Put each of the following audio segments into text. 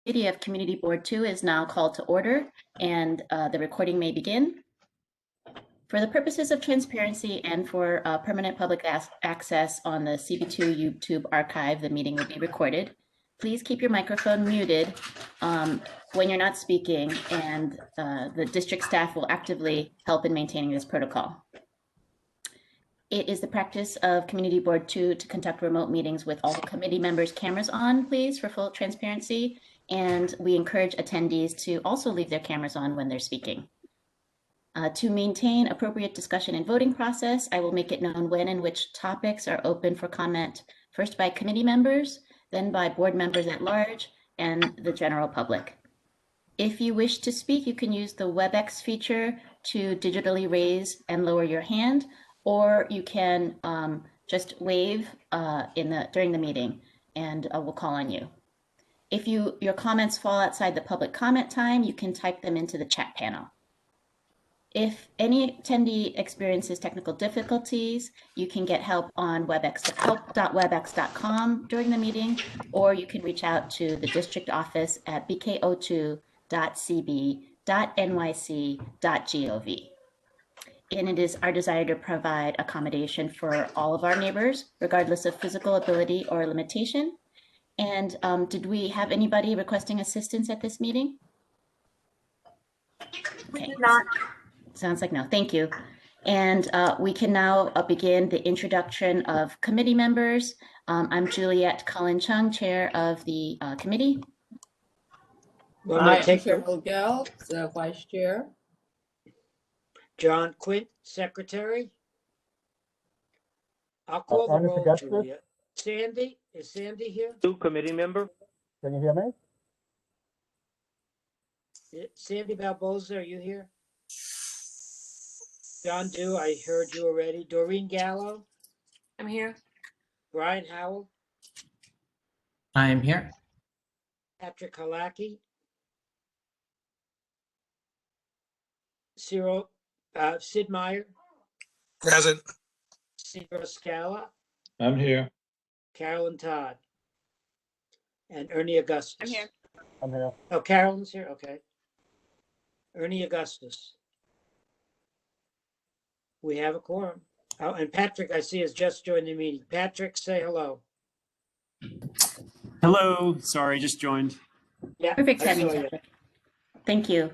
Committee of Community Board 2 is now called to order, and the recording may begin. For the purposes of transparency and for permanent public access on the CB2 YouTube archive, the meeting will be recorded. Please keep your microphone muted when you're not speaking, and the district staff will actively help in maintaining this protocol. It is the practice of Community Board 2 to conduct remote meetings with all committee members' cameras on, please, for full transparency. And we encourage attendees to also leave their cameras on when they're speaking. To maintain appropriate discussion and voting process, I will make it known when and which topics are open for comment, first by committee members, then by board members at large, and the general public. If you wish to speak, you can use the Webex feature to digitally raise and lower your hand, or you can just wave during the meeting, and we'll call on you. If your comments fall outside the public comment time, you can type them into the chat panel. If any attendee experiences technical difficulties, you can get help on Webex, help.webex.com during the meeting, or you can reach out to the district office at bko2.cb.nyc.gov. And it is our desire to provide accommodation for all of our neighbors, regardless of physical ability or limitation. And did we have anybody requesting assistance at this meeting? Okay. Not. Sounds like no. Thank you. And we can now begin the introduction of committee members. I'm Juliette Cullen-Chung, chair of the committee. I'm Cheryl Gell, the vice chair. John Quint, secretary. I'll call the roll, Julia. Sandy, is Sandy here? Committee member. Can you hear me? Sandy Balboza, are you here? John Dew, I heard you already. Doreen Gallo? I'm here. Brian Howell? I am here. Patrick Halaki? Cyril, Sid Meyer? Present. Cyril Scala? I'm here. Carolyn Todd? And Ernie Augustus? I'm here. I'm here. Oh, Carolyn's here? Okay. Ernie Augustus. We have a quorum. Oh, and Patrick, I see, has just joined the meeting. Patrick, say hello. Hello. Sorry, just joined. Yeah. Perfect timing, Patrick. Thank you.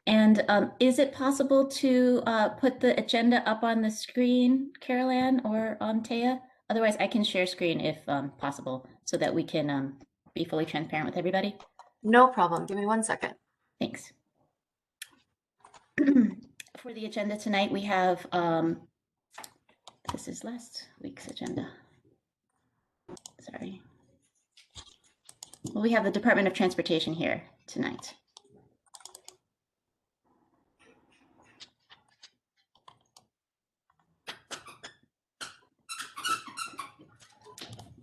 And is it possible to put the agenda up on the screen, Carol Ann or Taya? Otherwise, I can share screen if possible, so that we can be fully transparent with everybody. No problem. Give me 1 second. Thanks. For the agenda tonight, we have, this is last week's agenda. Sorry. Well, we have the Department of Transportation here tonight.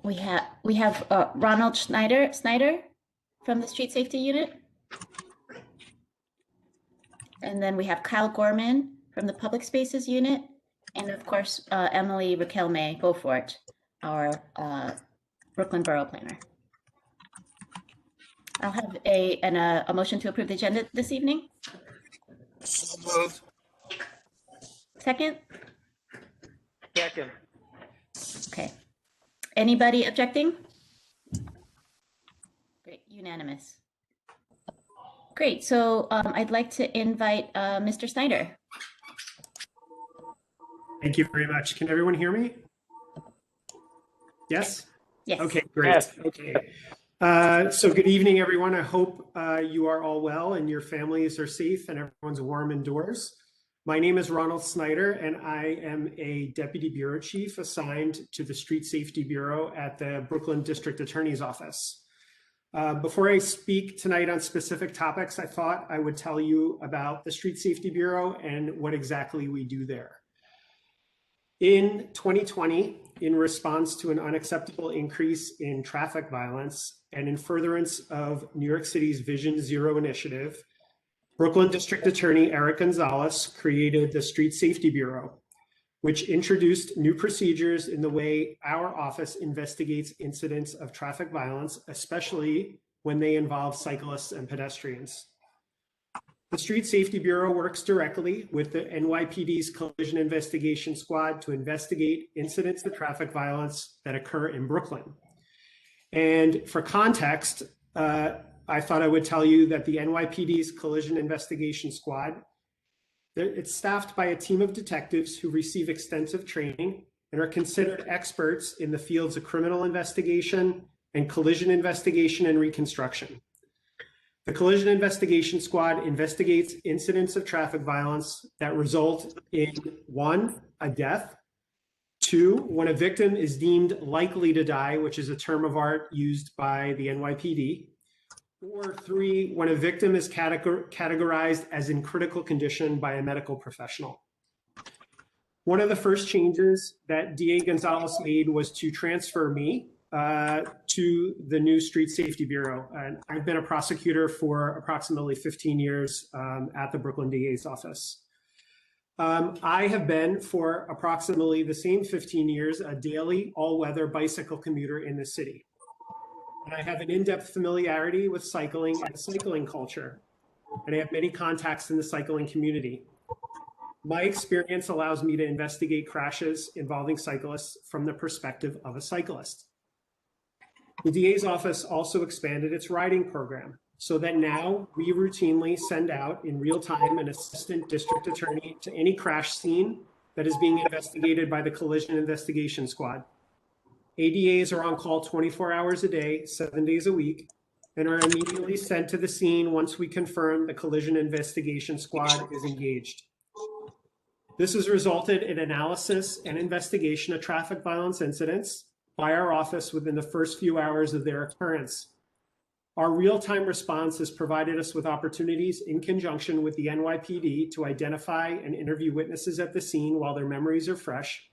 We have Ronald Snyder from the Street Safety Unit. And then we have Kyle Gorman from the Public Spaces Unit. And of course, Emily Raquel-May Beaufort, our Brooklyn Borough Planner. I'll have a motion to approve the agenda this evening. So moved. Second? Second. Okay. Anybody objecting? Great, unanimous. Great, so I'd like to invite Mr. Snyder. Thank you very much. Can everyone hear me? Yes? Yes. Okay, great. Yes. Okay. So good evening, everyone. I hope you are all well and your families are safe and everyone's warm indoors. My name is Ronald Snyder, and I am a Deputy Bureau Chief assigned to the Street Safety Bureau at the Brooklyn District Attorney's Office. Before I speak tonight on specific topics, I thought I would tell you about the Street Safety Bureau and what exactly we do there. In 2020, in response to an unacceptable increase in traffic violence and in furtherance of New York City's Vision Zero initiative, Brooklyn District Attorney Eric Gonzalez created the Street Safety Bureau, which introduced new procedures in the way our office investigates incidents of traffic violence, especially when they involve cyclists and pedestrians. The Street Safety Bureau works directly with the NYPD's Collision Investigation Squad to investigate incidents of traffic violence that occur in Brooklyn. And for context, I thought I would tell you that the NYPD's Collision Investigation Squad, it's staffed by a team of detectives who receive extensive training and are considered experts in the fields of criminal investigation and collision investigation and reconstruction. The Collision Investigation Squad investigates incidents of traffic violence that result in 1, a death, 2, when a victim is deemed likely to die, which is a term of art used by the NYPD, or 3, when a victim is categorized as in critical condition by a medical professional. One of the first changes that DA Gonzalez made was to transfer me to the new Street Safety Bureau. And I've been a prosecutor for approximately 15 years at the Brooklyn DA's office. I have been for approximately the same 15 years a daily all-weather bicycle commuter in the city. And I have an in-depth familiarity with cycling and cycling culture, and I have many contacts in the cycling community. My experience allows me to investigate crashes involving cyclists from the perspective of a cyclist. The DA's office also expanded its riding program so that now we routinely send out in real time an assistant district attorney to any crash scene that is being investigated by the Collision Investigation Squad. ADAs are on call 24 hours a day, 7 days a week, and are immediately sent to the scene once we confirm the Collision Investigation Squad is engaged. This has resulted in analysis and investigation of traffic violence incidents by our office within the first few hours of their occurrence. Our real-time response has provided us with opportunities in conjunction with the NYPD to identify and interview witnesses at the scene while their memories are fresh,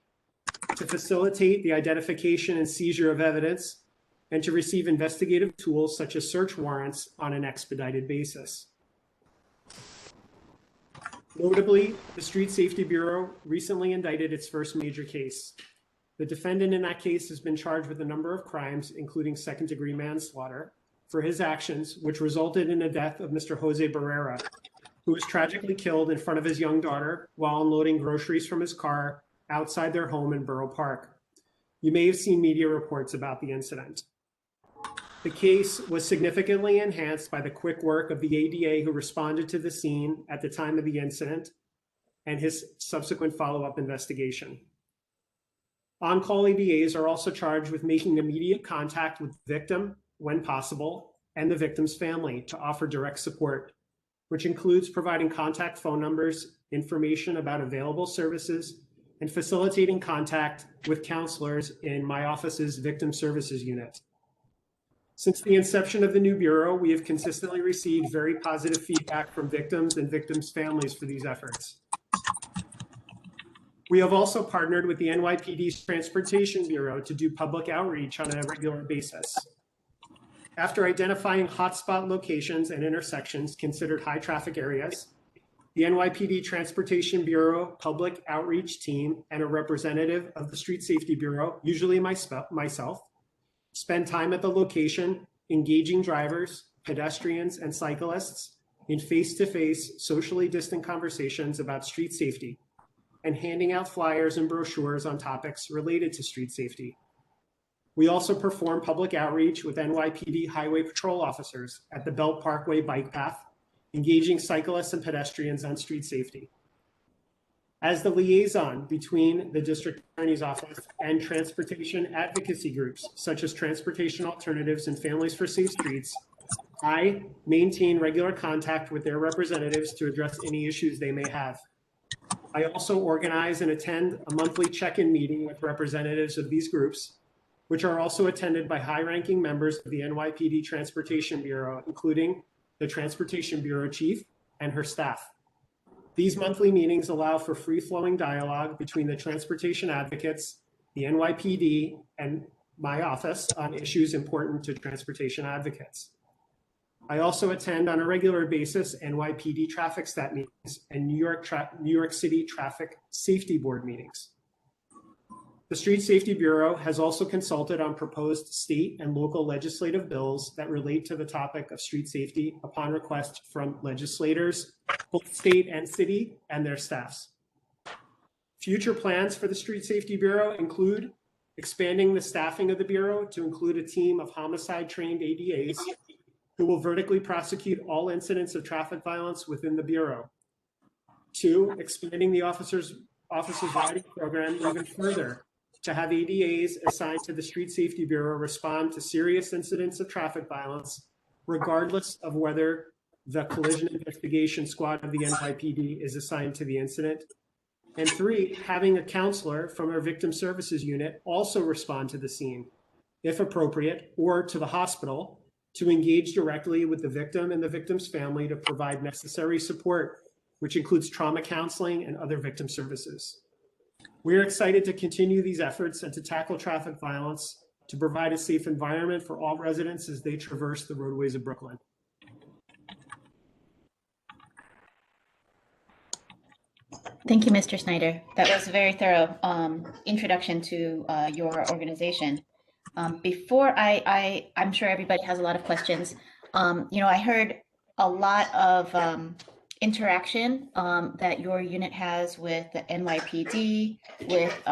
to facilitate the identification and seizure of evidence, and to receive investigative tools such as search warrants on an expedited basis. Notably, the Street Safety Bureau recently indicted its first major case. The defendant in that case has been charged with a number of crimes, including second-degree manslaughter, for his actions, which resulted in the death of Mr. Jose Barrera, who was tragically killed in front of his young daughter while unloading groceries from his car outside their home in Borough Park. You may have seen media reports about the incident. The case was significantly enhanced by the quick work of the ADA who responded to the scene at the time of the incident and his subsequent follow-up investigation. On-call ADAs are also charged with making immediate contact with the victim when possible and the victim's family to offer direct support, which includes providing contact phone numbers, information about available services, and facilitating contact with counselors in my office's Victim Services Unit. Since the inception of the new Bureau, we have consistently received very positive feedback from victims and victims' families for these efforts. We have also partnered with the NYPD's Transportation Bureau to do public outreach on a regular basis. After identifying hotspot locations and intersections considered high traffic areas, the NYPD Transportation Bureau Public Outreach Team and a representative of the Street Safety Bureau, usually myself, spend time at the location, engaging drivers, pedestrians, and cyclists in face-to-face, socially distant conversations about street safety, and handing out flyers and brochures on topics related to street safety. We also perform public outreach with NYPD highway patrol officers at the Belt Parkway bike path, engaging cyclists and pedestrians on street safety. As the liaison between the district attorney's office and transportation advocacy groups, such as Transportation Alternatives and Families for Safe Streets, I maintain regular contact with their representatives to address any issues they may have. I also organize and attend a monthly check-in meeting with representatives of these groups, which are also attended by high-ranking members of the NYPD Transportation Bureau, including the Transportation Bureau Chief and her staff. These monthly meetings allow for free-flowing dialogue between the transportation advocates, the NYPD, and my office on issues important to transportation advocates. I also attend on a regular basis NYPD traffic stat meetings and New York City Traffic Safety Board meetings. The Street Safety Bureau has also consulted on proposed state and local legislative bills that relate to the topic of street safety upon request from legislators, both state and city, and their staffs. Future plans for the Street Safety Bureau include expanding the staffing of the Bureau to include a team of homicide-trained ADAs who will vertically prosecute all incidents of traffic violence within the Bureau. 2, expanding the officers' riding program even further to have ADAs assigned to the Street Safety Bureau respond to serious incidents of traffic violence, regardless of whether the collision investigation squad of the NYPD is assigned to the incident. And 3, having a counselor from our victim services unit also respond to the scene, if appropriate, or to the hospital to engage directly with the victim and the victim's family to provide necessary support, which includes trauma counseling and other victim services. We're excited to continue these efforts and to tackle traffic violence to provide a safe environment for all residents as they traverse the roadways of Brooklyn. Thank you, Mr. Snyder. That was a very thorough introduction to your organization. Before I'm sure everybody has a lot of questions. I heard a lot of interaction that your unit has with the NYPD, with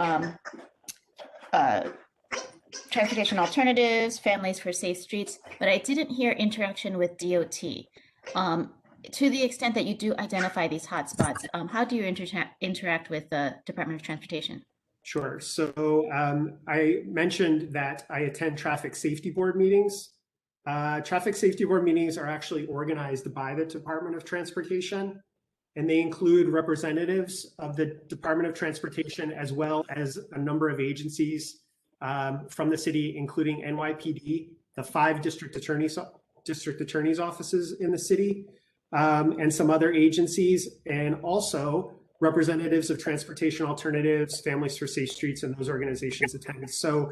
transportation alternatives, families for safe streets, but I didn't hear interaction with DOT. To the extent that you do identify these hotspots, how do you interact with the Department of Transportation? Sure. So I mentioned that I attend traffic safety board meetings. Traffic safety board meetings are actually organized by the Department of Transportation, and they include representatives of the Department of Transportation as well as a number of agencies from the city, including NYPD, the 5 district attorneys' offices in the city, and some other agencies, and also representatives of transportation alternatives, Families for Safe Streets, and those organizations attend. So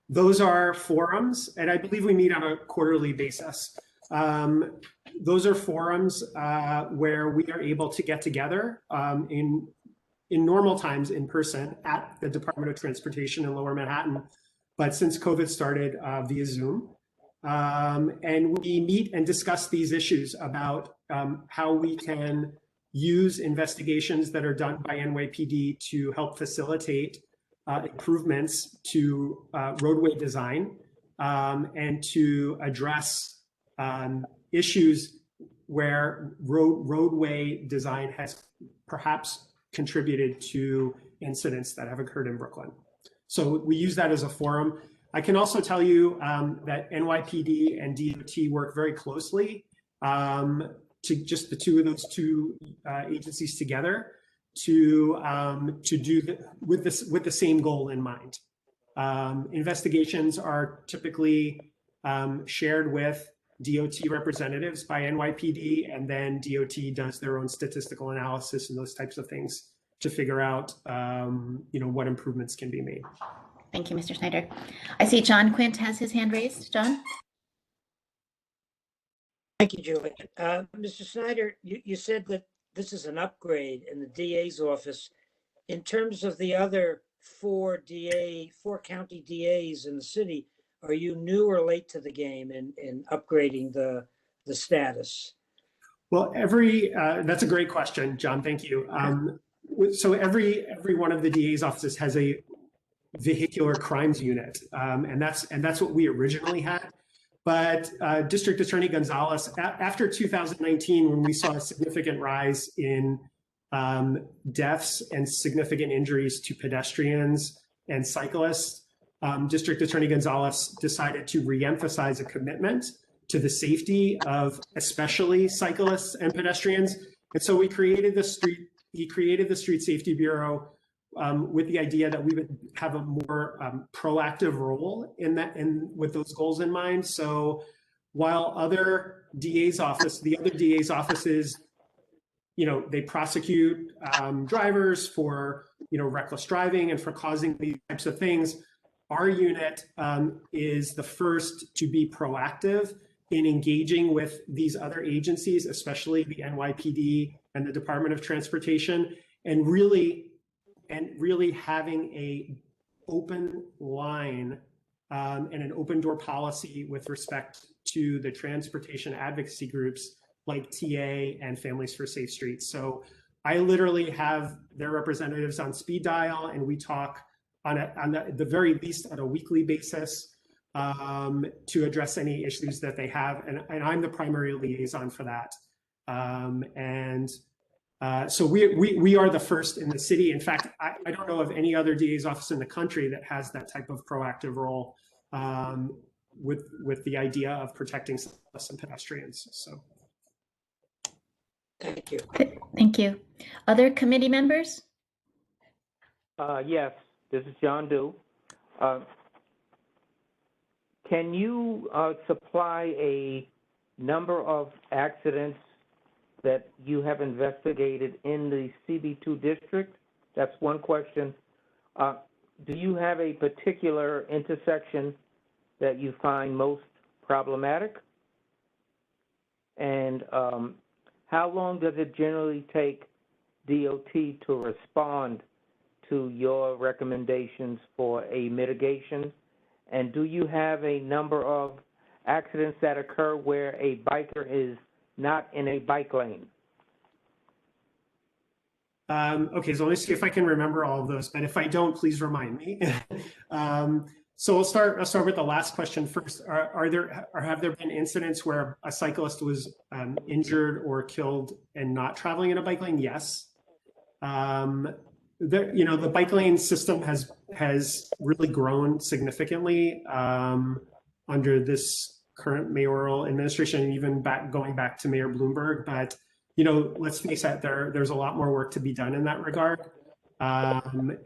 those are forums, and I believe we meet on a quarterly basis. Those are forums where we are able to get together in normal times in person at the Department of Transportation in Lower Manhattan, but since COVID started via Zoom. And we meet and discuss these issues about how we can use investigations that are done by NYPD to help facilitate improvements to roadway design and to address issues where roadway design has perhaps contributed to incidents that have occurred in Brooklyn. So we use that as a forum. I can also tell you that NYPD and DOT work very closely to just the two of those agencies together to do with the same goal in mind. Investigations are typically shared with DOT representatives by NYPD, and then DOT does their own statistical analysis and those types of things to figure out what improvements can be made. Thank you, Mr. Snyder. I see John Quint has his hand raised. John? Thank you, Julie. Mr. Snyder, you said that this is an upgrade in the DA's office. In terms of the other 4 county DAs in the city, are you new or late to the game in upgrading the status? Well, that's a great question, John. Thank you. So every one of the DA's offices has a vehicular crimes unit, and that's what we originally had. But District Attorney Gonzalez, after 2019, when we saw a significant rise in deaths and significant injuries to pedestrians and cyclists, District Attorney Gonzalez decided to reemphasize a commitment to the safety of especially cyclists and pedestrians. And so he created the Street Safety Bureau with the idea that we would have a more proactive role in that, and with those goals in mind. So while the other DA's offices, they prosecute drivers for reckless driving and for causing these types of things, our unit is the first to be proactive in engaging with these other agencies, especially the NYPD and the Department of Transportation, and really having open line and an open door policy with respect to the transportation advocacy groups like TA and Families for Safe Streets. So I literally have their representatives on speed dial, and we talk on the very least on a weekly basis to address any issues that they have. And I'm the primary liaison for that. So we are the first in the city. In fact, I don't know of any other DA's office in the country that has that type of proactive role with the idea of protecting cyclists and pedestrians. So. Thank you. Thank you. Other committee members? Yes, this is John Doe. Can you supply a number of accidents that you have investigated in the CB2 district? That's one question. Do you have a particular intersection that you find most problematic? And how long does it generally take DOT to respond to your recommendations for a mitigation? And do you have a number of accidents that occur where a biker is not in a bike lane? Okay, so let me see if I can remember all of those, but if I don't, please remind me. So I'll start with the last question first. Have there been incidents where a cyclist was injured or killed and not traveling in a bike lane? Yes. The bike lane system has really grown significantly under this current mayoral administration, and even going back to Mayor Bloomberg. But let's face it, there's a lot more work to be done in that regard. I'm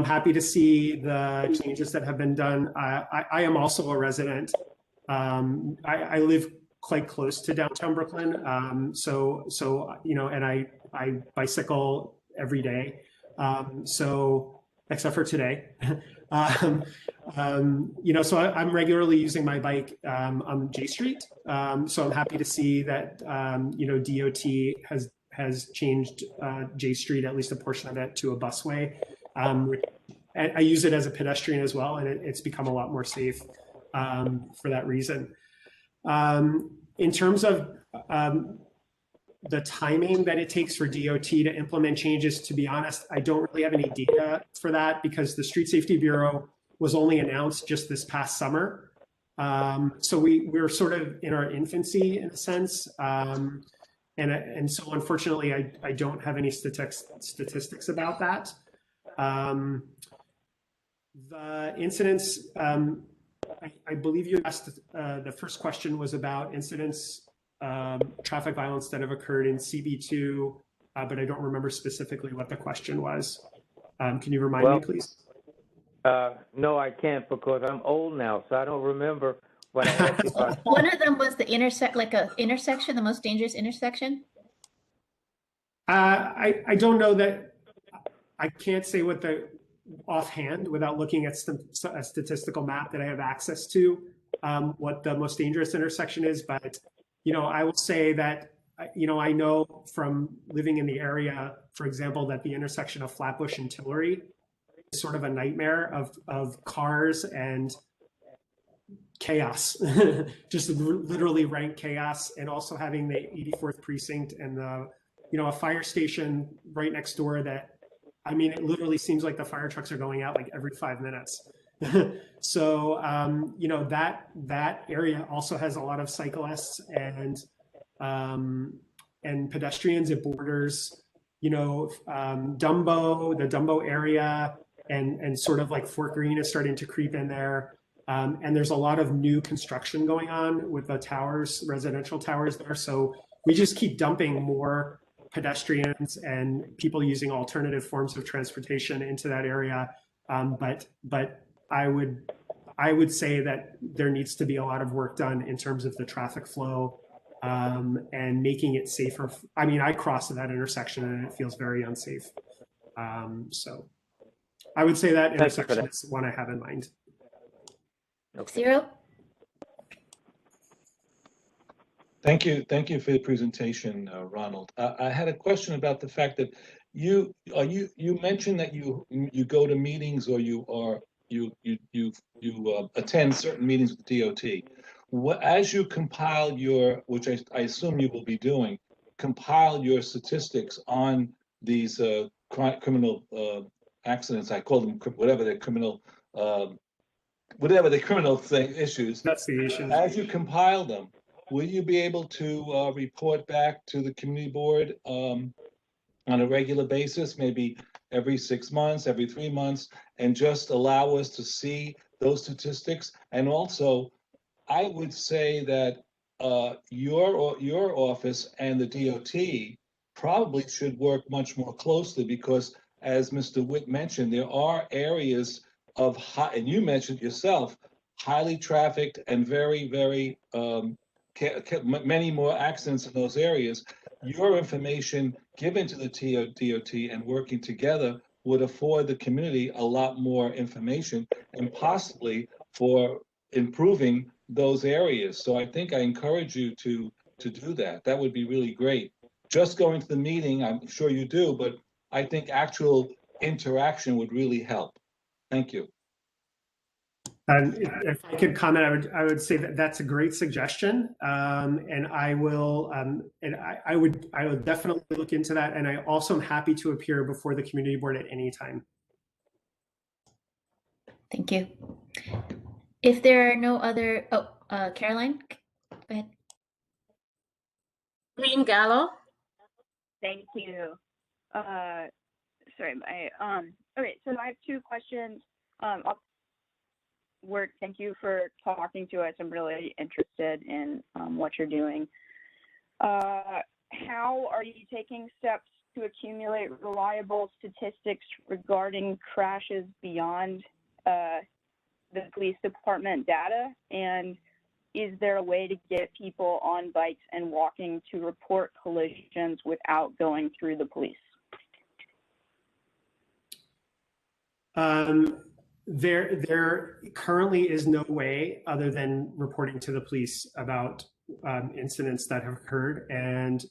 happy to see the changes that have been done. I am also a resident. I live quite close to downtown Brooklyn. And I bicycle every day. Except for today. So I'm regularly using my bike on J Street. So I'm happy to see that, DOT has changed J Street, at least a portion of it, to a busway. I use it as a pedestrian as well, and it's become a lot more safe for that reason. In terms of the timing that it takes for DOT to implement changes, to be honest, I don't really have any data for that because the Street Safety Bureau was only announced just this past summer. So we're sort of in our infancy in a sense. And so unfortunately, I don't have any statistics about that. The incidents, I believe you asked, the first question was about incidents, traffic violence that have occurred in CB2, but I don't remember specifically what the question was. Can you remind me, please? No, I can't because I'm old now, so I don't remember what I asked you about. One of them was the intersection, the most dangerous intersection. I don't know that. I can't say what the offhand without looking at a statistical map that I have access to, what the most dangerous intersection is. But, I will say that, I know from living in the area, for example, that the intersection of Flatbush and Tillery is sort of a nightmare of cars and chaos, just literally rank chaos, and also having the 84th precinct and a fire station right next door that, it literally seems like the fire trucks are going out like every 5 minutes. So, that area also has a lot of cyclists and pedestrians. It borders, Dumbo, the Dumbo area, and sort of like Fort Greene is starting to creep in there. And there's a lot of new construction going on with the towers, residential towers there. So we just keep dumping more pedestrians and people using alternative forms of transportation into that area. But I would say that there needs to be a lot of work done in terms of the traffic flow and making it safer. I cross that intersection and it feels very unsafe. So I would say that intersection is one I have in mind. Okay. Zero. Thank you. Thank you for the presentation, Ronald. I had a question about the fact that you mentioned that you go to meetings or you attend certain meetings with DOT. As you compile your, which I assume you will be doing, compile your statistics on these criminal accidents. I call them whatever they're criminal, whatever the criminal thing issues. Investigations. As you compile them, will you be able to report back to the community board on a regular basis, maybe every 6 months, every 3 months, and just allow us to see those statistics? And also, I would say that your office and the DOT probably should work much more closely because, as Mr. Witt mentioned, there are areas of high, and you mentioned yourself, highly trafficked and very, very many more accidents in those areas. Your information given to the DOT and working together would afford the community a lot more information and possibly for improving those areas. So I think I encourage you to do that. That would be really great. Just going to the meeting, I'm sure you do, but I think actual interaction would really help. Thank you. And if I could comment, I would say that that's a great suggestion, and I will, and I would definitely look into that. And I also am happy to appear before the community board at any time. Thank you. If there are no other, Caroline, go ahead. Green Gallo. Thank you. Sorry, okay, so I have 2 questions. Thank you for talking to us. I'm really interested in what you're doing. How are you taking steps to accumulate reliable statistics regarding crashes beyond the police department data? And is there a way to get people on bikes and walking to report collisions without going through the police? There currently is no way other than reporting to the police about incidents that have occurred. And,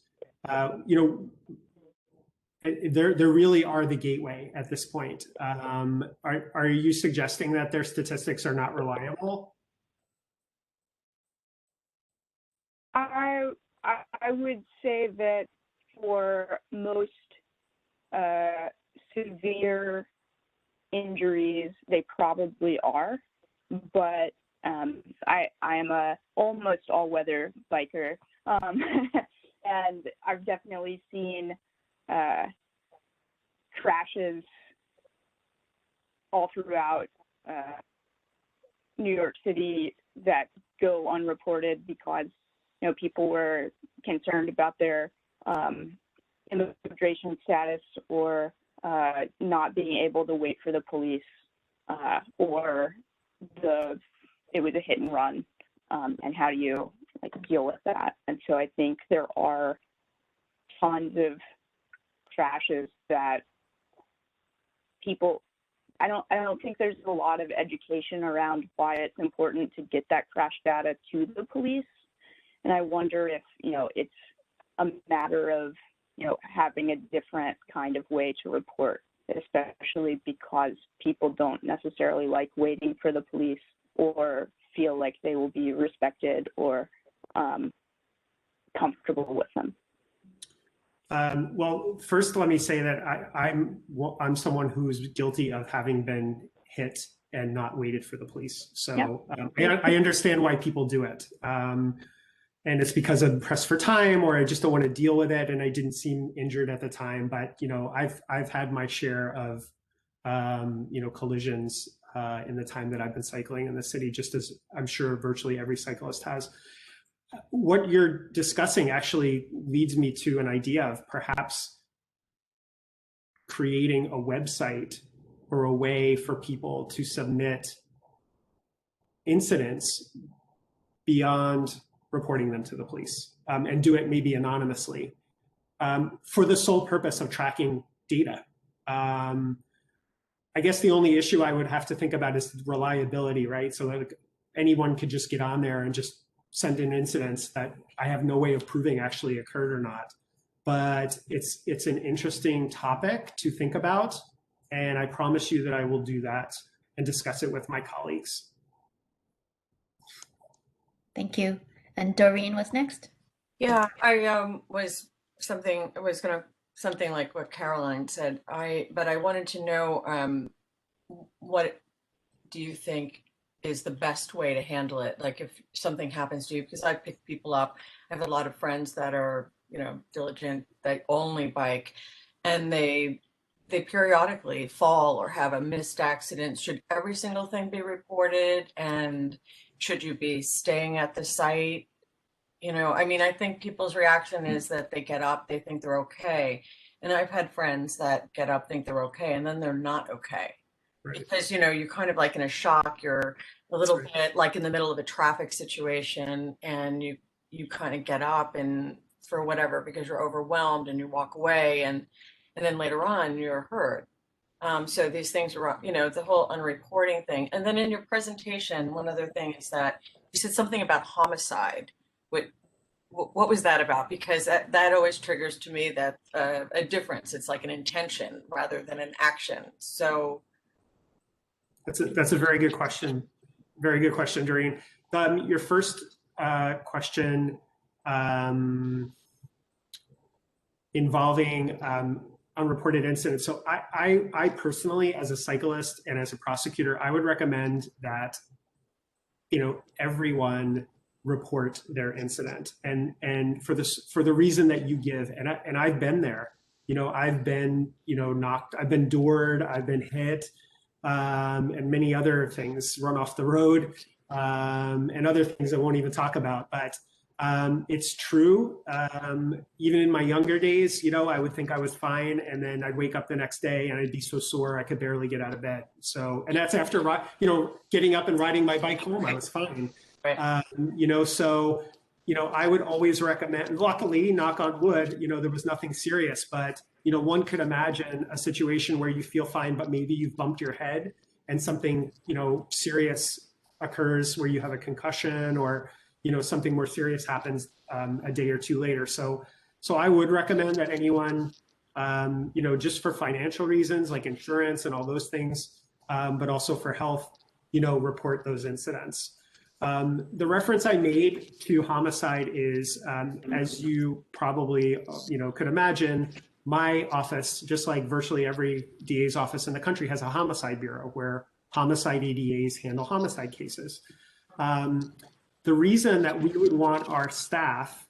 you know, there really are the gateway at this point. Are you suggesting that their statistics are not reliable? I would say that for most severe injuries, they probably are, but I am a almost all-weather biker, and I've definitely seen crashes all throughout New York City that go unreported because, you know, people were concerned about their immigration status or not being able to wait for the police, or it was a hit and run, and how do you deal with that? And so I think there are tons of crashes that people, I don't think there's a lot of education around why it's important to get that crash data to the police. And I wonder if, you know, it's a matter of, you know, having a different kind of way to report, especially because people don't necessarily like waiting for the police or feel like they will be respected or comfortable with them. Well, first, let me say that I'm someone who's guilty of having been hit and not waited for the police. So I understand why people do it. And it's because I'm pressed for time, or I just don't want to deal with it, and I didn't seem injured at the time. But you know, I've had my share of you know, collisions in the time that I've been cycling in the city, just as I'm sure virtually every cyclist has. What you're discussing actually leads me to an idea of perhaps creating a website or a way for people to submit incidents beyond reporting them to the police, and do it maybe anonymously, for the sole purpose of tracking data. I guess the only issue I would have to think about is reliability, right? So that anyone could just get on there and just send in incidents that I have no way of proving actually occurred or not. But it's an interesting topic to think about, and I promise you that I will do that and discuss it with my colleagues. Thank you. And Doreen was next. Yeah, I was gonna something like what Caroline said. But I wanted to know what do you think is the best way to handle it? Like if something happens to you, because I pick people up. I have a lot of friends that are, diligent, they only bike, and they periodically fall or have a missed accident. Should every single thing be reported? And should you be staying at the site? I think people's reaction is that they get up, they think they're okay. And I've had friends that get up, think they're okay, and then they're not okay. Right. Because, you're kind of like in a shock, you're a little bit like in the middle of a traffic situation, and you kind of get up and for whatever, because you're overwhelmed, and you walk away, and then later on you're hurt. So these things are, the whole unreporting thing. And then in your presentation, one other thing is that you said something about homicide. What was that about? Because that always triggers to me that a difference. It's like an intention rather than an action. So that's a very good question. Very good question, Doreen. Your first question involving unreported incidents. So I personally, as a cyclist and as a prosecutor, I would recommend that everyone report their incident, and for the reason that you give, and I've been there. I've been knocked, I've been doored, I've been hit, and many other things, run off the road, and other things I won't even talk about. But it's true. Even in my younger days, I would think I was fine, and then I'd wake up the next day and I'd be so sore I could barely get out of bed. So, and that's after getting up and riding my bike home, I was fine. Right. I would always recommend, luckily, knock on wood, there was nothing serious, but, one could imagine a situation where you feel fine, but maybe you've bumped your head and something, serious occurs where you have a concussion or, something more serious happens a day or two later. So I would recommend that anyone, just for financial reasons like insurance and all those things, but also for health, report those incidents. The reference I made to homicide is, as you probably, could imagine, my office, just like virtually every DA's office in the country, has a homicide bureau where homicide ADAs handle homicide cases. The reason that we would want our staff,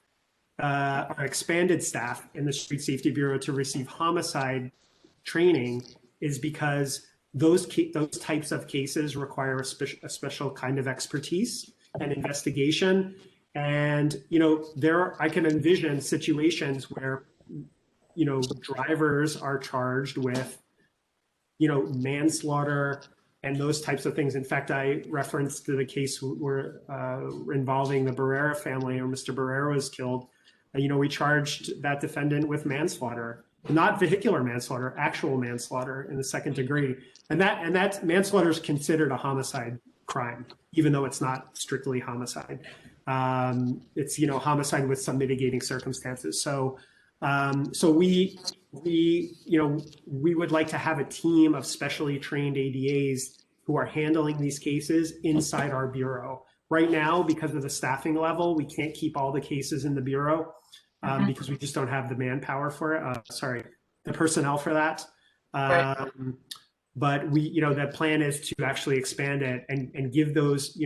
our expanded staff in the Street Safety Bureau to receive homicide training is because those types of cases require a special kind of expertise and investigation. And, I can envision situations where, drivers are charged with, manslaughter and those types of things. In fact, I referenced to the case involving the Borough family, or Mr. Borough was killed. We charged that defendant with manslaughter, not vehicular manslaughter, actual manslaughter in the second degree. And that manslaughter is considered a homicide crime, even though it's not strictly homicide. It's, homicide with some mitigating circumstances. So we would like to have a team of specially trained ADAs who are handling these cases inside our bureau. Right now, because of the staffing level, we can't keep all the cases in the bureau because we just don't have the manpower for it. The personnel for that. Right. But the plan is to actually expand it and give those,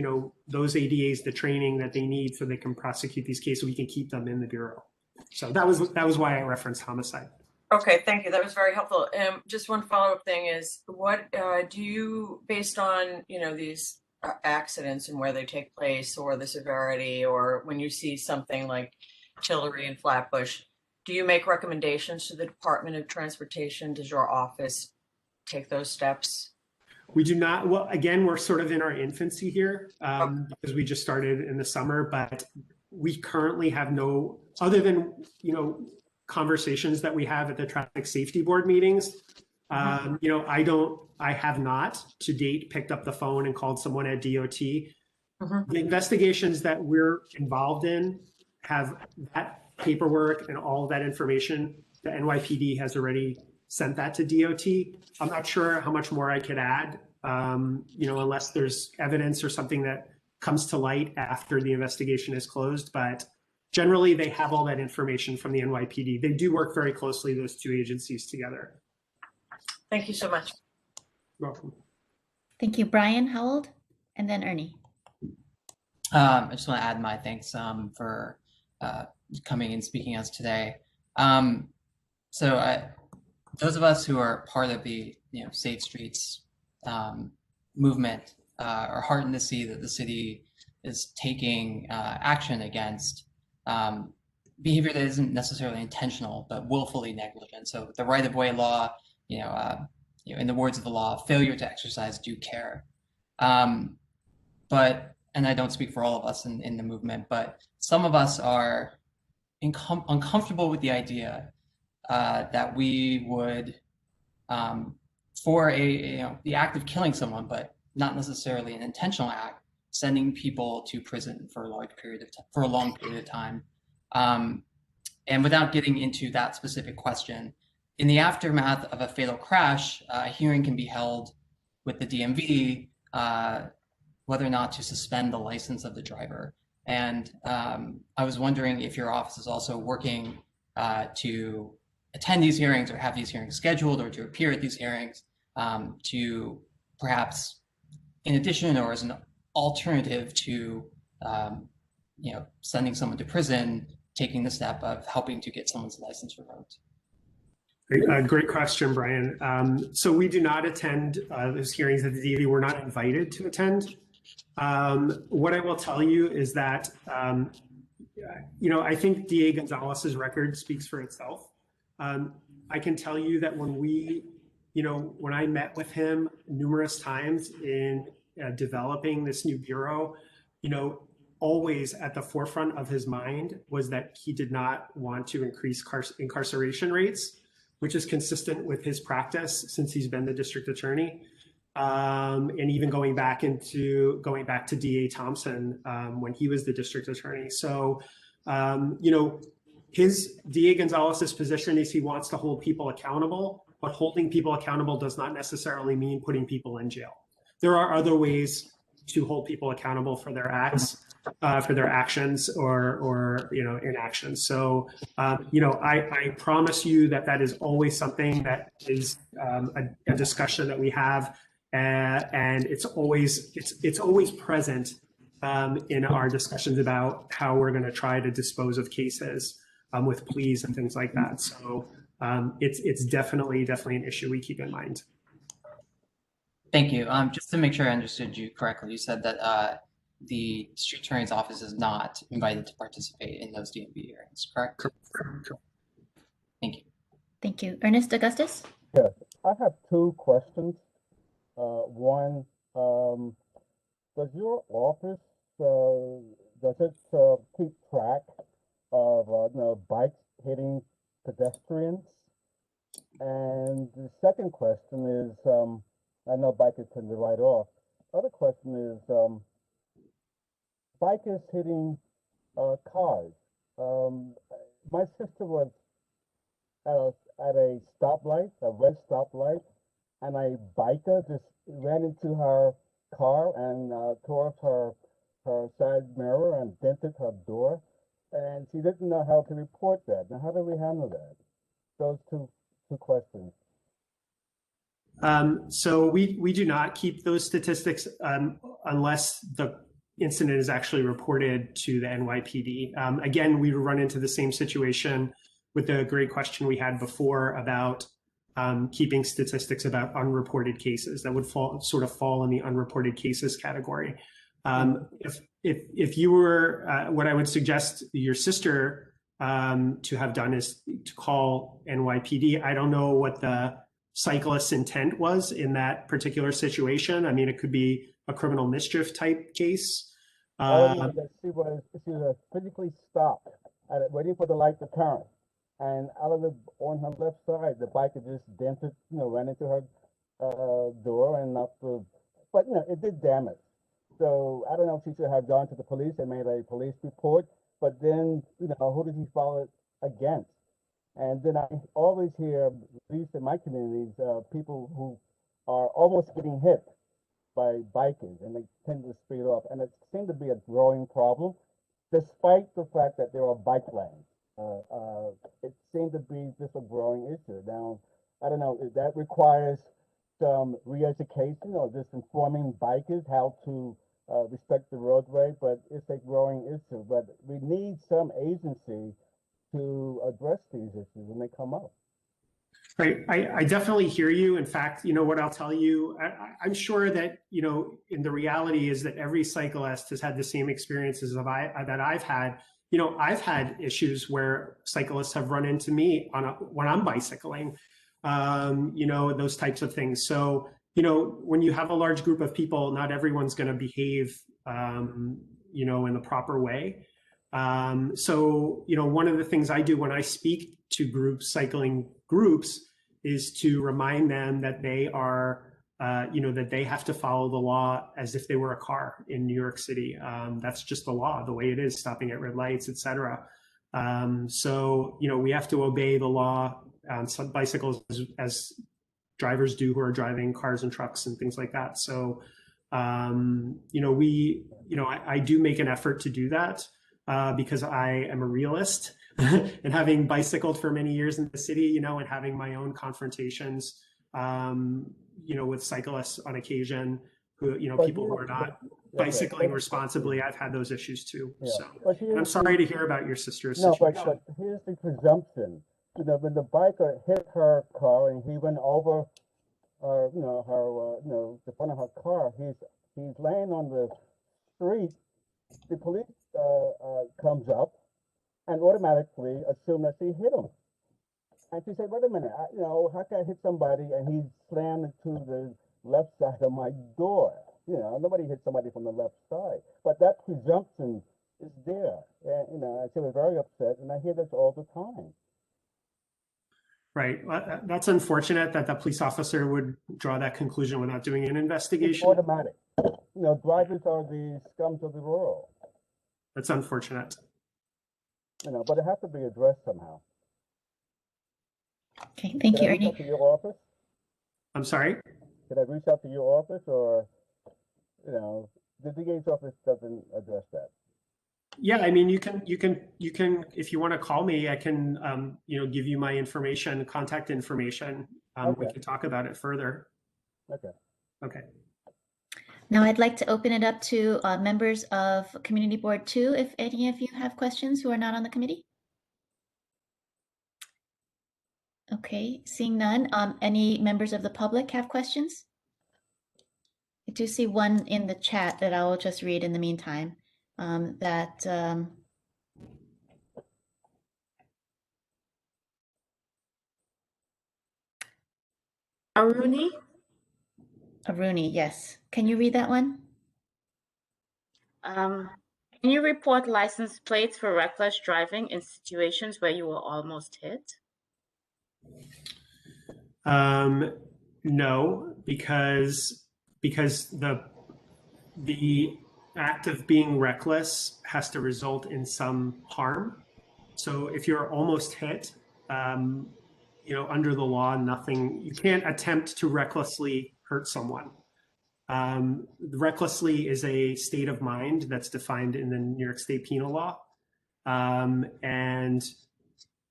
those ADAs the training that they need so they can prosecute these cases. We can keep them in the bureau. So that was why I referenced homicide. Okay, thank you. That was very helpful. Just one follow-up thing is, what do you, based on, these accidents and where they take place or the severity, or when you see something like Hillary and Flatbush, do you make recommendations to the Department of Transportation? Does your office take those steps? We do not. Well, again, we're sort of in our infancy here because we just started in the summer, but we currently have no, other than, conversations that we have at the traffic safety board meetings. I have not to date picked up the phone and called someone at DOT Mhm. The investigations that we're involved in have that paperwork and all of that information. The NYPD has already sent that to DOT. I'm not sure how much more I could add, unless there's evidence or something that comes to light after the investigation is closed. But generally, they have all that information from the NYPD. They do work very closely, those two agencies together. Thank you so much. You're welcome. Thank you, Brian Howald, and then Ernie. I just want to add my thanks for coming and speaking to us today. Those of us who are part of the Safe Streets movement are heartened to see that the city is taking action against behavior that isn't necessarily intentional but willfully negligent. So the right-of-way law, in the words of the law, failure to exercise due care. And I don't speak for all of us in the movement, but some of us are uncomfortable with the idea that we would, for the act of killing someone, but not necessarily an intentional act, sending people to prison for a long period of time. And without getting into that specific question, in the aftermath of a fatal crash, a hearing can be held with the DMV whether or not to suspend the license of the driver. And I was wondering if your office is also working to attend these hearings or have these hearings scheduled or to appear at these hearings to perhaps, in addition or as an alternative to sending someone to prison, taking the step of helping to get someone's license revoked. Great question, Brian. So we do not attend those hearings at the DMV. We're not invited to attend. What I will tell you is that, I think DA Gonzalez's record speaks for itself. I can tell you that when I met with him numerous times in developing this new bureau, always at the forefront of his mind was that he did not want to increase incarceration rates, which is consistent with his practice since he's been the district attorney. And even going back to DA Thompson when he was the district attorney. So, his DA Gonzalez's position is he wants to hold people accountable, but holding people accountable does not necessarily mean putting people in jail. There are other ways to hold people accountable for their acts, for their actions or inactions. So, I promise you that is always something that is a discussion that we have. And it's always present in our discussions about how we're going to try to dispose of cases with pleas and things like that. So it's definitely an issue we keep in mind. Thank you. Just to make sure I understood you correctly, you said that the Street Attorney's Office is not invited to participate in those DMV hearings, correct? Correct. Thank you. Thank you. Ernest Augustus? Yes, I have two questions. One, does your office, does it keep track of bikes hitting pedestrians? And the second question is, I know bikers tend to ride off. Other question is, bikers hitting cars. My sister was at a stoplight, a red stoplight, and a biker just ran into her car and tore off her side mirror and dented her door, and she didn't know how to report that. Now, how do we handle that? Those two questions. So we do not keep those statistics unless the incident is actually reported to the NYPD. Again, we run into the same situation with the great question we had before about keeping statistics about unreported cases that would fall in the unreported cases category. If you were, what I would suggest your sister to have done is to call NYPD. I don't know what the cyclist's intent was in that particular situation. I mean, it could be a criminal mischief type case. She was physically stopped waiting for the light to turn. And on her left side, the biker just dented, ran into her door and knocked the, but it did damage. So I don't know if he should have gone to the police and made a police report, but then, who did he file it against? And then I always hear, at least in my communities, people who are almost getting hit by bikers and they tend to speed off. And it seems to be a growing problem, despite the fact that there are bike lanes. It seems to be just a growing issue. Now, I don't know if that requires some re-education or just informing bikers how to respect the roadway, but it's a growing issue. But we need some agency to address these issues when they come up. Right. I definitely hear you. In fact, what I'll tell you, I'm sure that, in the reality is that every cyclist has had the same experiences that I've had. I've had issues where cyclists have run into me when I'm bicycling, those types of things. So, when you have a large group of people, not everyone's going to behave, in the proper way. So, one of the things I do when I speak to cycling groups, is to remind them that they are, that they have to follow the law as if they were a car in New York City. That's just the law, the way it is, stopping at red lights, etc. So, we have to obey the law on some bicycles as drivers do who are driving cars and trucks and things like that. So, I do make an effort to do that. Because I am a realist and having bicycled for many years in the city, and having my own confrontations, with cyclists on occasion who, people who are not bicycling responsibly. I've had those issues too. Yeah. So But I'm sorry to hear about your sister's no, situation. but here's the presumption. When the biker hit her car and he went over her, the front of her car, he's laying on the street. The police comes up and automatically assume that she hit him. And she said, wait a minute, how can I hit somebody and he slammed into the left side of my door? Nobody hit somebody from the left side. But that presumption is there. And, she was very upset, and I hear this all the time. Right. Well, that's unfortunate that the police officer would draw that conclusion without doing an It's investigation. automatic. Drivers are the scums of the world. That's unfortunate. But it has to be addressed somehow. Okay, thank you, Can I reach Ernie. out to your office? I'm sorry? Can I reach out to your office, or, the DA's office doesn't address that? Yeah, I mean, you can, if you want to call me, I can, give you my information, contact information. We Okay. can talk about it further. Okay. Okay. Now I'd like to open it up to members of Community Board 2, if any of you have questions who are not on the committee. Okay, seeing none. Any members of the public have questions? I do see one in the chat that I will just read in the meantime. Aruni? Aruni, yes. Can you read that one? Can you report license plates for reckless driving in situations where you were almost hit? No, because the act of being reckless has to result in some harm. So if you're almost hit, under the law, you can't attempt to recklessly hurt someone. Recklessly is a state of mind that's defined in the New York State penal law. And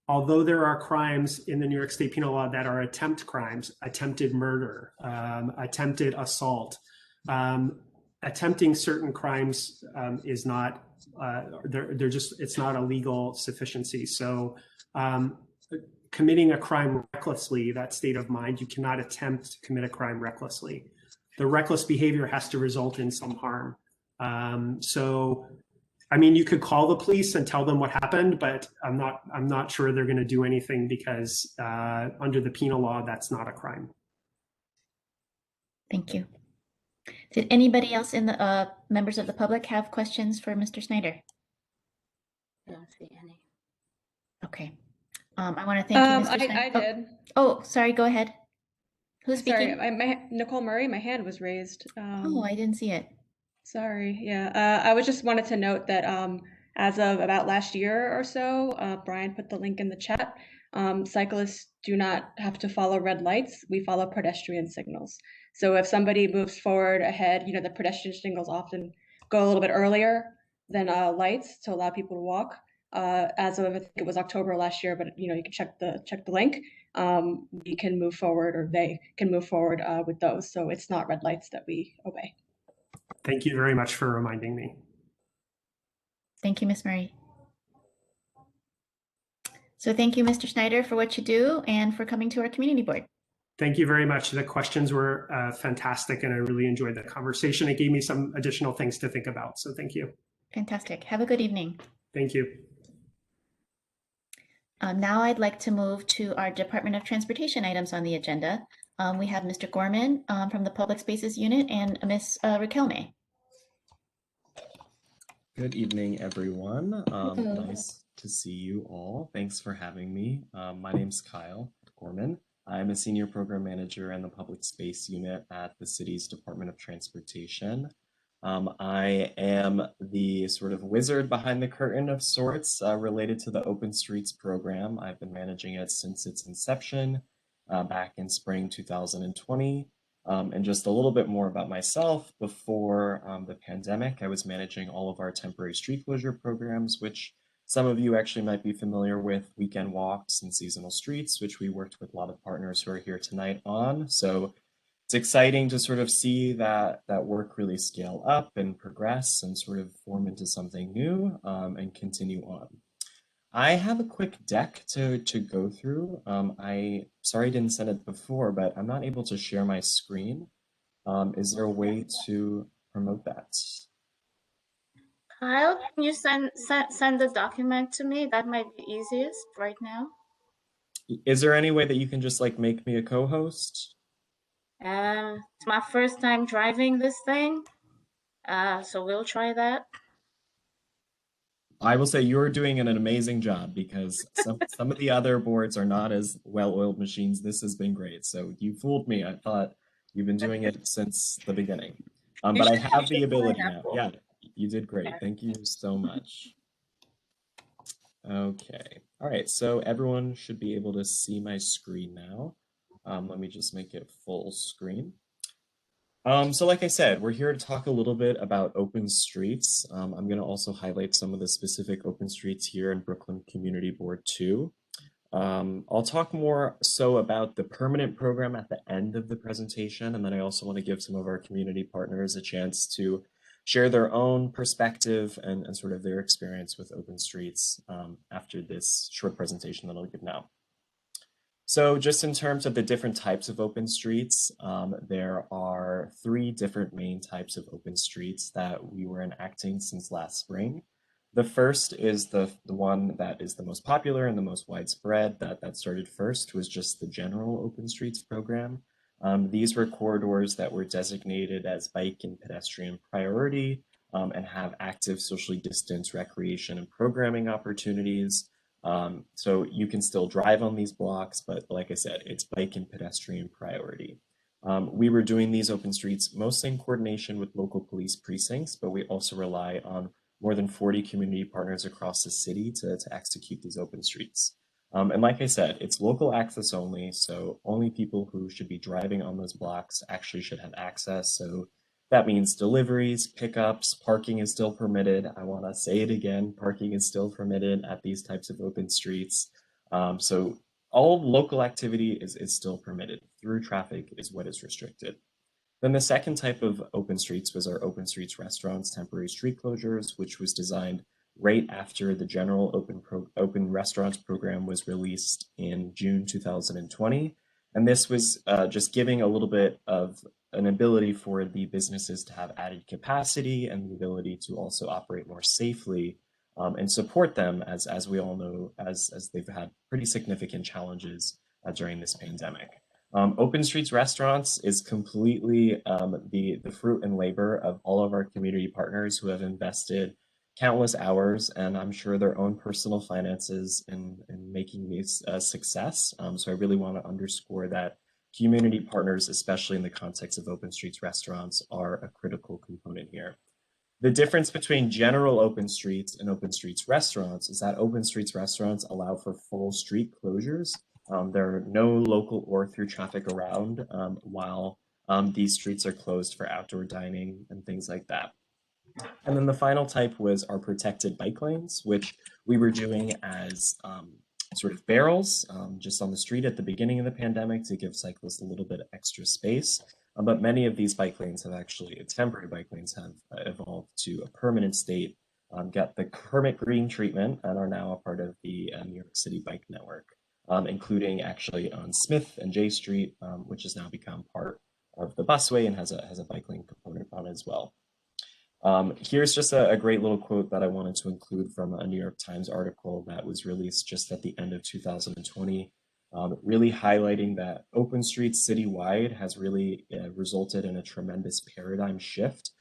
although there are crimes in the New York State penal law that are attempt crimes, attempted murder, attempted assault, attempting certain crimes is not, it's not a legal sufficiency. So committing a crime recklessly, that state of mind, you cannot attempt to commit a crime recklessly. The reckless behavior has to result in some harm. So, I mean, you could call the police and tell them what happened, but I'm not sure they're going to do anything because under the penal law, that's not a crime. Thank you. Did anybody else in the members of the public have questions for Mr. Snyder? I don't see any. Okay. I want to thank you, Mr. Snyder. I did. Oh, sorry. Go ahead. Who's speaking? Sorry, Nicole Murray. My hand was raised. Oh, I didn't see it. Sorry. Yeah. I was just wanted to note that as of about last year or so, Brian put the link in the chat. Cyclists do not have to follow red lights. We follow pedestrian signals. So if somebody moves forward ahead, you know, the pedestrian signals often go a little bit earlier than lights to allow people to walk. As of I think it was October last year, but you know, you can check the link. We can move forward, or they can move forward with those. So it's not red lights that we obey. Thank you very much for reminding me. Thank you, Ms. Marie. So thank you, Mr. Schneider, for what you do and for coming to our community board. Thank you very much. The questions were fantastic, and I really enjoyed the conversation. It gave me some additional things to think about, so thank you. Fantastic. Have a good evening. Thank you. Now I'd like to move to our Department of Transportation items on the agenda. We have Mr. Gorman from the Public Spaces Unit and Ms. Riquelme. Good evening, everyone. Nice to see you all. Thanks for having me. My name's Kyle Gorman. I'm a senior program manager in the Public Space Unit at the city's Department of Transportation. I am the sort of wizard behind the curtain of sorts related to the Open Streets program. I've been managing it since its inception back in spring 2020. And just a little bit more about myself. Before the pandemic, I was managing all of our temporary street closure programs, which some of you actually might be familiar with, weekend walks and seasonal streets, which we worked with a lot of partners who are here tonight on. So it's exciting to sort of see that work really scale up and progress and sort of form into something new and continue on. I have a quick deck to go through. Sorry I didn't send it before, but I'm not able to share my screen. Is there a way to promote that? Kyle, can you send the document to me? That might be easiest right now. Is there any way that you can just like make me a co-host? It's my first time driving this thing, so we'll try that. I will say you're doing an amazing job, because some of the other boards are not as well-oiled machines. This has been great. So you fooled me. I thought you've been doing it since the beginning. But I have the ability now. Yeah, you did great. Thank you so much. Okay. All right. So everyone should be able to see my screen now. Let me just make it full screen. So like I said, we're here to talk a little bit about open streets. I'm going to also highlight some of the specific open streets here in Brooklyn Community Board 2. I'll talk more so about the permanent program at the end of the presentation, and then I also want to give some of our community partners a chance to share their own perspective and sort of their experience with open streets after this short presentation that I'll give now. So just in terms of the different types of open streets, there are 3 different main types of open streets that we were enacting since last spring. The first is the one that is the most popular and the most widespread, that started first, was just the general open streets program. These were corridors that were designated as bike and pedestrian priority and have active socially distanced recreation and programming opportunities. So you can still drive on these blocks, but like I said, it's bike and pedestrian priority. We were doing these open streets mostly in coordination with local police precincts, but we also rely on more than 40 community partners across the city to execute these open streets. And like I said, it's local access only, so only people who should be driving on those blocks actually should have access. So that means deliveries, pickups, parking is still permitted. I want to say it again, parking is still permitted at these types of open streets. So all local activity is still permitted. Through traffic is what is restricted. Then the second type of open streets was our open streets restaurants, temporary street closures, which was designed right after the general open restaurants program was released in June 2020. And this was just giving a little bit of an ability for the businesses to have added capacity and the ability to also operate more safely and support them, as we all know, as they've had pretty significant challenges during this pandemic. Open Streets Restaurants is completely the fruit and labor of all of our community partners who have invested countless hours and I'm sure their own personal finances in making these a success. So I really want to underscore that community partners, especially in the context of Open Streets Restaurants, are a critical component here. The difference between general open streets and open streets restaurants is that open streets restaurants allow for full street closures. There are no local or through traffic around while these streets are closed for outdoor dining and things like that. And then the final type was our protected bike lanes, which we were doing as sort of barrels just on the street at the beginning of the pandemic to give cyclists a little bit of extra space. But many of these bike lanes have actually, temporary bike lanes have evolved to a permanent state, got the Kermit Green treatment, and are now a part of the New York City bike network, including actually on Smith and J Street, which has now become part of the busway and has a bike lane component on it as well. Here's just a great little quote that I wanted to include from a New York Times article that was released just at the end of 2020. Really highlighting that open streets citywide has really resulted in a tremendous paradigm shift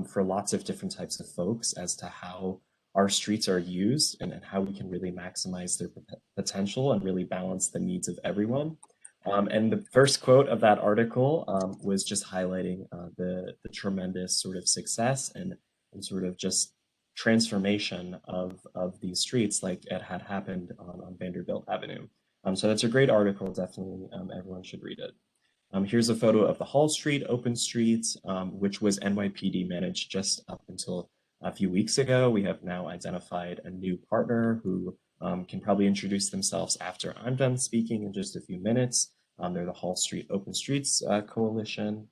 for lots of different types of folks as to how our streets are used and how we can really maximize their potential and really balance the needs of everyone. And the first quote of that article was just highlighting the tremendous sort of success and sort of just transformation of these streets like it had happened on Vanderbilt Avenue. So that's a great article, definitely everyone should read it. Here's a photo of the Hall Street open streets, which was NYPD managed just up until a few weeks ago. We have now identified a new partner who can probably introduce themselves after I'm done speaking in just a few minutes. They're the Hall Street Open Streets Coalition.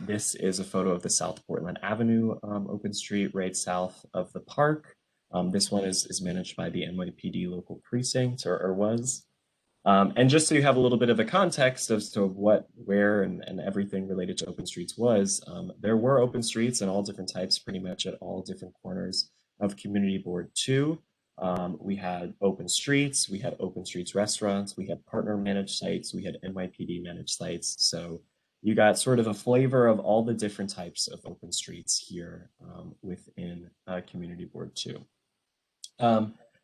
This is a photo of the South Portland Avenue open street right south of the park. This one is managed by the NYPD local precinct, or was. And just so you have a little bit of a context as to what, where, and everything related to open streets was, there were open streets in all different types, pretty much at all different corners of Community Board 2. We had open streets, we had open streets restaurants, we had partner managed sites, we had NYPD managed sites. So you got sort of a flavor of all the different types of open streets here within Community Board 2.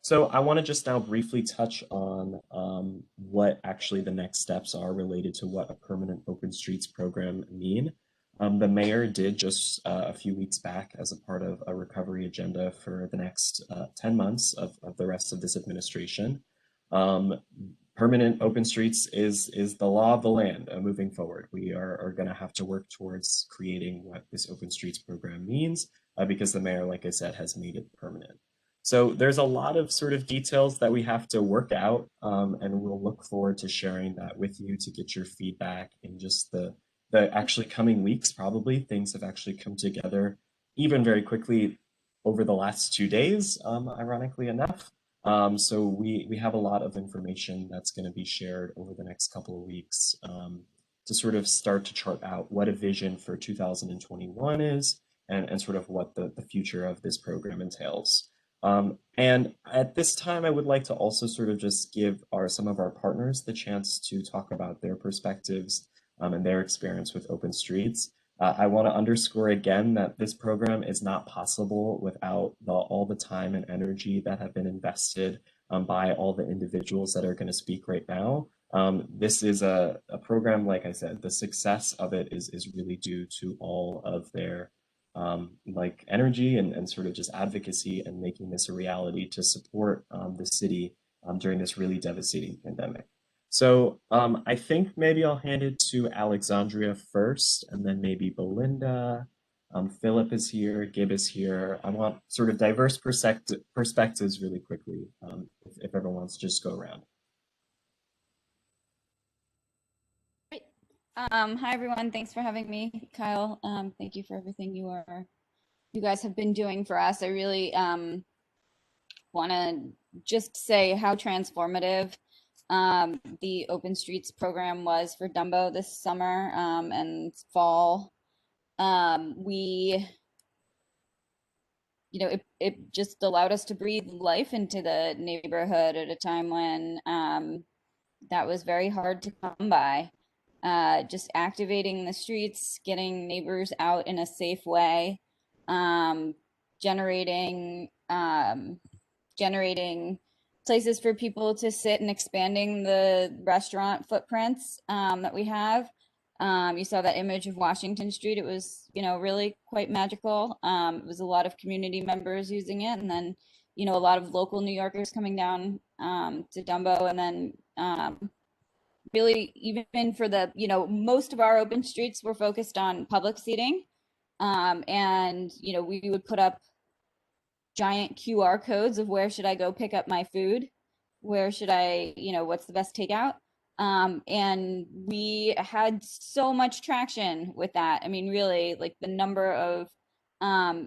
So I want to just now briefly touch on what actually the next steps are related to what a permanent open streets program mean. The mayor did just a few weeks back as a part of a recovery agenda for the next 10 months of the rest of this administration. Permanent open streets is the law of the land moving forward. We are going to have to work towards creating what this open streets program means because the mayor, like I said, has made it permanent. So there's a lot of sort of details that we have to work out, and we'll look forward to sharing that with you to get your feedback in just the actually coming weeks. Probably things have actually come together even very quickly over the last 2 days, ironically enough. So we have a lot of information that's going to be shared over the next couple of weeks to sort of start to chart out what a vision for 2021 is and sort of what the future of this program entails. And at this time, I would like to also sort of just give some of our partners the chance to talk about their perspectives and their experience with open streets. I want to underscore again that this program is not possible without all the time and energy that have been invested by all the individuals that are going to speak right now. This is a program, like I said, the success of it is really due to all of their like energy and sort of just advocacy and making this a reality to support the city during this really devastating pandemic. So I think maybe I'll hand it to Alexandria first, and then maybe Belinda. Philip is here, Gib is here. I want sort of diverse perspectives really quickly, if everyone wants to just go around. Hi everyone, thanks for having me, Kyle. Thank you for everything you guys have been doing for us. I really want to just say how transformative the Open Streets program was for Dumbo this summer and fall. It just allowed us to breathe life into the neighborhood at a time when that was very hard to come by. Just activating the streets, getting neighbors out in a safe way, generating places for people to sit and expanding the restaurant footprints that we have. You saw that image of Washington Street. It was, really quite magical. It was a lot of community members using it, and then, a lot of local New Yorkers coming down to Dumbo, and then really even for the, most of our open streets were focused on public seating. And, we would put up giant QR codes of where should I go pick up my food? Where should I, what's the best takeout? And we had so much traction with that. I mean, really, like the number of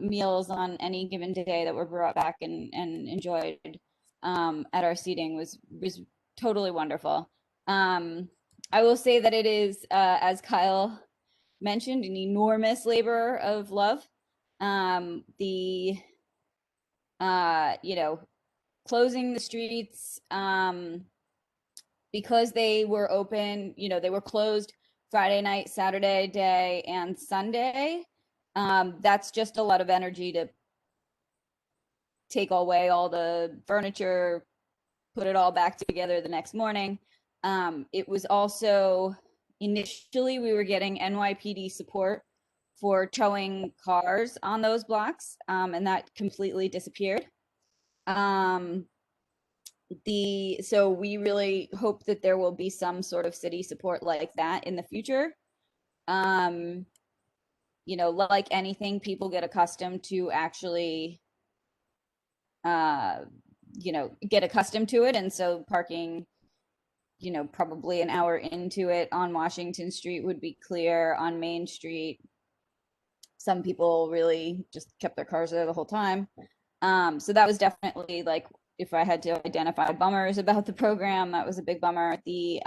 meals on any given day that were brought back and enjoyed at our seating was totally wonderful. I will say that it is, as Kyle mentioned, an enormous labor of love. Closing the streets, because they were open, they were closed Friday night, Saturday day, and Sunday. That's just a lot of energy to take away all the furniture, put it all back together the next morning. It was also, initially we were getting NYPD support for towing cars on those blocks, and that completely disappeared. So we really hope that there will be some sort of city support like that in the future. Like anything, people get accustomed to actually, get accustomed to it. And so parking, probably an hour into it on Washington Street would be clear. On Main Street, some people really just kept their cars there the whole time. So that was definitely, like, if I had to identify bummers about the program, that was a big bummer. We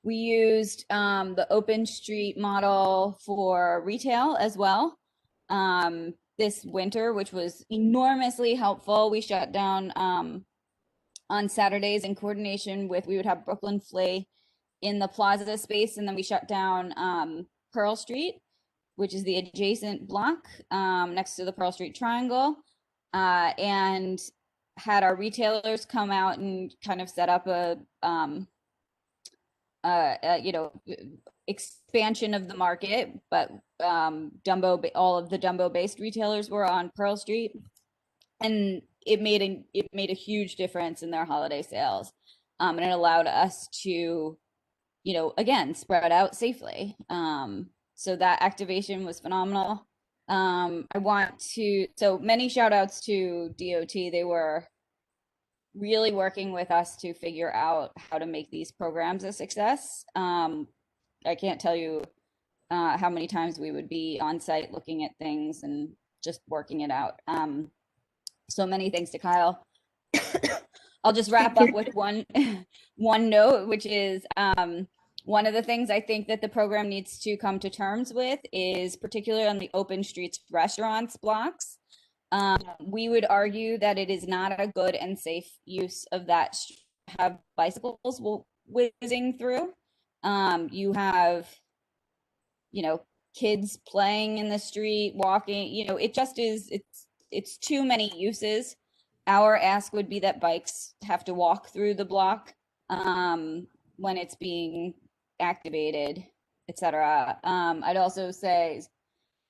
used the open street model for retail as well this winter, which was enormously helpful. We shut down on Saturdays in coordination with, we would have Brooklyn Flea in the plaza space, and then we shut down Pearl Street, which is the adjacent block next to the Pearl Street Triangle, and had our retailers come out and kind of set up a expansion of the market. But all of the Dumbo-based retailers were on Pearl Street, and it made a huge difference in their holiday sales, and it allowed us to, again, spread out safely. So that activation was phenomenal. So many shout outs to DOT. They were really working with us to figure out how to make these programs a success. I can't tell you how many times we would be on site looking at things and just working it out. So many thanks to Kyle. I'll just wrap up with one note, which is one of the things I think that the program needs to come to terms with is, particularly on the open streets restaurants blocks, we would argue that it is not a good and safe use of that have bicycles whizzing through. You have, kids playing in the street, walking, it just is, it's too many uses. Our ask would be that bikes have to walk through the block when it's being activated, etc. I'd also say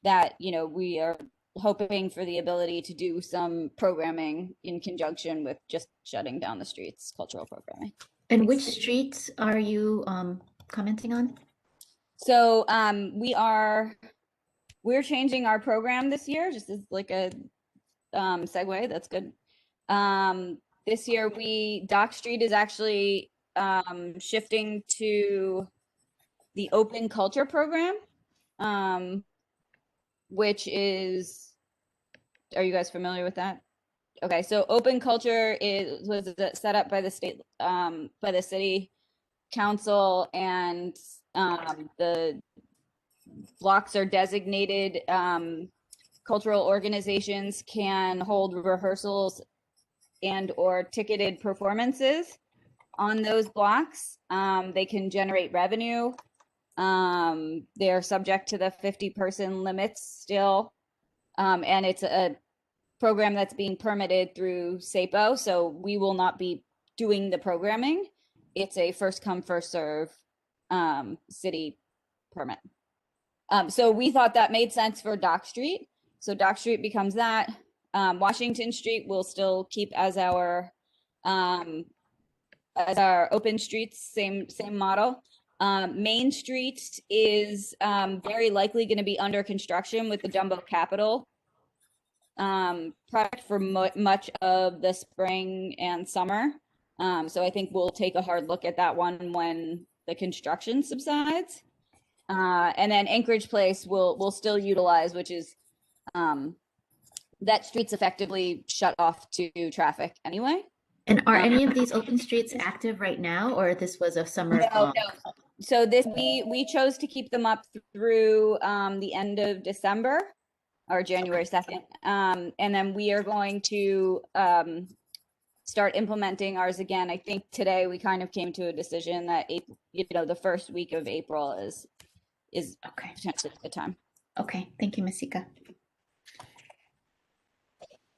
that, we are hoping for the ability to do some programming in conjunction with just shutting down the streets, cultural programming. And which streets are you commenting on? So we're changing our program this year, just as like a segue. That's good. This year Dock Street is actually shifting to the open culture program, which is, are you guys familiar with that? Okay, so open culture was set up by the state, by the city council, and the blocks are designated. Cultural organizations can hold rehearsals and or ticketed performances on those blocks. They can generate revenue. They're subject to the 50-person limits still. And it's a program that's being permitted through SAPO, so we will not be doing the programming. it's a first come, first serve city permit. So we thought that made sense for Dock Street. So Dock Street becomes that. Washington Street will still keep as our open streets, same model. Main Street is very likely going to be under construction with the Dumbo Capital project for much of the spring and summer. So I think we'll take a hard look at that one when the construction subsides. And then Anchorage Place we'll still utilize, which is that street's effectively shut off to traffic anyway. And are any of these open streets active right now, or this was a summer? No. So this we chose to keep them up through the end of December or January 2nd. And then we are going to start implementing ours again. I think today we kind of came to a decision that the first week of April is okay, potentially a good time. Okay, thank you, Masika.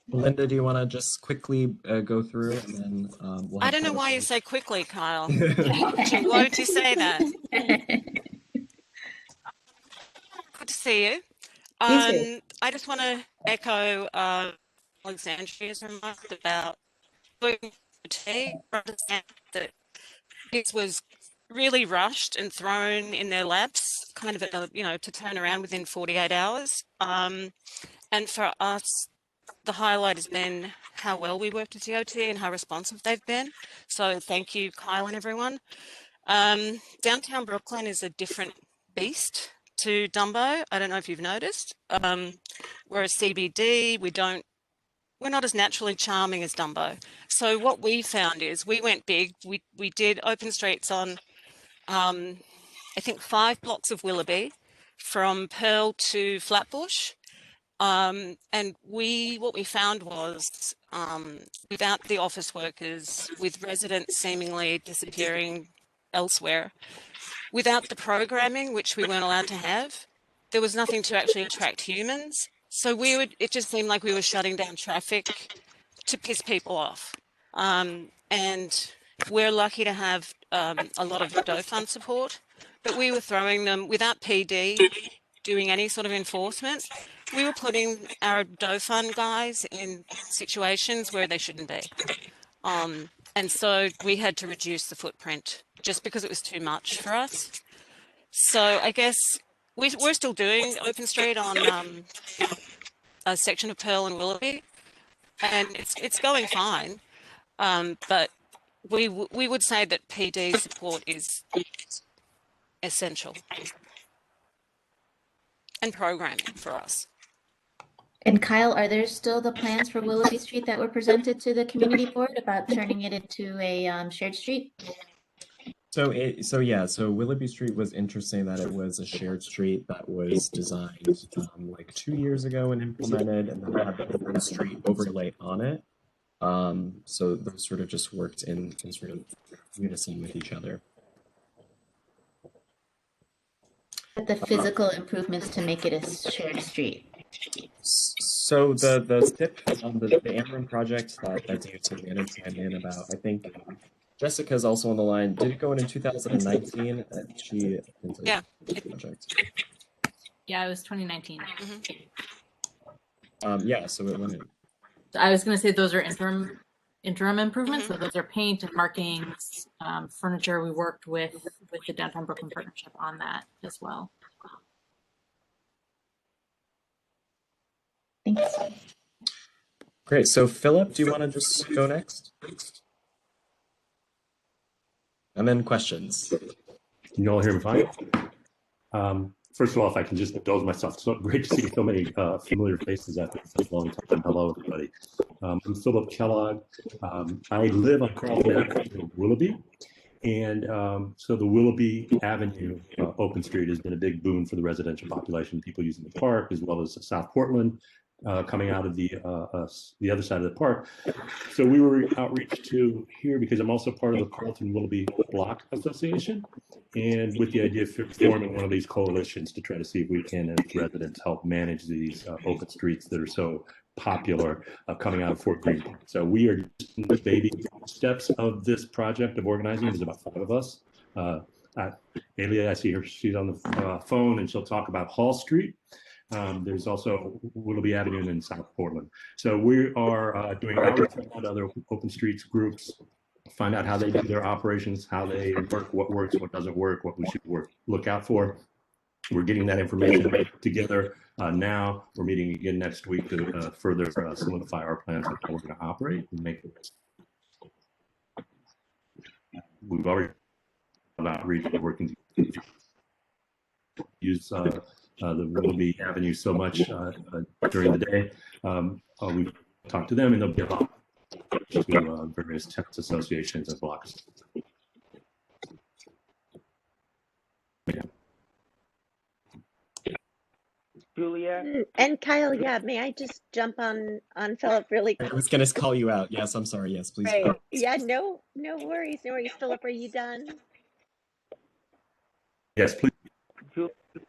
Linda, do you want to just quickly go through and then we'll I don't know why you say quickly, Kyle. Why would you say that? Good to see you. I just want to echo Alexandria's remarks about that this was really rushed and thrown in their laps, kind of to turn around within 48 hours. And for us, the highlight has been how well we worked with DOT and how responsive they've been. So thank you, Kyle and everyone. Downtown Brooklyn is a different beast to Dumbo. I don't know if you've noticed. Whereas CBD, we're not as naturally charming as Dumbo. So what we found is we went big. We did open streets on, I think 5 blocks of Willoughby from Pearl to Flatbush. And what we found was without the office workers, with residents seemingly disappearing elsewhere, without the programming, which we weren't allowed to have, there was nothing to actually attract humans. So it just seemed like we were shutting down traffic to piss people off. And we're lucky to have a lot of DOE fund support, but we were throwing them without PD doing any sort of enforcement. We were putting our DOE fund guys in situations where they shouldn't be. And so we had to reduce the footprint just because it was too much for us. So I guess we're still doing open street on a section of Pearl and Willoughby, and it's going fine. But we would say that PD support is essential, and programming for us. And Kyle, are there still the plans for Willoughby Street that were presented to the community board about turning it into a shared street? So Willoughby Street was interesting that it was a shared street that was designed like 2 years ago and implemented, and then had the open street overlay on it. So those sort of just worked in sort of unison with each other. The physical improvements to make it a shared street. So the tip on the Adjourn project that DOT managed to hand in about, I think Jessica's also on the line. Did it go in 2019? Yeah. Project. Yeah, it was 2019. Yeah, so it went in. I was going to say those are interim improvements. So those are paint and markings, furniture. We worked with the Downtown Brooklyn Partnership on that as well. Thanks. Great. So Philip, do you want to just go next? And then questions. Can you all hear me fine? First of all, if I can just indulge myself, so great to see so many familiar faces after such a long time. Hello, everybody. I'm Philip Kellogg. I live on Carlton Avenue, Willoughby. And so the Willoughby Avenue open street has been a big boon for the residential population, people using the park, as well as South Portland coming out of the other side of the park. So we were outreach to here because I'm also part of the Carlton Willoughby Block Association, and with the idea of forming one of these coalitions to try to see if we can, as residents, help manage these open streets that are so popular coming out of Fort Greene. So we are just in the baby steps of this project of organizing. There's about 5 of us. Alia, I see her, she's on the phone, and she'll talk about Hall Street. There's also Willoughby Avenue in South Portland. So we are doing outreach with other open streets groups, find out how they do their operations, how they work, what works, what doesn't work, what we should look out for. We're getting that information together now. We're meeting again next week to further solidify our plans on how we're going to operate and make it. We've already about regional working use the Willoughby Avenue so much during the day. We've talked to them, and they'll be about to various tenants associations and blocks. Yeah. Juliet? And Kyle, yeah, may I just jump on Philip really quick? I was going to call you out. Yes, I'm sorry. Yes, please. Right. Yeah, no worries. Philip, are you done? Yes, please.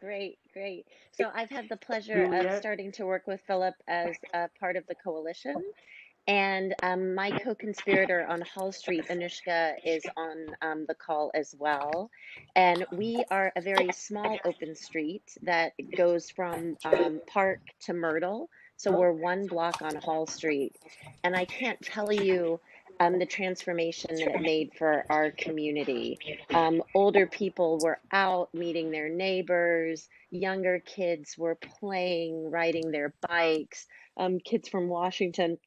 Great. So I've had the pleasure of starting to work with Philip as a part of the coalition. And my co-conspirator on Hall Street, Anushka, is on the call as well. And we are a very small open street that goes from Park to Myrtle. So we're 1 block on Hall Street. And I can't tell you the transformation that it made for our community. Older people were out meeting their neighbors. Younger kids were playing, riding their bikes. Kids from Washington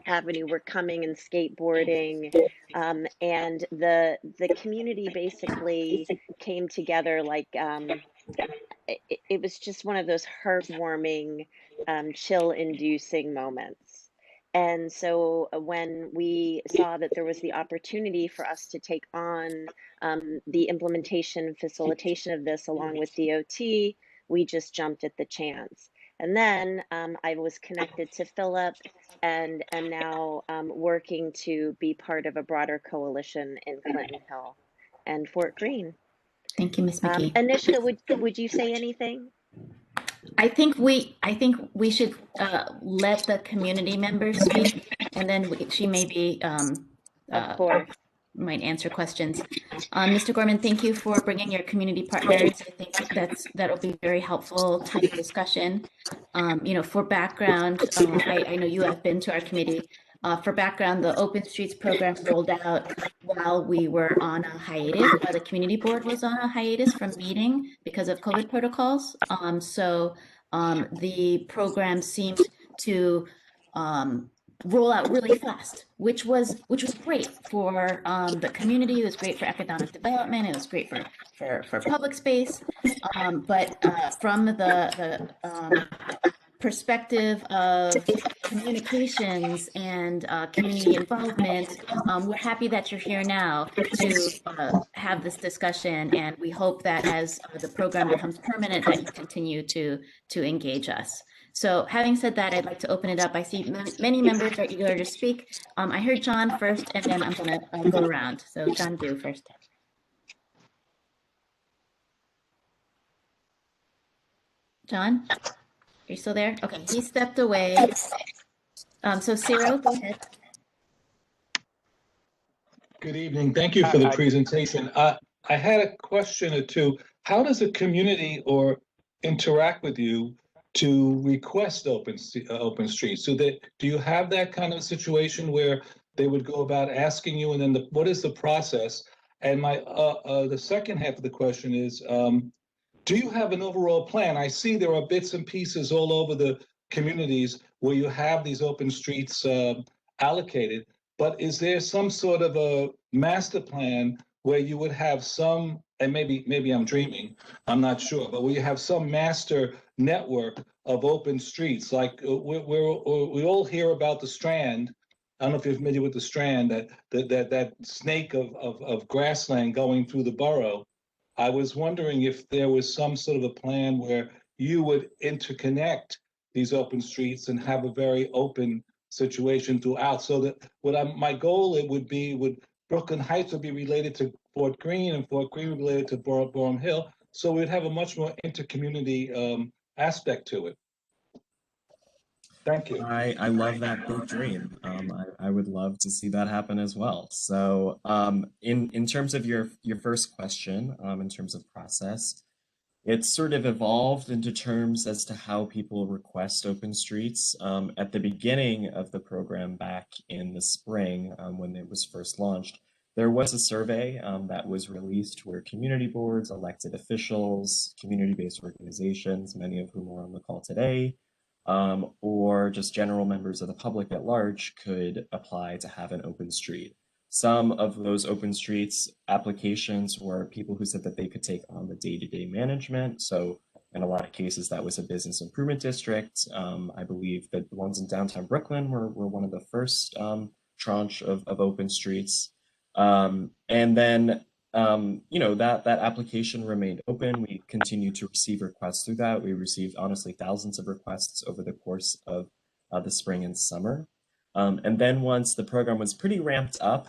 Avenue were coming and skateboarding, and the community basically came together like it was just one of those heartwarming, chill-inducing moments. And so when we saw that there was the opportunity for us to take on the implementation and facilitation of this along with DOT, we just jumped at the chance. And then I was connected to Philip and am now working to be part of a broader coalition in Clinton Hill and Fort Greene. Thank you, Ms. McKee. Anushka, would you say anything? I think we should let the community members speak, and then she maybe Of course. might answer questions. Mr. Gorman, thank you for bringing your community partners. I think that'll be very helpful to the discussion. For background, I know you have been to our committee. For background, the Open Streets program rolled out while we were on a hiatus, while the community board was on a hiatus from meeting because of COVID protocols. So the program seemed to roll out really fast, which was great for the community. It was great for economic development. It was great for public space. But from the perspective of communications and community involvement, we're happy that you're here now to have this discussion, and we hope that as the program becomes permanent that you continue to engage us. So having said that, I'd like to open it up. I see many members are eager to speak. I heard John first, and then I'm going to go around. So John Du first. John? Are you still there? Okay, he stepped away. So Cyril, go ahead. Good evening. Thank you for the presentation. I had a question or two. How does a community interact with you to request open streets? Do you have that kind of situation where they would go about asking you, and then what is the process? And the second half of the question is, do you have an overall plan? I see there are bits and pieces all over the communities where you have these open streets allocated, but is there some sort of a master plan where you would have some, and maybe I'm dreaming, I'm not sure, but where you have some master network of open streets? Like we all hear about the Strand. I don't know if you're familiar with the Strand, that snake of grassland going through the borough. I was wondering if there was some sort of a plan where you would interconnect these open streets and have a very open situation throughout, so that my goal would Brooklyn Heights would be related to Fort Greene, and Fort Greene related to Borough Hill, so we'd have a much more intercommunity aspect to it. Thank you. I love that big dream. I would love to see that happen as well. So in terms of your first question, in terms of process, it's sort of evolved into terms as to how people request open streets. At the beginning of the program back in the spring, when it was first launched, there was a survey that was released where community boards, elected officials, community-based organizations, many of whom are on the call today, or just general members of the public at large could apply to have an open street. Some of those open streets applications were people who said that they could take on the day-to-day management. So in a lot of cases, that was a business improvement district. I believe that the ones in downtown Brooklyn were one of the first tranche of open streets. And then that application remained open. We continued to receive requests through that. We received, honestly, thousands of requests over the course of the spring and summer. And then once the program was pretty ramped up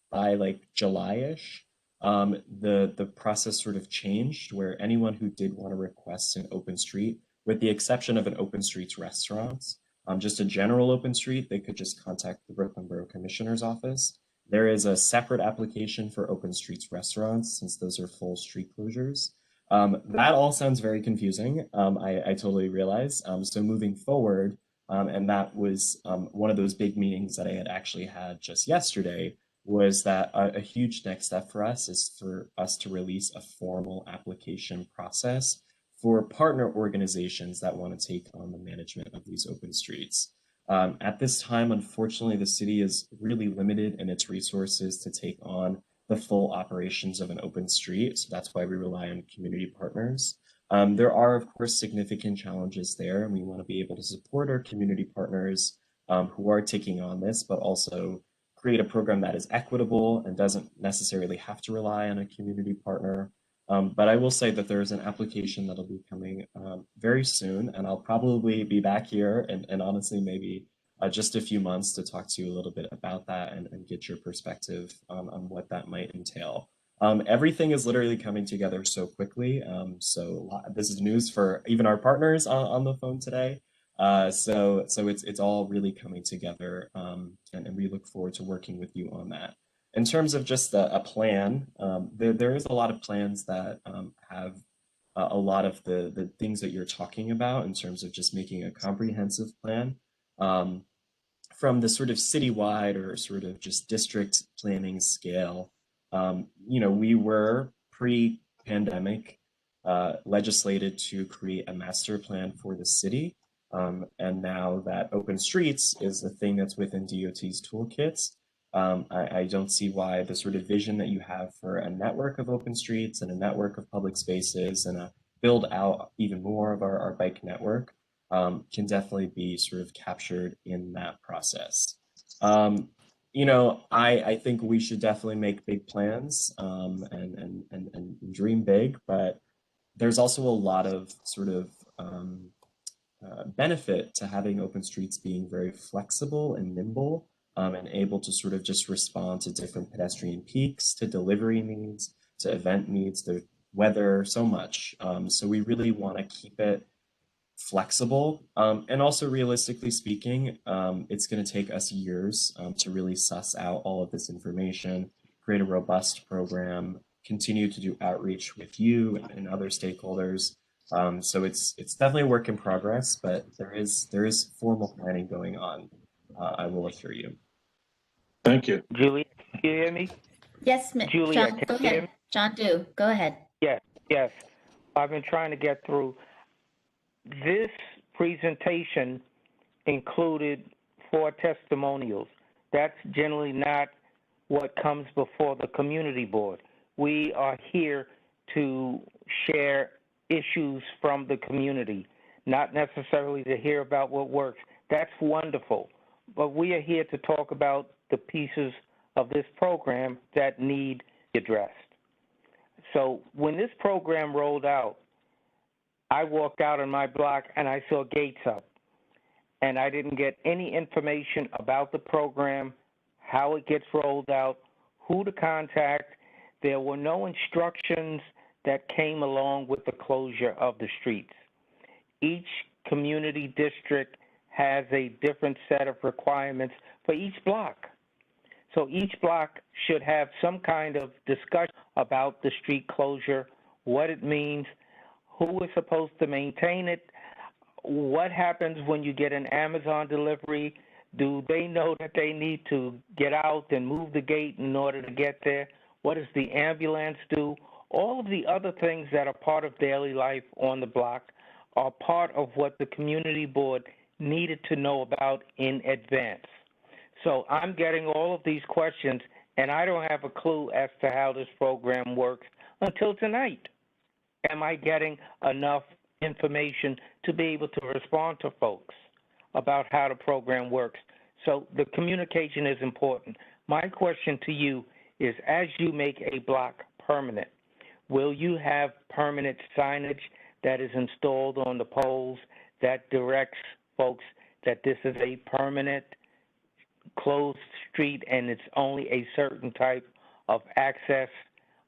by like July-ish, the process sort of changed where anyone who did want to request an open street, with the exception of an open streets restaurants, just a general open street, they could just contact the Brooklyn Borough Commissioner's office. There is a separate application for open streets restaurants, since those are full street closures. That all sounds very confusing. I totally realize. So moving forward, and that was one of those big meetings that I had actually had just yesterday, was that a huge next step for us is for us to release a formal application process for partner organizations that want to take on the management of these open streets. At this time, unfortunately, the city is really limited in its resources to take on the full operations of an open street. So that's why we rely on community partners. There are, of course, significant challenges there, and we want to be able to support our community partners who are taking on this, but also create a program that is equitable and doesn't necessarily have to rely on a community partner. But I will say that there's an application that'll be coming very soon, and I'll probably be back here and honestly maybe just a few months to talk to you a little bit about that and get your perspective on what that might entail. Everything is literally coming together so quickly. So this is news for even our partners on the phone today. So it's all really coming together, and we look forward to working with you on that. In terms of just a plan, there is a lot of plans that have a lot of the things that you're talking about in terms of just making a comprehensive plan. From the sort of citywide or sort of just district planning scale, we were pre-pandemic legislated to create a master plan for the city. And now that open streets is the thing that's within DOT's toolkits, I don't see why the sort of vision that you have for a network of open streets and a network of public spaces and a build out even more of our bike network can definitely be sort of captured in that process. I think we should definitely make big plans and dream big, but there's also a lot of sort of benefit to having open streets being very flexible and nimble and able to sort of just respond to different pedestrian peaks, to delivery needs, to event needs, to weather, so much. So we really want to keep it flexible. And also realistically speaking, it's going to take us years to really suss out all of this information, create a robust program, continue to do outreach with you and other stakeholders. So it's definitely a work in progress, but there is formal planning going on, I will assure you. Thank you. Juliet, can you hear me? Yes, Juliet, John, can go you hear ahead. me? John, go ahead. Yes. I've been trying to get through. This presentation included 4 testimonials. That's generally not what comes before the community board. We are here to share issues from the community, not necessarily to hear about what works. That's wonderful. But we are here to talk about the pieces of this program that need addressed. So when this program rolled out, I walked out on my block and I saw gates up. And I didn't get any information about the program, how it gets rolled out, who to contact. There were no instructions that came along with the closure of the streets. Each community district has a different set of requirements for each block. So each block should have some kind of discussion about the street closure, what it means, who is supposed to maintain it, what happens when you get an Amazon delivery. Do they know that they need to get out and move the gate in order to get there? What does the ambulance do? All of the other things that are part of daily life on the block are part of what the community board needed to know about in advance. So I'm getting all of these questions, and I don't have a clue as to how this program works until tonight. Am I getting enough information to be able to respond to folks about how the program works? So the communication is important. My question to you is, as you make a block permanent, will you have permanent signage that is installed on the poles that directs folks that this is a permanent closed street and it's only a certain type of access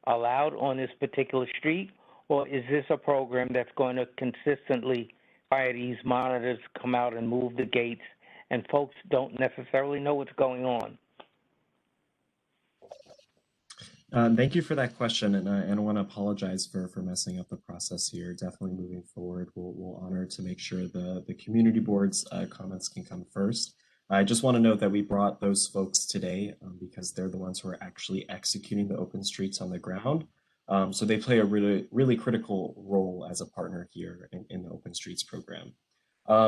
allowed on this particular street? Or is this a program that's going to consistently fire these monitors, come out and move the gates, and folks don't necessarily know what's going on? Thank you for that question, and I want to apologize for messing up the process here. Definitely moving forward, we'll honor to make sure the community board's comments can come first. I just want to note that we brought those folks today because they're the ones who are actually executing the open streets on the ground. So they play a really critical role as a partner here in the Open Streets program.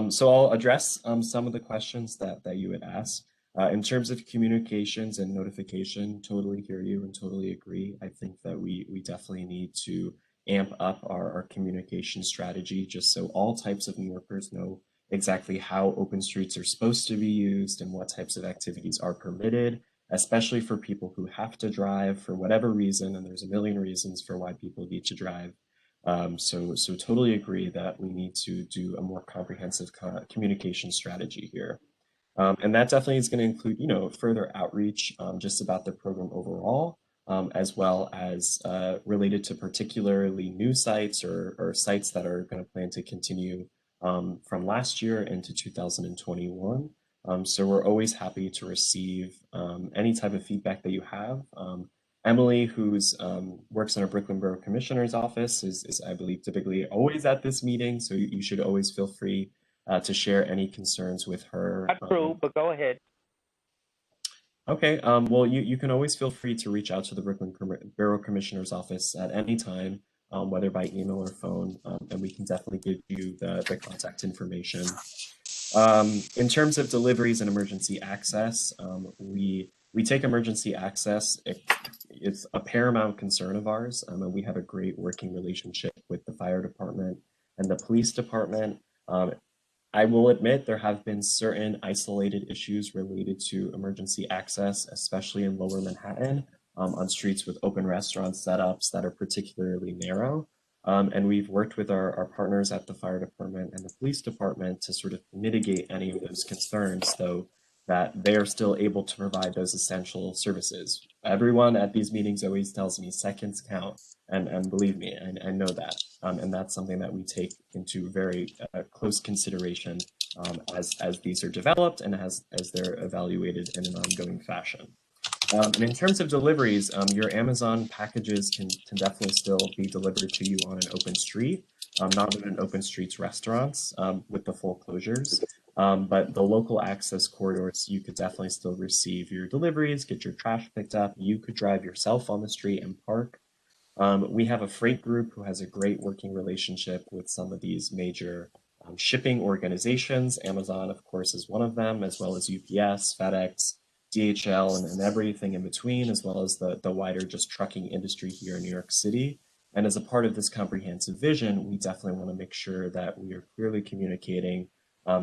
So I'll address some of the questions that you had asked. In terms of communications and notification, totally hear you and totally agree. I think that we definitely need to amp up our communication strategy just so all types of New Yorkers know exactly how open streets are supposed to be used and what types of activities are permitted, especially for people who have to drive for whatever reason, and there's a million reasons for why people need to drive. So totally agree that we need to do a more comprehensive communication strategy here. And that definitely is going to include, further outreach just about the program overall, as well as related to particularly new sites or sites that are going to plan to continue from last year into 2021. So we're always happy to receive any type of feedback that you have. Emily, who's works in our Brooklyn Borough Commissioner's office, is I believe typically always at this meeting, so you should always feel free to share any concerns with her. Not true, but go ahead. Okay, well, you can always feel free to reach out to the Brooklyn Borough Commissioner's office at any time, whether by email or phone, and we can definitely give you the contact information. In terms of deliveries and emergency access, we take emergency access. It's a paramount concern of ours, and we have a great working relationship with the fire department and the police department. I will admit there have been certain isolated issues related to emergency access, especially in Lower Manhattan, on streets with open restaurant setups that are particularly narrow. And we've worked with our partners at the fire department and the police department to sort of mitigate any of those concerns, though that they are still able to provide those essential services. Everyone at these meetings always tells me seconds count, and believe me, I know that. And that's something that we take into very close consideration as these are developed and as they're evaluated in an ongoing fashion. And in terms of deliveries, your Amazon packages can definitely still be delivered to you on an open street, not in an open streets restaurants with the full closures. But the local access corridors, you could definitely still receive your deliveries, get your trash picked up. You could drive yourself on the street and park. We have a freight group who has a great working relationship with some of these major shipping organizations. Amazon, of course, is one of them, as well as UPS, FedEx, DHL, and everything in between, as well as the wider just trucking industry here in New York City. And as a part of this comprehensive vision, we definitely want to make sure that we are clearly communicating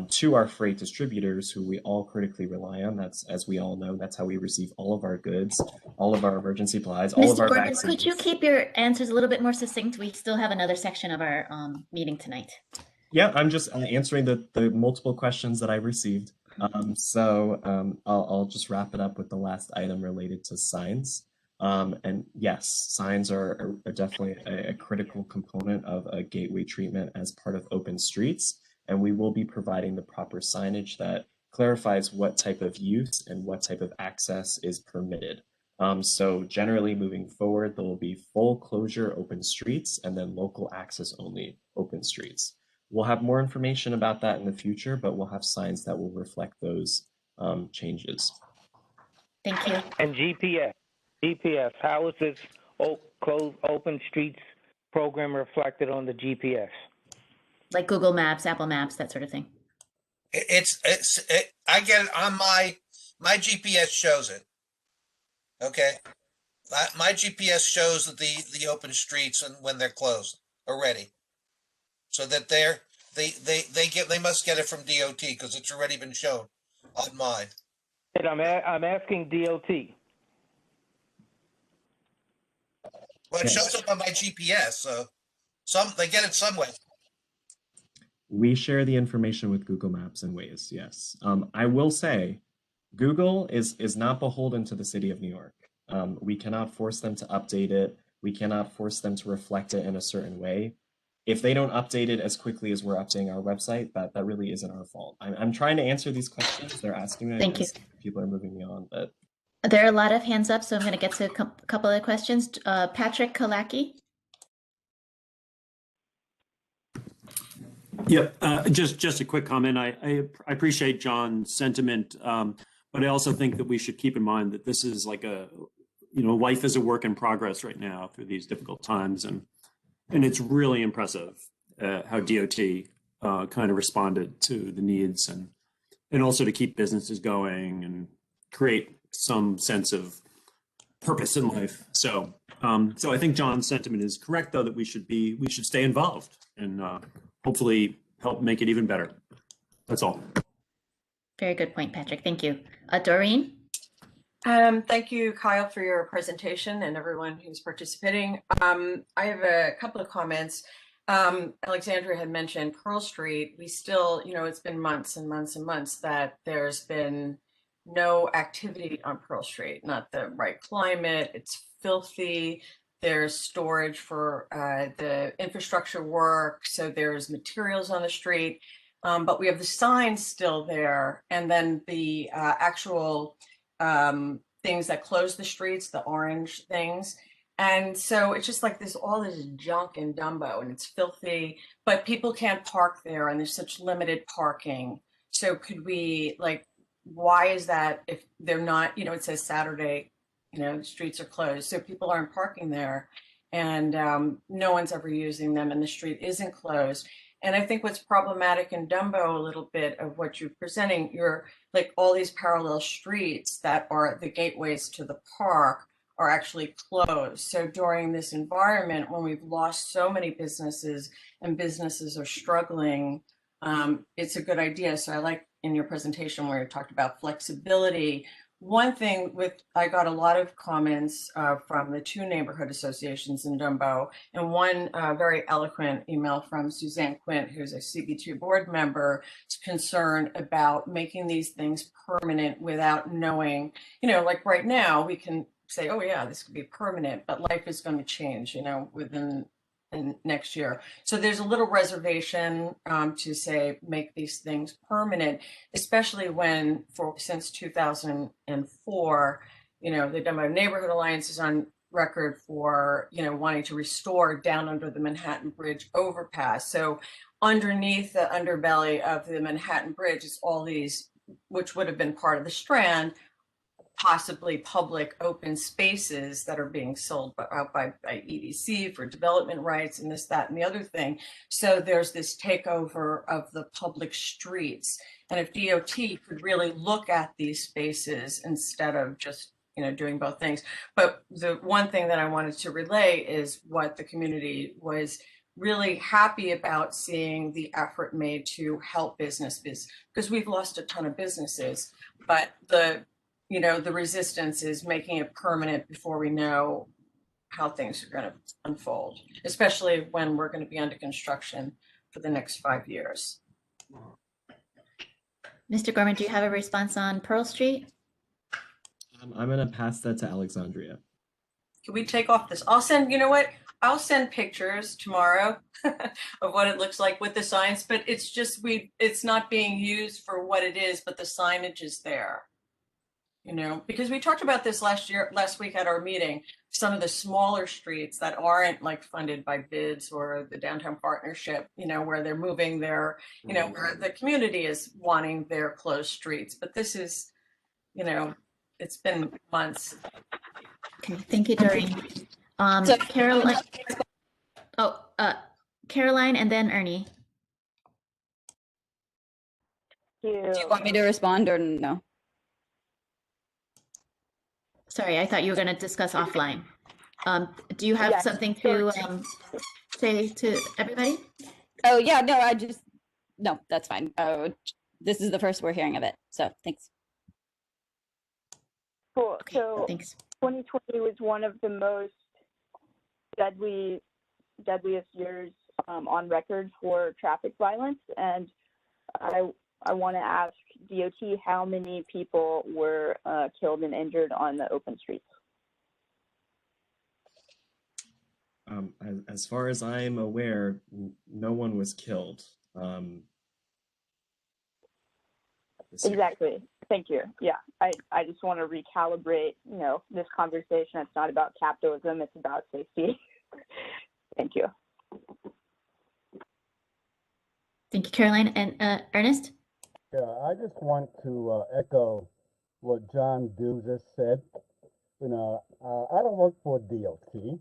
to our freight distributors, who we all critically rely on. That's, as we all know, that's how we receive all of our goods, all of our emergency supplies, all of our Gordon, vaccines. could you keep your answers a little bit more succinct? We still have another section of our meeting tonight. Yeah, I'm just answering the multiple questions that I received. I'll just wrap it up with the last item related to signs. And yes, signs are definitely a critical component of a gateway treatment as part of open streets. and we will be providing the proper signage that clarifies what type of use and what type of access is permitted. So generally moving forward, there will be full closure open streets and then local access only open streets. We'll have more information about that in the future, but we'll have signs that will reflect those changes. Thank you. And GPS, how is this closed open streets program reflected on the GPS? Like Google Maps, Apple Maps, that sort of thing. I get it on my GPS shows it. Okay, my GPS shows that the open streets and when they're closed already, so that they must get it from DOT because it's already been shown on mine. And I'm asking DOT. Well, it shows up on my GPS, so they get it some way. We share the information with Google Maps and Waze, yes. I will say, Google is not beholden to the city of New York. We cannot force them to update it. We cannot force them to reflect it in a certain way. If they don't update it as quickly as we're updating our website, that really isn't our fault. I'm trying to answer these questions. They're asking me. Thank you. People are moving me on, but There are a lot of hands up, so I'm going to get to a couple of questions. Patrick Kalaki. Yep, just a quick comment. I appreciate John's sentiment, but I also think that we should keep in mind that this is like life is a work in progress right now through these difficult times, and it's really impressive how DOT kind of responded to the needs and also to keep businesses going and create some sense of purpose in life. So I think John's sentiment is correct, though, that we should stay involved and hopefully help make it even better. That's all. Very good point, Patrick. Thank you. Doreen? Thank you, Kyle, for your presentation and everyone who's participating. I have a couple of comments. Alexandria had mentioned Pearl Street. We still, it's been months and months and months that there's been no activity on Pearl Street, not the right climate. It's filthy. There's storage for the infrastructure work. So there's materials on the street, but we have the signs still there. And then the actual things that close the streets, the orange things. And so it's just like all this junk in Dumbo, and it's filthy, but people can't park there and there's such limited parking. So could we, why is that if they're not, it says Saturday, the streets are closed, so people aren't parking there, and no one's ever using them, and the street isn't closed. And I think what's problematic in Dumbo, a little bit of what you're presenting, you're like all these parallel streets that are the gateways to the park are actually closed. So during this environment, when we've lost so many businesses and businesses are struggling, it's a good idea. So I like in your presentation where you talked about flexibility. One thing I got a lot of comments from the two neighborhood associations in Dumbo, and one very eloquent email from Suzanne Quint, who's a CB2 board member, is concerned about making these things permanent without knowing, like right now we can say, oh yeah, this could be permanent, but life is going to change, within next year. So there's a little reservation to say make these things permanent, especially when since 2004, the Dumbo Neighborhood Alliance is on record for wanting to restore down under the Manhattan Bridge overpass. So underneath the underbelly of the Manhattan Bridge is all these, which would have been part of the Strand, possibly public open spaces that are being sold out by EDC for development rights and this, that, and the other thing. So there's this takeover of the public streets. And if DOT could really look at these spaces instead of just, doing both things. But the one thing that I wanted to relay is what the community was really happy about, seeing the effort made to help businesses, because we've lost a ton of businesses, but the resistance is making it permanent before we know how things are going to unfold, especially when we're going to be under construction for the next 5 years. Mr. Gorman, do you have a response on Pearl Street? I'm going to pass that to Alexandria. Can we take off this? I'll send, I'll send pictures tomorrow of what it looks like with the signs, but it's just, it's not being used for what it is, but the signage is there. You know, because we talked about this last week at our meeting, some of the smaller streets that aren't like funded by bids or the downtown partnership, you know, where they're moving their, you know, where the community is wanting their closed streets. But this is, you know, it's been months. Okay, thank you, Doreen. Caroline. Oh, Caroline and then Ernie. Do you want me to respond or no? Sorry, I thought you were going to discuss offline. Do you have Yes, something to say to everybody? Oh yeah, no, that's fine. Oh, this is the first we're hearing of it, so thanks. Cool. Okay, so thanks. 2020 was one of the most deadliest years on record for traffic violence, and I want to ask DOT how many people were killed and injured on the open streets. As far as I'm aware, no one was killed. Exactly. Thank you. Yeah, I just want to recalibrate, you know, this conversation. It's not about capitalism, it's about safety. Thank you. Thank you, Caroline. And Ernest? Yeah, I just want to echo what John Dew just said. You know, I don't work for DOT.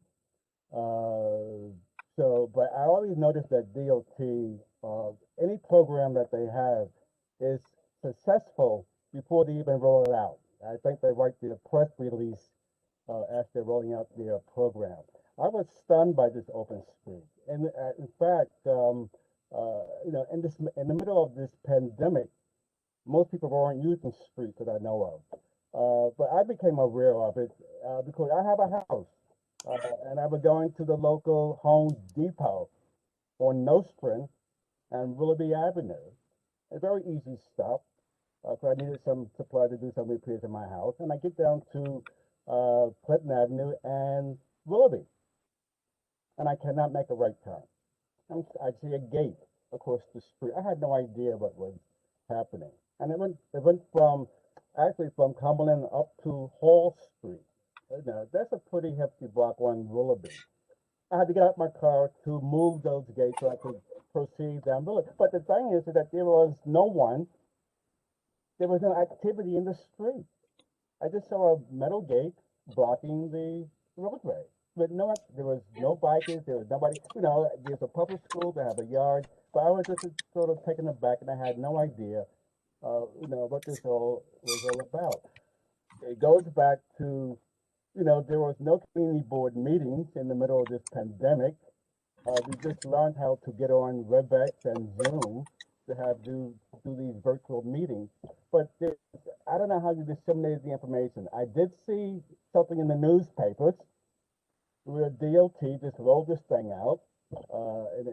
But I always notice that DOT, any program that they have is successful before they even roll it out. I think they write the press release as they're rolling out their program. I was stunned by this open street. And in fact, you know, in the middle of this pandemic, most people weren't using streets that I know of. But I became aware of it because I have a house. And I was going to the local Home Depot on Nostrand and Willoughby Avenue. A very easy stop. So I needed some supply to do some repairs in my house. And I get down to Clinton Avenue and Willoughby. And I cannot make a right turn. I see a gate across the street. I had no idea what was happening. And it went from Cumberland up to Hall Street. You know, that's a pretty hefty block on Willoughby. I had to get out my car to move those gates so I could proceed down Willoughby. But the thing is that there was no activity in the street. I just saw a metal gate blocking the roadway. But there was no bikers, there was nobody, you know, there's a public school, they have a yard, but I was just sort of taken aback and I had no idea, you know, what this all was all about. It goes back to, you know, there was no community board meetings in the middle of this pandemic. We just learned how to get on Webex and Zoom to do these virtual meetings. But I don't know how you disseminated the information. I did see something in the newspapers where DOT just rolled this thing out,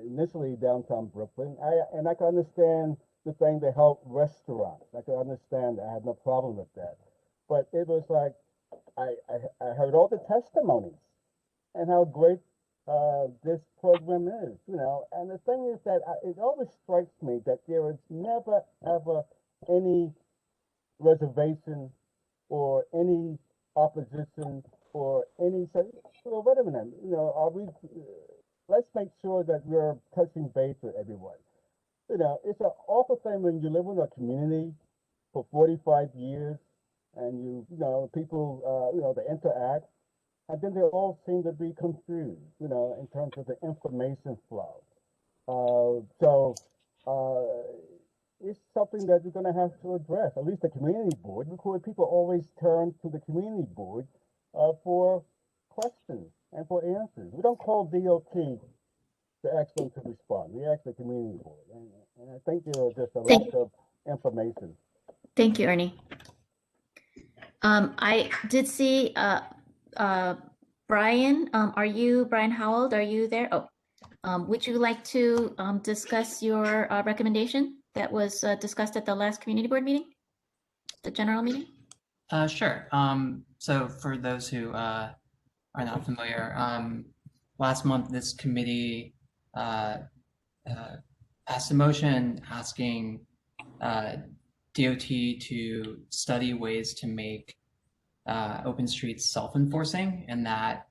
initially downtown Brooklyn. I can understand the thing to help restaurants. I can understand that. I have no problem with that. But it was like, I heard all the testimonies and how great this program is, you know. And the thing is that it always strikes me that there is never, ever any reservation or any opposition or any, well, wait a minute, you know, let's make sure that we're touching base with everyone. You know, it's an awful thing when you live in a community for 45 years and you know, people, you know, they interact, and then they all seem to be confused, you know, in terms of the information flow. It's something that you're going to have to address, at least the community board, because people always turn to the community board for questions and for answers. We don't call DOT to ask them to respond. We ask the community board. And I think there was just a lack of information. Thank you, Ernie. I did see Brian. Brian Howell, are you there? Oh, would you like to discuss your recommendation that was discussed at the last community board meeting, the general meeting? Sure. So for those who are not familiar, last month, this committee passed a motion asking DOT to study ways to make open streets self-enforcing, and that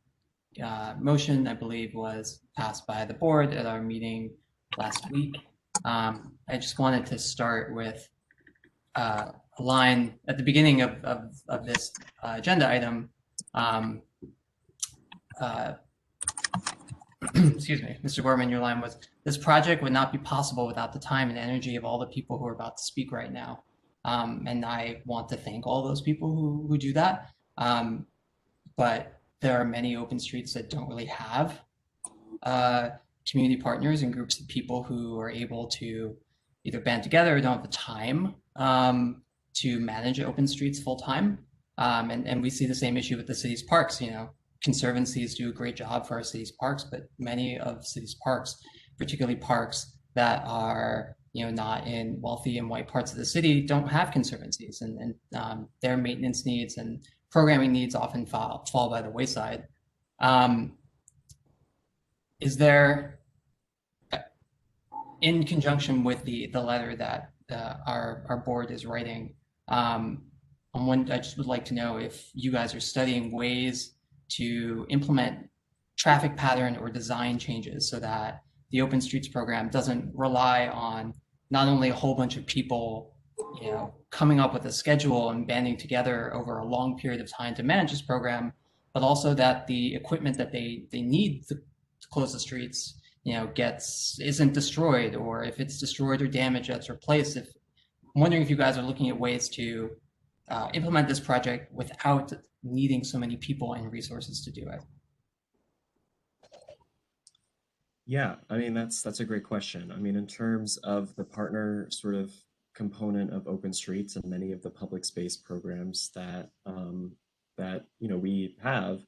motion, I believe, was passed by the board at our meeting last week. I just wanted to start with a line at the beginning of this agenda item. Excuse me, Mr. Gorman, your line was, "This project would not be possible without the time and energy of all the people who are about to speak right now." And I want to thank all those people who do that. But there are many open streets that don't really have community partners and groups of people who are able to either band together or don't have the time to manage open streets full time. And we see the same issue with the city's parks. You know, conservancies do a great job for our city's parks, but many of city's parks, particularly parks that are, you know, not in wealthy and white parts of the city, don't have conservancies, and their maintenance needs and programming needs often fall by the wayside. Is there, in conjunction with the letter that our board is writing, I just would like to know if you guys are studying ways to implement traffic pattern or design changes so that the Open Streets program doesn't rely on not only a whole bunch of people, you know, coming up with a schedule and banding together over a long period of time to manage this program, but also that the equipment that they need to close the streets, you know, isn't destroyed, or if it's destroyed or damaged, that's replaced. I'm wondering if you guys are looking at ways to implement this project without needing so many people and resources to do it. Yeah, I mean, that's a great question. I mean, in terms of the partner sort of component of open streets and many of the public space programs that you know we have,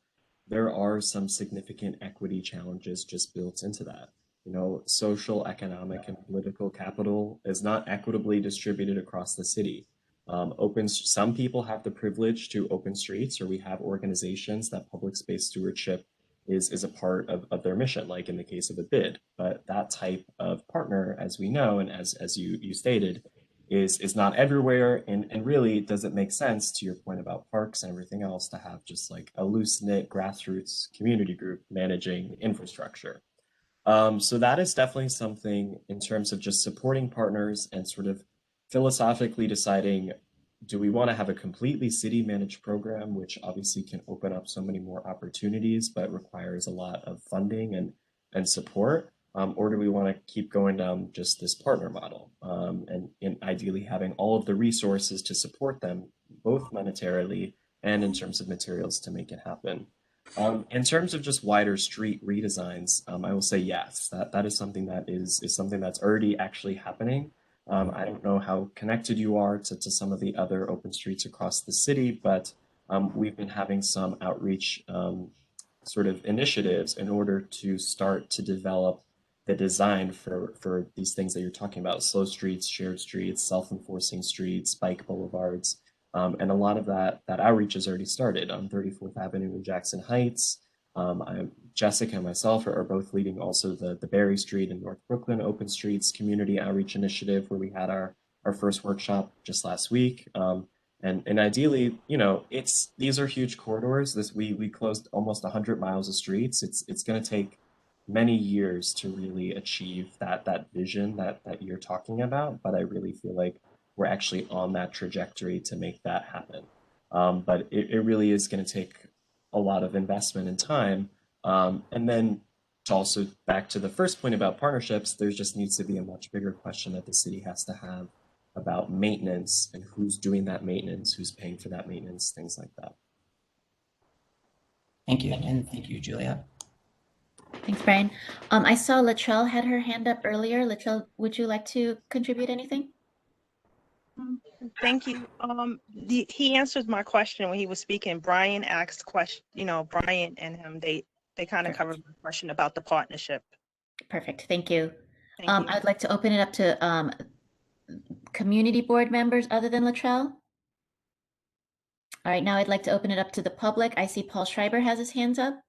there are some significant equity challenges just built into that. You know, social, economic, and political capital is not equitably distributed across the city. Some people have the privilege to open streets, or we have organizations that public space stewardship is a part of their mission, like in the case of a bid. But that type of partner, as we know, and as you stated, is not everywhere, and really doesn't make sense, to your point about parks and everything else, to have just like a loose-knit grassroots community group managing infrastructure. So that is definitely something in terms of just supporting partners and sort of philosophically deciding, do we want to have a completely city managed program, which obviously can open up so many more opportunities, but requires a lot of funding and support? Or do we want to keep going down just this partner model, and ideally having all of the resources to support them, both monetarily and in terms of materials to make it happen? In terms of just wider street redesigns, I will say yes, that is something that is something that's already actually happening. I don't know how connected you are to some of the other open streets across the city, but we've been having some outreach sort of initiatives in order to start to develop the design for these things that you're talking about: slow streets, shared streets, self-enforcing streets, bike boulevards. And a lot of that outreach has already started on 34th Avenue in Jackson Heights. Jessica and myself are both leading also the Berry Street and North Brooklyn Open Streets Community Outreach Initiative, where we had our first workshop just last week. And ideally, you know, these are huge corridors. We closed almost 100 miles of streets. It's going to take many years to really achieve that vision that you're talking about, but I really feel like we're actually on that trajectory to make that happen. But it really is going to take a lot of investment and time. And then to also back to the first point about partnerships, there just needs to be a much bigger question that the city has to have about maintenance and who's doing that maintenance, who's paying for that maintenance, things like that. Thank you, and thank you, Julia. Thanks, Brian. I saw Latrell had her hand up earlier. Latrell, would you like to contribute anything? Thank you. He answered my question when he was speaking. Brian asked question, Brian and him, they kind of covered my question about the partnership. Perfect. Thank you. Thank you. I'd like to open it up to community board members other than Latrell. All right, now I'd like to open it up to the public. I see Paul Schreiber has his hands up.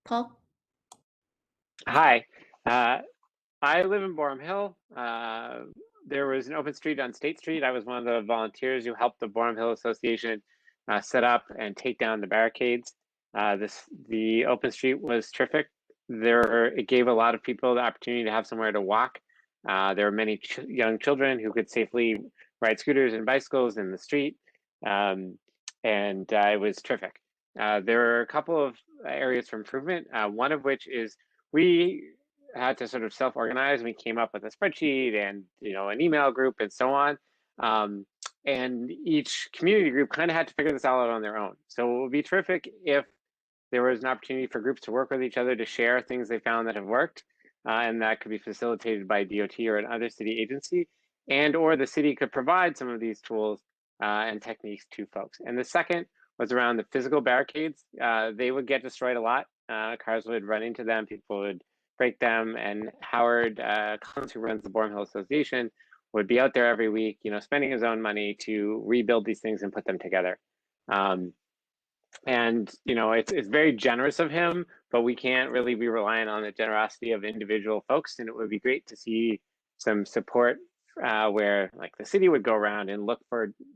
Paul? Hi, I live in Borum Hill. There was an open street on State Street. I was one of the volunteers who helped the Borum Hill Association set up and take down the barricades. The open street was terrific. It gave a lot of people the opportunity to have somewhere to walk. There were many young children who could safely ride scooters and bicycles in the street, and it was terrific. There are a couple of areas for improvement, one of which is we had to sort of self-organize. We came up with a spreadsheet and an email group and so on. And each community group kind of had to figure this all out on their own. So it would be terrific if there was an opportunity for groups to work with each other to share things they found that have worked. And that could be facilitated by DOT or another city agency, and or the city could provide some of these tools and techniques to folks. And the second was around the physical barricades. They would get destroyed a lot. Cars would run into them, people would break them, and Howard Collins, who runs the Borum Hill Association, would be out there every week, spending his own money to rebuild these things and put them together. And it's very generous of him, but we can't really be reliant on the generosity of individual folks. And it would be great to see some support where like the city would go around and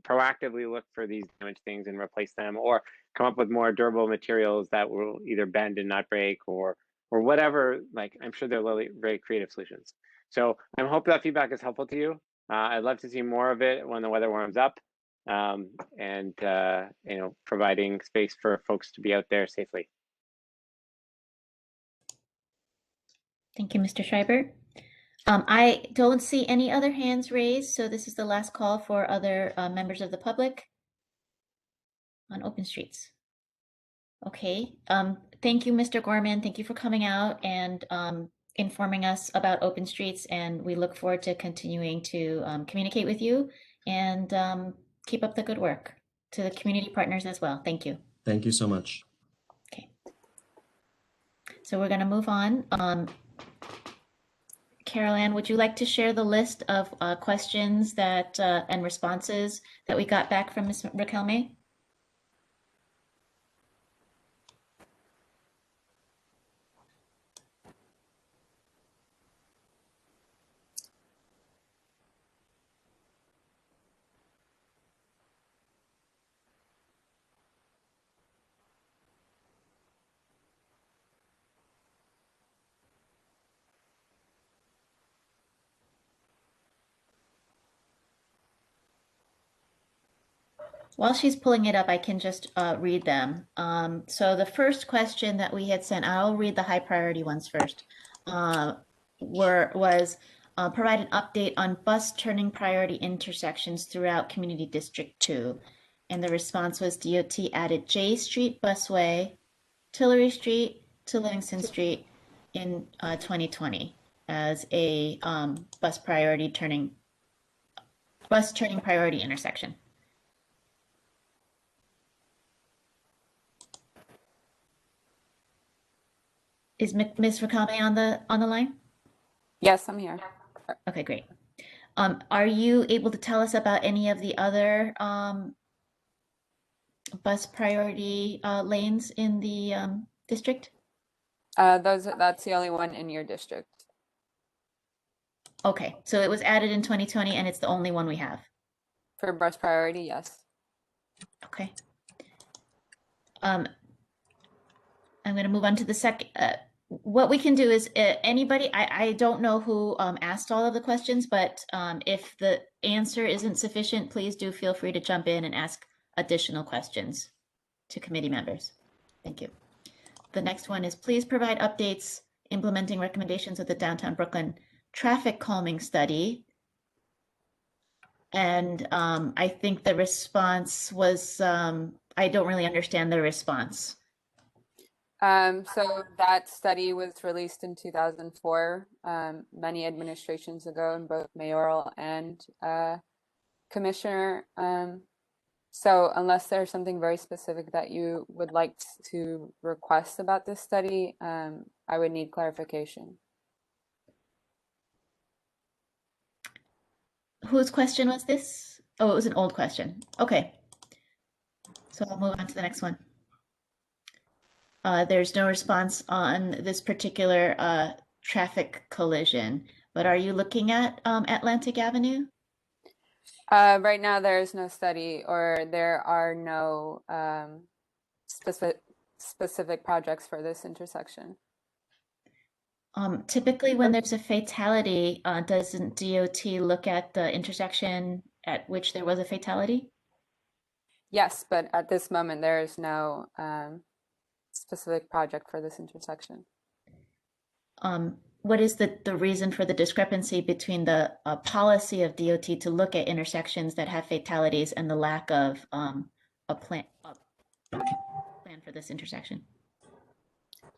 proactively look for these damaged things and replace them, or come up with more durable materials that will either bend and not break, or whatever. Like, I'm sure there are very creative solutions. So I hope that feedback is helpful to you. I'd love to see more of it when the weather warms up, and providing space for folks to be out there safely. Thank you, Mr. Schreiber. I don't see any other hands raised, so this is the last call for other members of the public on open streets. Okay, thank you, Mr. Gorman. Thank you for coming out and informing us about open streets, and we look forward to continuing to communicate with you and keep up the good work. To the community partners as well. Thank you. Thank you so much. Okay. So we're going to move on. Carol Ann, would you like to share the list of questions that and responses that we got back from Ms. Raquel-May? While she's pulling it up, I can just read them. So the first question that we had sent, I'll read the high priority ones first, was provide an update on bus turning priority intersections throughout Community District 2. And the response was DOT added J Street Busway, Tillery Street to Livingston Street in 2020 as a bus turning priority intersection. Is Ms. Rakame on the line? Yes, I'm here. Okay, great. Are you able to tell us about any of the other bus priority lanes in the district? That's the only one in your district. Okay, so it was added in 2020 and it's the only one we have. For bus priority, yes. Okay. I'm going to move on to the second. What we can do is anybody, I don't know who asked all of the questions, but if the answer isn't sufficient, please do feel free to jump in and ask additional questions to committee members. Thank you. The next one is please provide updates implementing recommendations of the Downtown Brooklyn traffic calming study. And I think the response was, I don't really understand the response. So that study was released in 2004, many administrations ago, in both mayoral and commissioner. So unless there's something very specific that you would like to request about this study, I would need clarification. Whose question was this? Oh, it was an old question. Okay. So I'll move on to the next one. There's no response on this particular traffic collision, but are you looking at Atlantic Avenue? Right now, there is no study, or there are no specific projects for this intersection. Typically, when there's a fatality, doesn't DOT look at the intersection at which there was a fatality? Yes, but at this moment, there is no specific project for this intersection. What is the reason for the discrepancy between the policy of DOT to look at intersections that have fatalities and the lack of a plan for this intersection?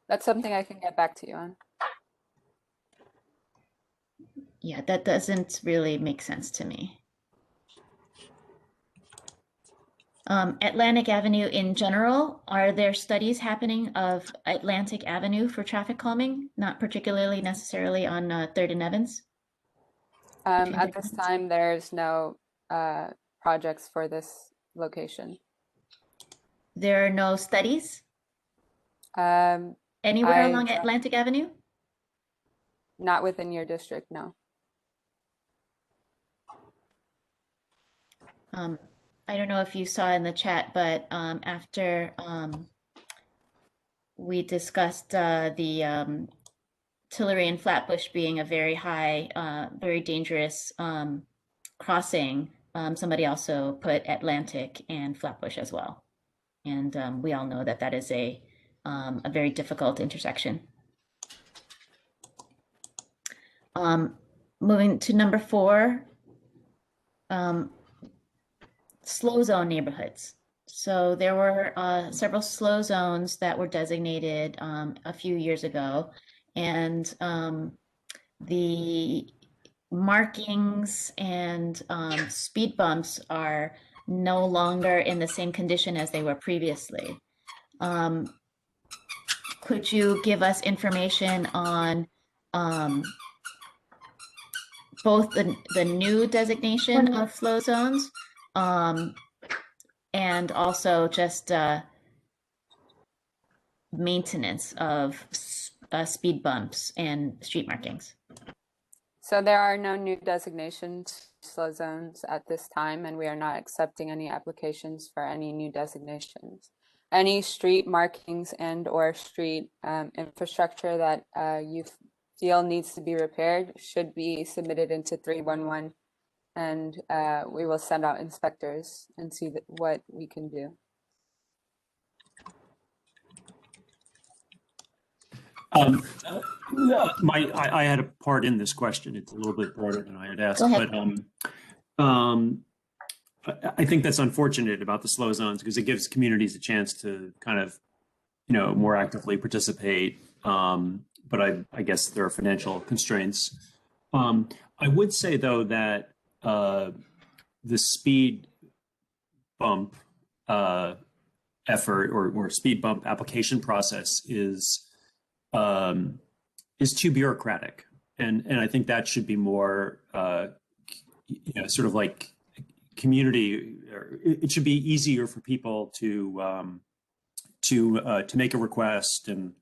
That's something I can get back to you on. Yeah, that doesn't really make sense to me. Atlantic Avenue in general, are there studies happening of Atlantic Avenue for traffic calming, not particularly necessarily on 3rd and Evans? At this time, there's no projects for this location. There are no studies? Anywhere along Atlantic Avenue? Not within your district, no. I don't know if you saw in the chat, but after we discussed the Tillery and Flatbush being a very high, very dangerous crossing, somebody also put Atlantic and Flatbush as well. And we all know that that is a very difficult intersection. Moving to number 4, slow zone neighborhoods. So there were several slow zones that were designated a few years ago, and the markings and speed bumps are no longer in the same condition as they were previously. Could you give us information on both the new designation of slow zones and also just maintenance of speed bumps and street markings? So there are no new designations for slow zones at this time, and we are not accepting any applications for any new designations. Any street markings and or street infrastructure that you feel needs to be repaired should be submitted into 311, and we will send out inspectors and see what we can do. I had a part in this question. It's a little bit broader than I had asked, but I think that's unfortunate about the slow zones because it gives communities a chance to kind of, more actively participate. But I guess there are financial constraints. I would say though that the speed bump effort or speed bump application process is too bureaucratic, and I think that should be more, sort of like community. It should be easier for people to make a request and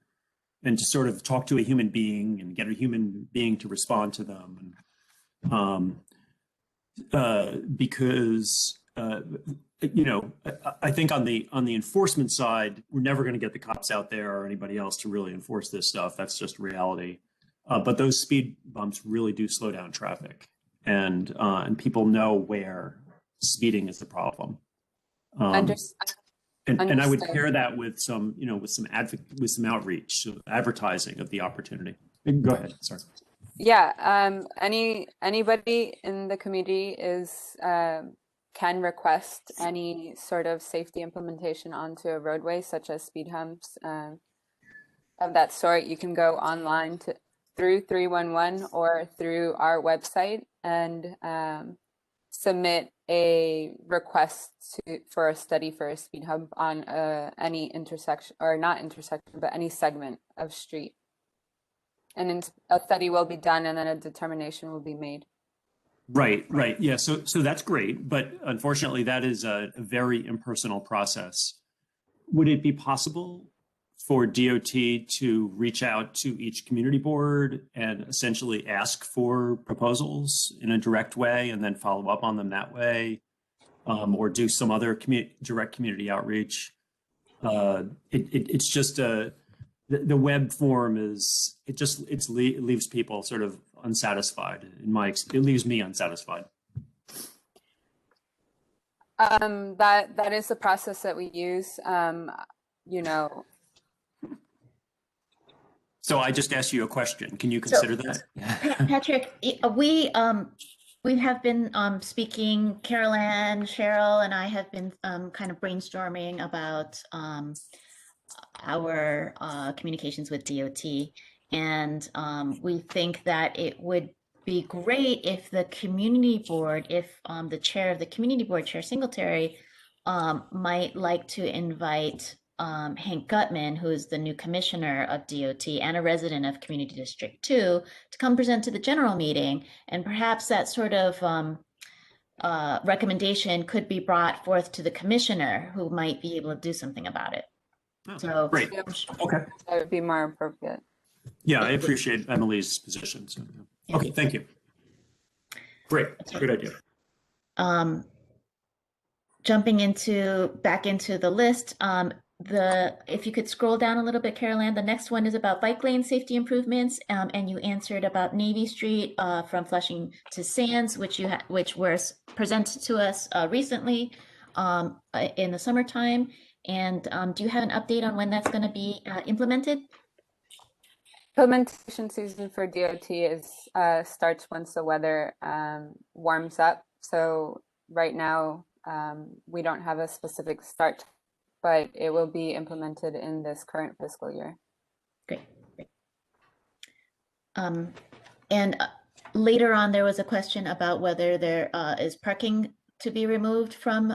to sort of talk to a human being and get a human being to respond to them, because I think on the enforcement side, we're never going to get the cops out there or anybody else to really enforce this stuff. That's just reality. But those speed bumps really do slow down traffic, and people know where speeding is the problem. And I would pair that with some, with some outreach, so advertising of the opportunity. Go ahead. Sorry. Yeah. Anybody in the community can request any sort of safety implementation onto a roadway, such as speed humps of that sort. You can go online through 311 or through our website and submit a request for a study for a speed hump on any intersection, or not intersection, but any segment of street. And then a study will be done, and then a determination will be made. Right. Yeah. So that's great, but unfortunately, that is a very impersonal process. Would it be possible for DOT to reach out to each community board and essentially ask for proposals in a direct way and then follow up on them that way, or do some other direct community outreach. It's just the web form is, it leaves people sort of unsatisfied. It leaves me unsatisfied. That is the process that we use. So I just asked you a question. Can you consider that? Patrick, we have been speaking, Carol Ann, Cheryl, and I have been kind of brainstorming about our communications with DOT. And we think that it would be great if the community board, if the chair of the community board, Chair Singletary, might like to invite Hank Gutman, who is the new commissioner of DOT and a resident of Community District 2, to come present to the general meeting. And perhaps that sort of recommendation could be brought forth to the commissioner, who might be able to do something about it. So great. Okay. That would be more appropriate. Yeah, I appreciate Emily's position. So, yeah. Okay, thank you. Great, good idea. Jumping back into the list, if you could scroll down a little bit, Carol Ann, the next one is about bike lane safety improvements, and you answered about Navy Street from Flushing to Sands, which was presented to us recently in the summertime. And do you have an update on when that's going to be implemented? Implementation season for DOT starts once the weather warms up. So right now we don't have a specific start, but it will be implemented in this current fiscal year. Great. And later on, there was a question about whether there is parking to be removed from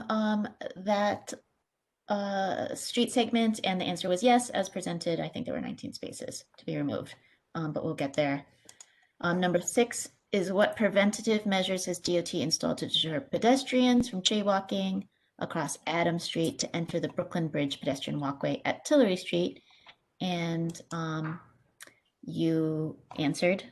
that street segment, and the answer was yes, as presented. I think there were 19 spaces to be removed, but we'll get there. Number 6 is, what preventative measures has DOT installed to deter pedestrians from jaywalking across Adams Street to enter the Brooklyn Bridge pedestrian walkway at Tillery Street? And you answered.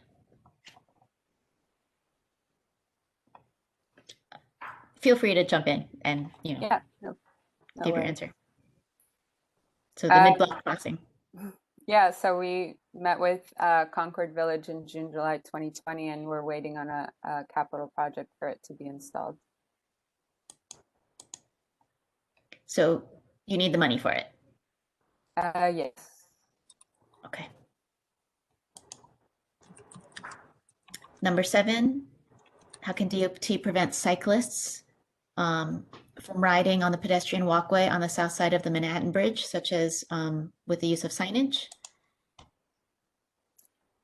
Feel free to jump in and give your answer. So the mid-block crossing. Yeah, so we met with Concord Village in June, July 2020, and we're waiting on a capital project for it to be installed. So you need the money for it? Yes. Okay. Number 7, how can DOT prevent cyclists from riding on the pedestrian walkway on the south side of the Manhattan Bridge, such as with the use of signage?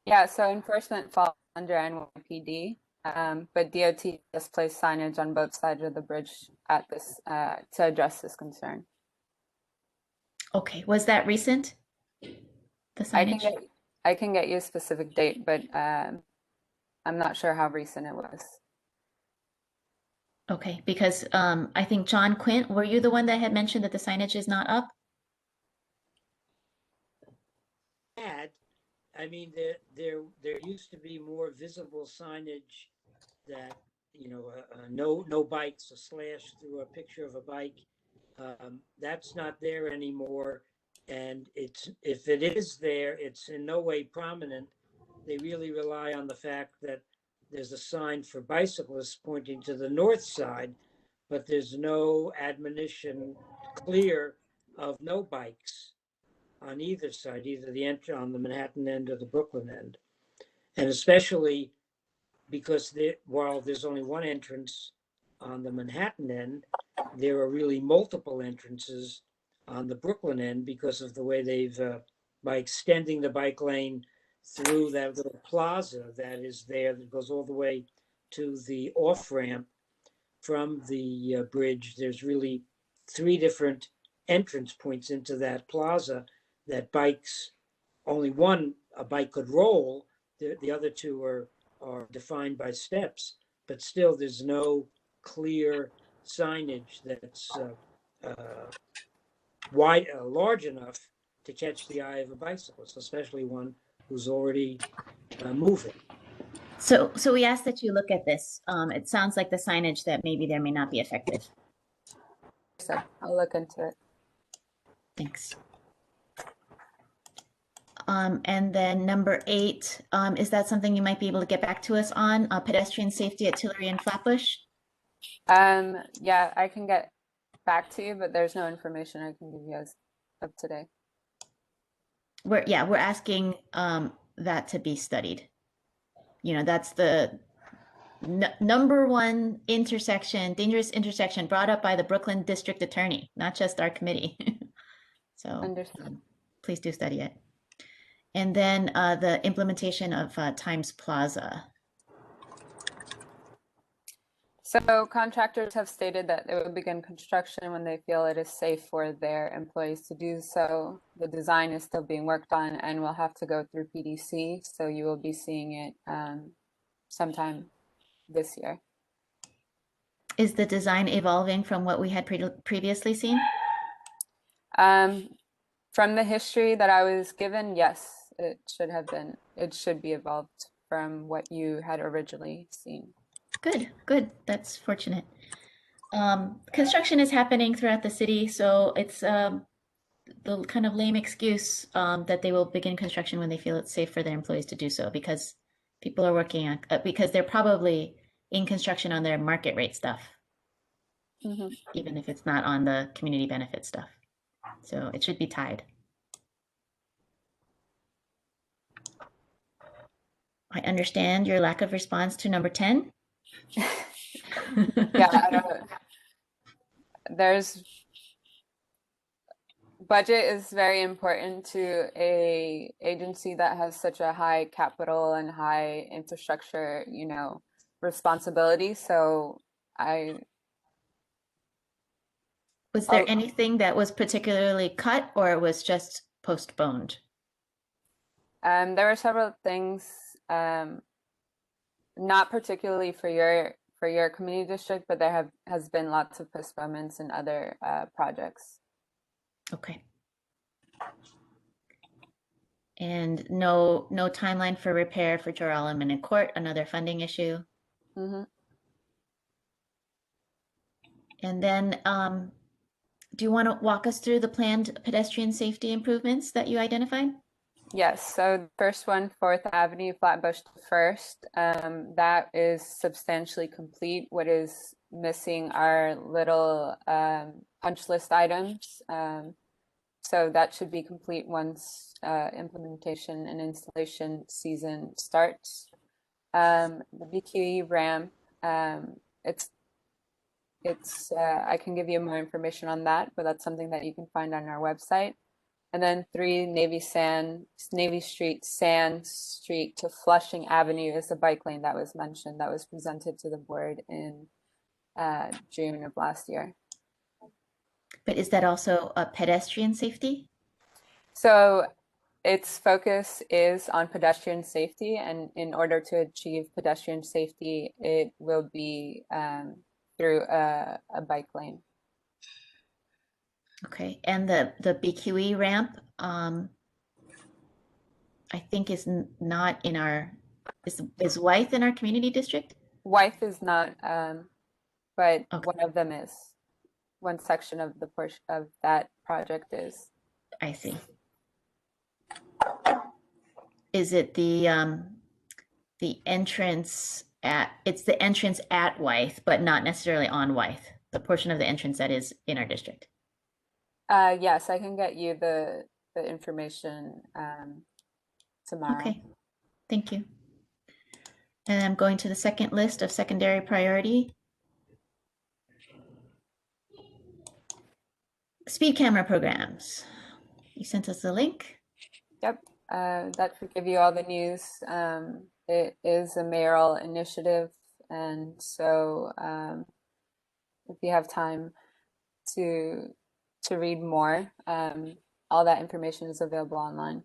Yeah, so enforcement falls under NYPD, but DOT just placed signage on both sides of the bridge at this to address this concern. Okay, was that recent? The signage? I can get you a specific date, but I'm not sure how recent it was. Okay, because I think John Quint, were you the one that had mentioned that the signage is not up? I mean, there used to be more visible signage that, no bikes, a slash through a picture of a bike. That's not there anymore. And if it is there, it's in no way prominent. They really rely on the fact that there's a sign for bicyclists pointing to the north side, but there's no admonition clear of no bikes on either side, either the entry on the Manhattan end or the Brooklyn end. And especially because while there's only one entrance on the Manhattan end, there are really multiple entrances on the Brooklyn end because of the way they've, by extending the bike lane through that little plaza that is there that goes all the way to the off-ramp from the bridge. There's really 3 different entrance points into that plaza that bikes, only a bike could roll. The other 2 are defined by steps, but still there's no clear signage that's large enough to catch the eye of a bicyclist, especially one who's already moving. So we ask that you look at this. It sounds like the signage that maybe there may not be effective. So I'll look into it. Thanks. And then number 8, is that something you might be able to get back to us on? Pedestrian safety at Tillery and Flatbush? Yeah, I can get back to you, but there's no information I can give you as of today. We're asking that to be studied. You know, that's the number one dangerous intersection brought up by the Brooklyn District Attorney, not just our committee. So please do study it. And then the implementation of Times Plaza. So contractors have stated that they will begin construction when they feel it is safe for their employees to do so. The design is still being worked on and will have to go through PDC. So you will be seeing it sometime this year. Is the design evolving from what we had previously seen? From the history that I was given, yes, it should be evolved from what you had originally seen. Good. That's fortunate. Construction is happening throughout the city, so it's the kind of lame excuse that they will begin construction when they feel it's safe for their employees to do so, because people are working on, because they're probably in construction on their market rate stuff, even if it's not on the community benefit stuff. So it should be tied. I understand your lack of response to number 10. Yeah, budget is very important to a agency that has such a high capital and high infrastructure, responsibility. So Was there anything that was particularly cut, or it was just postponed? There were several things, not particularly for your community district, but there has been lots of postponements in other projects. Okay. And no timeline for repair for Joralemon and Court, another funding issue. And then, do you want to walk us through the planned pedestrian safety improvements that you identified? Yes, so the first one, 4th Avenue, Flatbush to 1st, that is substantially complete. What is missing are little punch list items. So that should be complete once implementation and installation season starts. The BQE ramp, I can give you more information on that, but that's something that you can find on our website. And then 3 Navy Street, Sand Street to Flushing Avenue is the bike lane that was mentioned, that was presented to the board in June of last year. But is that also a pedestrian safety? So its focus is on pedestrian safety, and in order to achieve pedestrian safety, it will be through a bike lane. Okay, and the BQE ramp, I think is not in our, is Wythe in our community district? Wythe is not, but one of them is. One section of the portion of that project is. I see. Is it the entrance it's the entrance at Wythe, but not necessarily on Wythe, the portion of the entrance that is in our district? Yes, I can get you the information tomorrow. Okay, thank you. And I'm going to the second list of secondary priority. Speed camera programs. You sent us the link. Yep, that should give you all the news. It is a mayoral initiative, and so if you have time to read more, all that information is available online.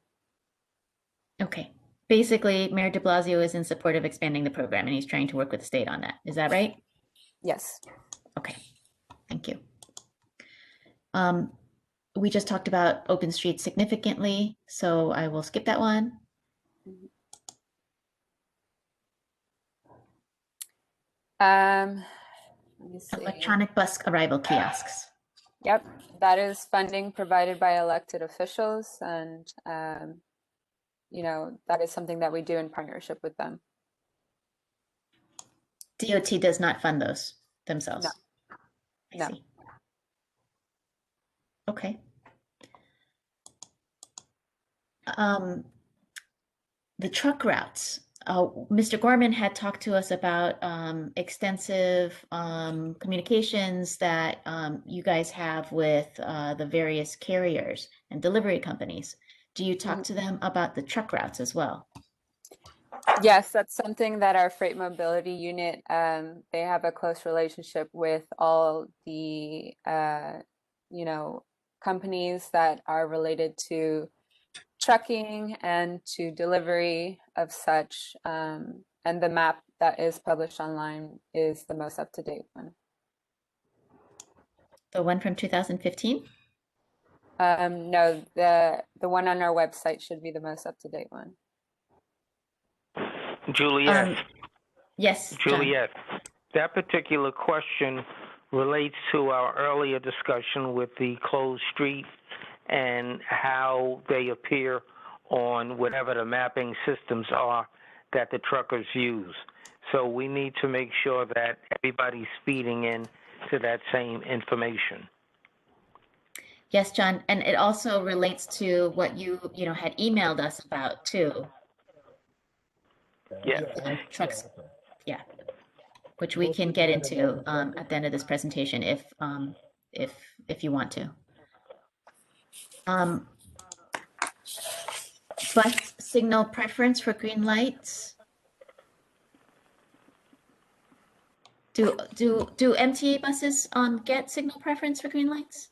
Okay. Basically, Mayor de Blasio is in support of expanding the program, and he's trying to work with the state on that. Is that right? Yes. Okay. Thank you. we just talked about open streets significantly, so I will skip that one. Let me see. Electronic bus arrival kiosks. Yep, that is funding provided by elected officials, and you know, that is something that we do in partnership with them. DOT does not fund those themselves. No. I see. Okay. The truck routes. Mr. Gorman had talked to us about extensive communications that you guys have with the various carriers and delivery companies. Do you talk to them about the truck routes as well? Yes, that's something that our freight mobility unit, they have a close relationship with all the, you know, companies that are related to trucking and to delivery of such. And the map that is published online is the most up-to-date one. The one from 2015? No, the one on our website should be the most up-to-date one. Juliet. Yes, Juliet, that particular question relates to our earlier discussion with the closed street and how they appear on whatever the mapping systems are that the truckers use. So we need to make sure that everybody's feeding in to that same information. Yes, John, and it also relates to what you had emailed us about too. Yeah. Trucks, yeah, which we can get into at the end of this presentation if you want to. Bus signal preference for green lights. Do MTA buses get signal preference for green lights?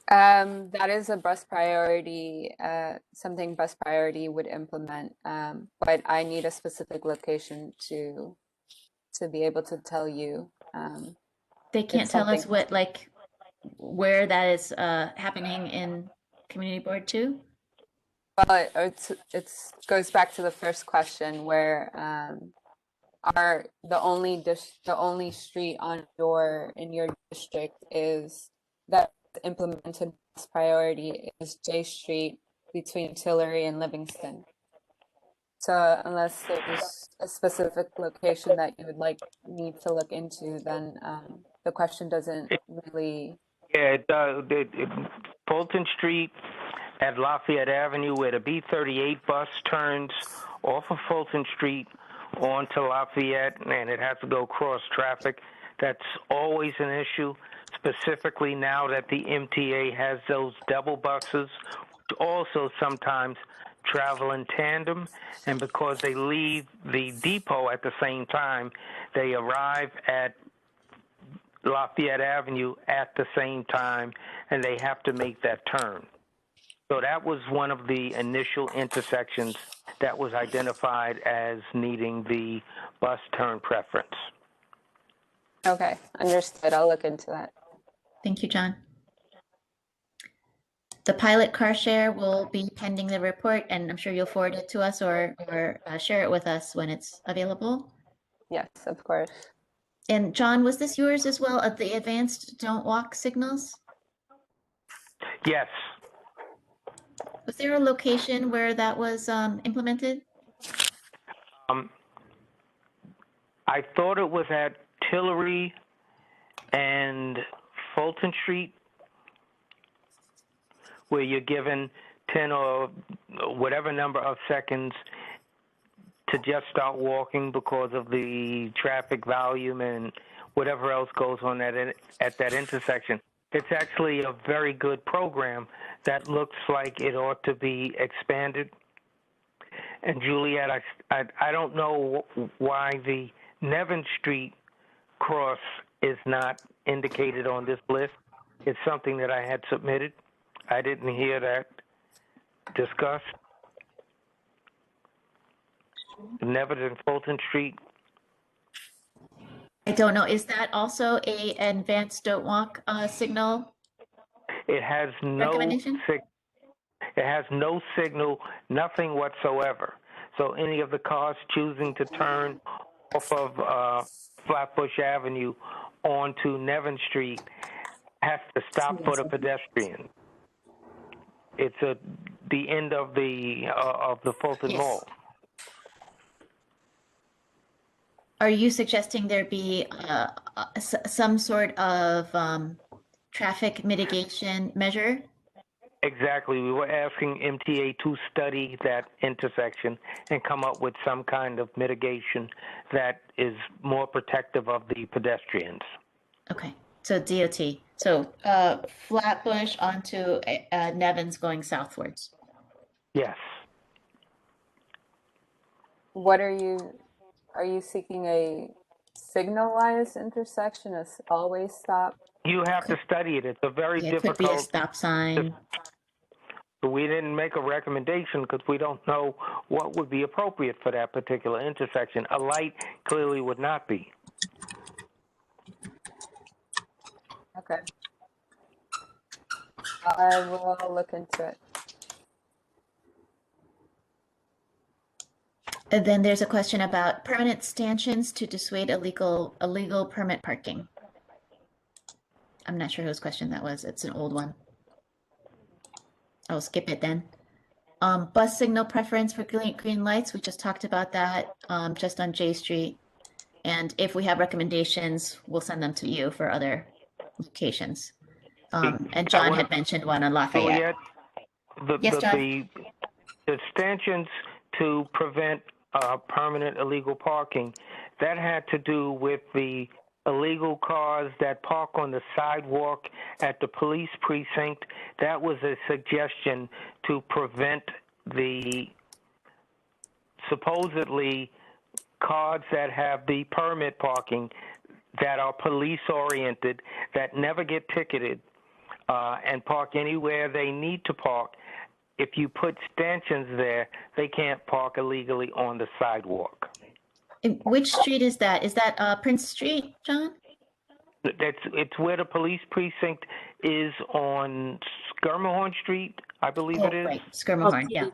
That is a bus priority, something bus priority would implement, but I need a specific location to be able to tell you. They can't tell us what, like, where that is happening in Community Board 2? Well, it goes back to the first question where the only street in your district is that implemented bus priority is J Street between Tillery and Livingston. So unless there's a specific location that you would like me to look into, then the question doesn't really. Yeah, it does. Fulton Street at Lafayette Avenue, where the B38 bus turns off of Fulton Street onto Lafayette, and it has to go cross traffic. That's always an issue, specifically now that the MTA has those double buses, which also sometimes travel in tandem, and because they leave the depot at the same time, they arrive at Lafayette Avenue at the same time, and they have to make that turn. So that was one of the initial intersections that was identified as needing the bus turn preference. Okay, understood. I'll look into that. Thank you, John. The pilot car share will be pending the report, and I'm sure you'll forward it to us or share it with us when it's available. Yes, of course. And John, was this yours as well, of the advanced don't walk signals? Yes. Was there a location where that was implemented? I thought it was at Tillery and Fulton Street, where you're given 10 or whatever number of seconds to just start walking because of the traffic volume and whatever else goes on at that intersection. It's actually a very good program that looks like it ought to be expanded. And Juliet, I don't know why the Nevin Street cross is not indicated on this list. It's something that I had submitted. I didn't hear that discussed. Nevin and Fulton Street. I don't know. Is that also an advanced don't walk signal? It has no Recommendation? it has no signal, nothing whatsoever. So any of the cars choosing to turn off of Flatbush Avenue onto Nevin Street has to stop for the pedestrian. It's the end of the Fulton Yes. Mall. Are you suggesting there be some sort of traffic mitigation measure? Exactly. We were asking MTA to study that intersection and come up with some kind of mitigation that is more protective of the pedestrians. Okay, so DOT. So Flatbush onto Nevins going southwards. Yes. What are you seeking a signalized intersection, a always stop? You have to study it. It's a very Yeah, it difficult. could be a stop sign. We didn't make a recommendation because we don't know what would be appropriate for that particular intersection. A light clearly would not be. Okay. I will look into it. And then there's a question about permanent stanchions to dissuade illegal permit parking. I'm not sure whose question that was. It's an old one. I'll skip it then. Bus signal preference for green lights. We just talked about that just on J Street. And if we have recommendations, we'll send them to you for other locations. And John had mentioned one on Lafayette. Yes, John. The stanchions to prevent permanent illegal parking, that had to do with the illegal cars that park on the sidewalk at the police precinct. That was a suggestion to prevent the supposedly cars that have the permit parking that are police oriented, that never get ticketed and park anywhere they need to park. If you put stanchions there, they can't park illegally on the sidewalk. Which street is that? Is that Prince Street, John? It's where the police precinct is on Skirmahorn Street, I believe it is. Right, Skirmahorn, yeah.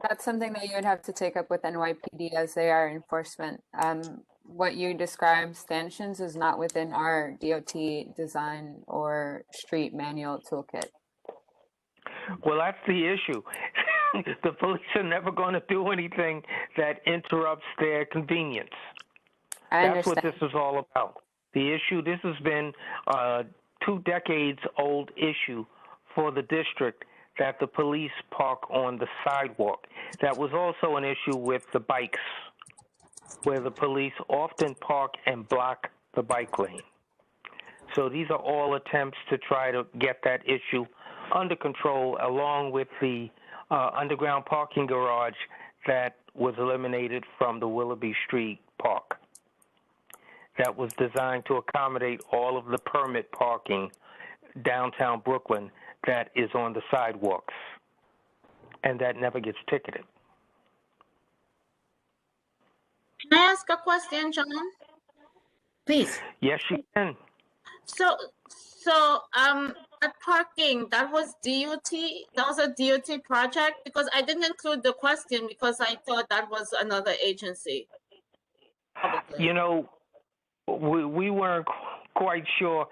That's something that you would have to take up with NYPD as they are enforcement. What you described, stanchions, is not within our DOT design or street manual toolkit. Well, that's the issue. The police are never going to do anything that interrupts their convenience. That's what this is all about. The issue, this has been a 2 decades old issue for the district, that the police park on the sidewalk. That was also an issue with the bikes, where the police often park and block the bike lane. So these are all attempts to try to get that issue under control, along with the underground parking garage that was eliminated from the Willoughby Street Park. That was designed to accommodate all of the permit parking downtown Brooklyn that is on the sidewalks, and that never gets ticketed. Can I ask a question, John? Please. Yes, you can. So that parking, that was DOT, that was a DOT project? Because I didn't include the question because I thought that was another agency. Probably. You know, we weren't quite sure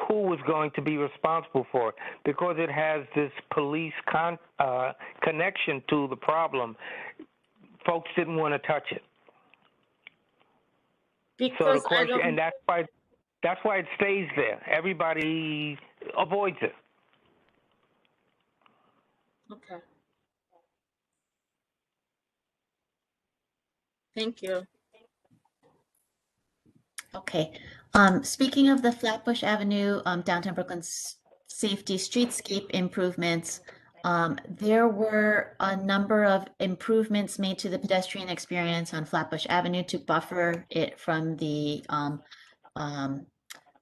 who was going to be responsible for it, because it has this police connection to the problem. Folks didn't want to touch it. So the question, and that's why it stays there. Everybody avoids it. Okay. Thank you. Okay. Speaking of the Flatbush Avenue, downtown Brooklyn's safety streetscape improvements, there were a number of improvements made to the pedestrian experience on Flatbush Avenue to buffer it from the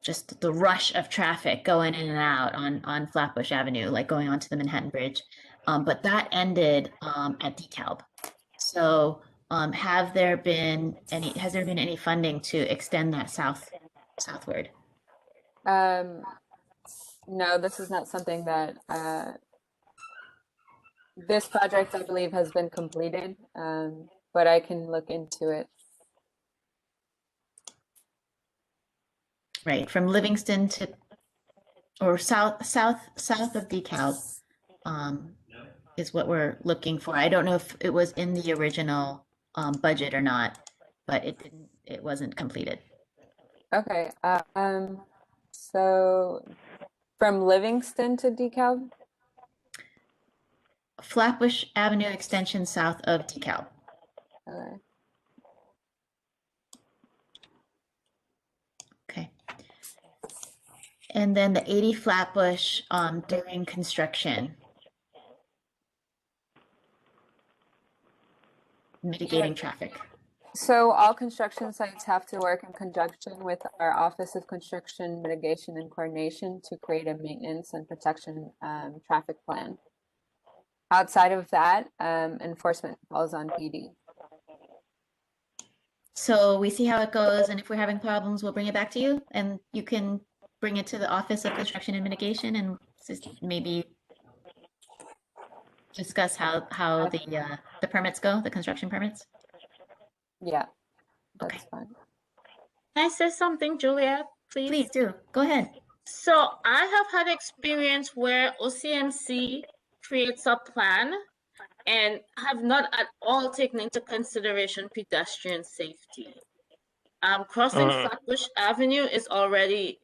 just the rush of traffic going in and out on Flatbush Avenue, like going onto the Manhattan Bridge. But that ended at DeKalb. So Has there been any funding to extend that southward? No, this is not something that this project, I believe, has been completed, but I can look into it. Right, from Livingston to, or south of DeKalb, is what we're looking for. I don't know if it was in the original budget or not, but it wasn't completed. Okay, so from Livingston to DeKalb? Flatbush Avenue extension south of DeKalb. Okay. Okay. And then the 80 Flatbush during construction. Mitigating traffic. So all construction sites have to work in conjunction with our Office of Construction Mitigation and Coordination to create a maintenance and protection traffic plan. Outside of that, enforcement falls on PD. So we see how it goes, and if we're having problems, we'll bring it back to you, and you can bring it to the Office of Construction and Mitigation, and maybe discuss how the permits go, the construction permits. Yeah, that's fine. Can I say something, Juliet, please? Please do. Go ahead. So I have had experience where OCMC creates a plan and have not at all taken into consideration pedestrian safety. Crossing Flatbush Avenue is already,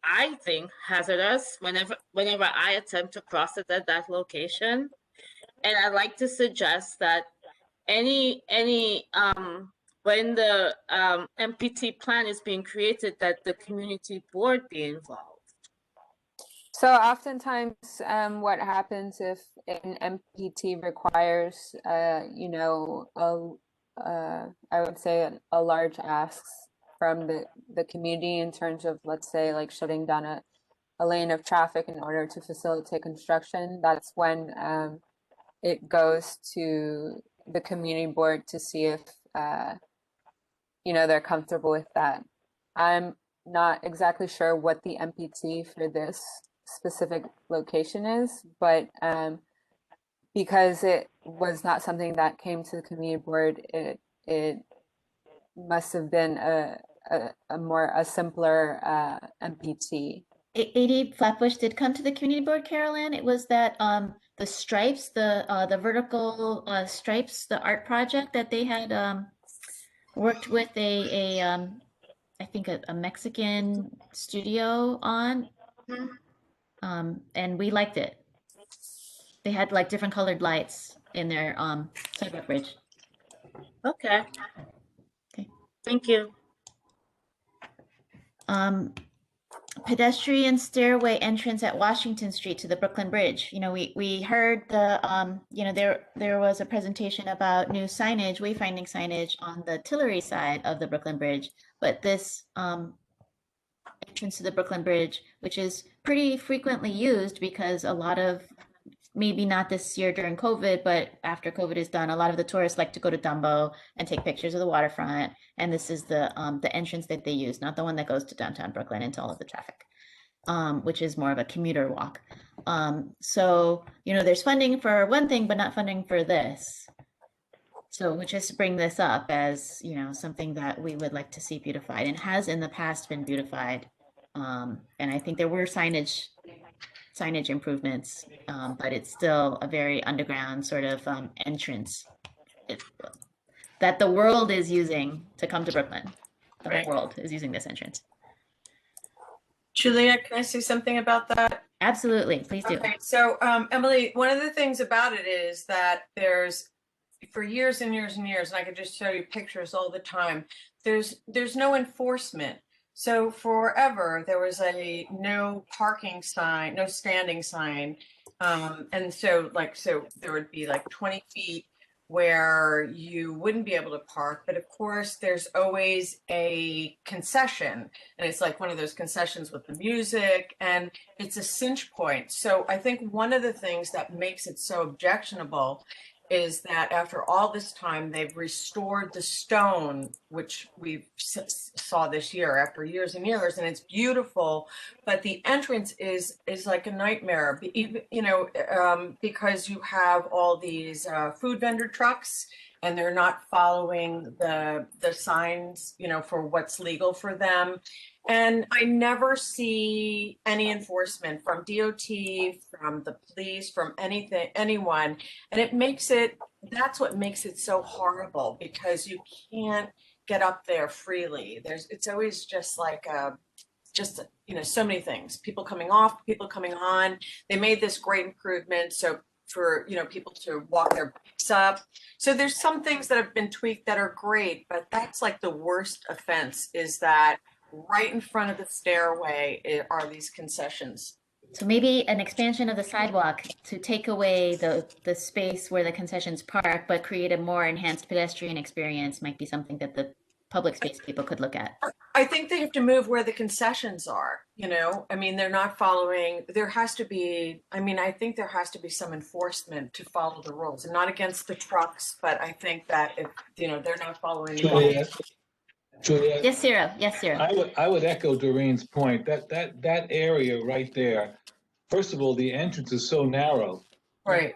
I think, hazardous whenever I attempt to cross it at that location. And I'd like to suggest that when the MPT plan is being created, that the community board be involved. So oftentimes what happens if an MPT requires, you know, I would say a large ask from the community in terms of, let's say, like shutting down a lane of traffic in order to facilitate construction, that's when it goes to the community board to see if, you know, they're comfortable with that. I'm not exactly sure what the MPT for this specific location is, but because it was not something that came to the community board, it must have been a simpler MPT. 80 Flatbush did come to the community board, Carol Ann. It was that the stripes, the vertical stripes, the art project that they had worked with I think a Mexican studio on. And we liked it. They had like different colored lights in their sidewalk bridge. Okay. Okay. Thank you. Pedestrian stairway entrance at Washington Street to the Brooklyn Bridge. You know, we heard you know, there was a presentation about new signage, wayfinding signage on the Tillery side of the Brooklyn Bridge, but this entrance to the Brooklyn Bridge, which is pretty frequently used because a lot of, maybe not this year during COVID, but after COVID is done, a lot of the tourists like to go to Dumbo and take pictures of the waterfront. And this is the entrance that they use, not the one that goes to downtown Brooklyn into all of the traffic, which is more of a commuter walk. So, you know, there's funding for one thing, but not funding for this. So we just bring this up as, you know, something that we would like to see beautified, and has in the past been beautified. And I think there were signage improvements, but it's still a very underground sort of entrance that the world is using to come to Brooklyn. The whole world is using this entrance. Juliet, can I say something about that? Absolutely, please do. Okay, so Emily, one of the things about it is that there's, for years and years and years, and I could just show you pictures all the time, there's no enforcement. So forever there was a no parking sign, no standing sign. And so there would be like 20 feet where you wouldn't be able to park, but of course there's always a concession, and it's like one of those concessions with the music, and it's a cinch point. So I think one of the things that makes it so objectionable is that after all this time, they've restored the stone, which we saw this year after years and years, and it's beautiful. But the entrance is like a nightmare, because you have all these food vendor trucks, and they're not following the signs, for what's legal for them. And I never see any enforcement from DOT, from the police, from anyone. And that's what makes it so horrible, because you can't get up there freely. It's always just like, so many things, people coming off, people coming on. They made this great improvement. So for, people to walk their bikes up. So there's some things that have been tweaked that are great, but that's like the worst offense, is that right in front of the stairway are these concessions. So maybe an expansion of the sidewalk to take away the space where the concessions park, but create a more enhanced pedestrian experience might be something that the public space people could look at. I think they have to move where the concessions are, they're not following, I think there has to be some enforcement to follow the rules, and not against the trucks, but I think that if, they're not following the rules. Juliet, Yes, Ciro. Yes, Ciro. I would echo Doreen's point, that area right there, first of all, the entrance is so narrow. Right.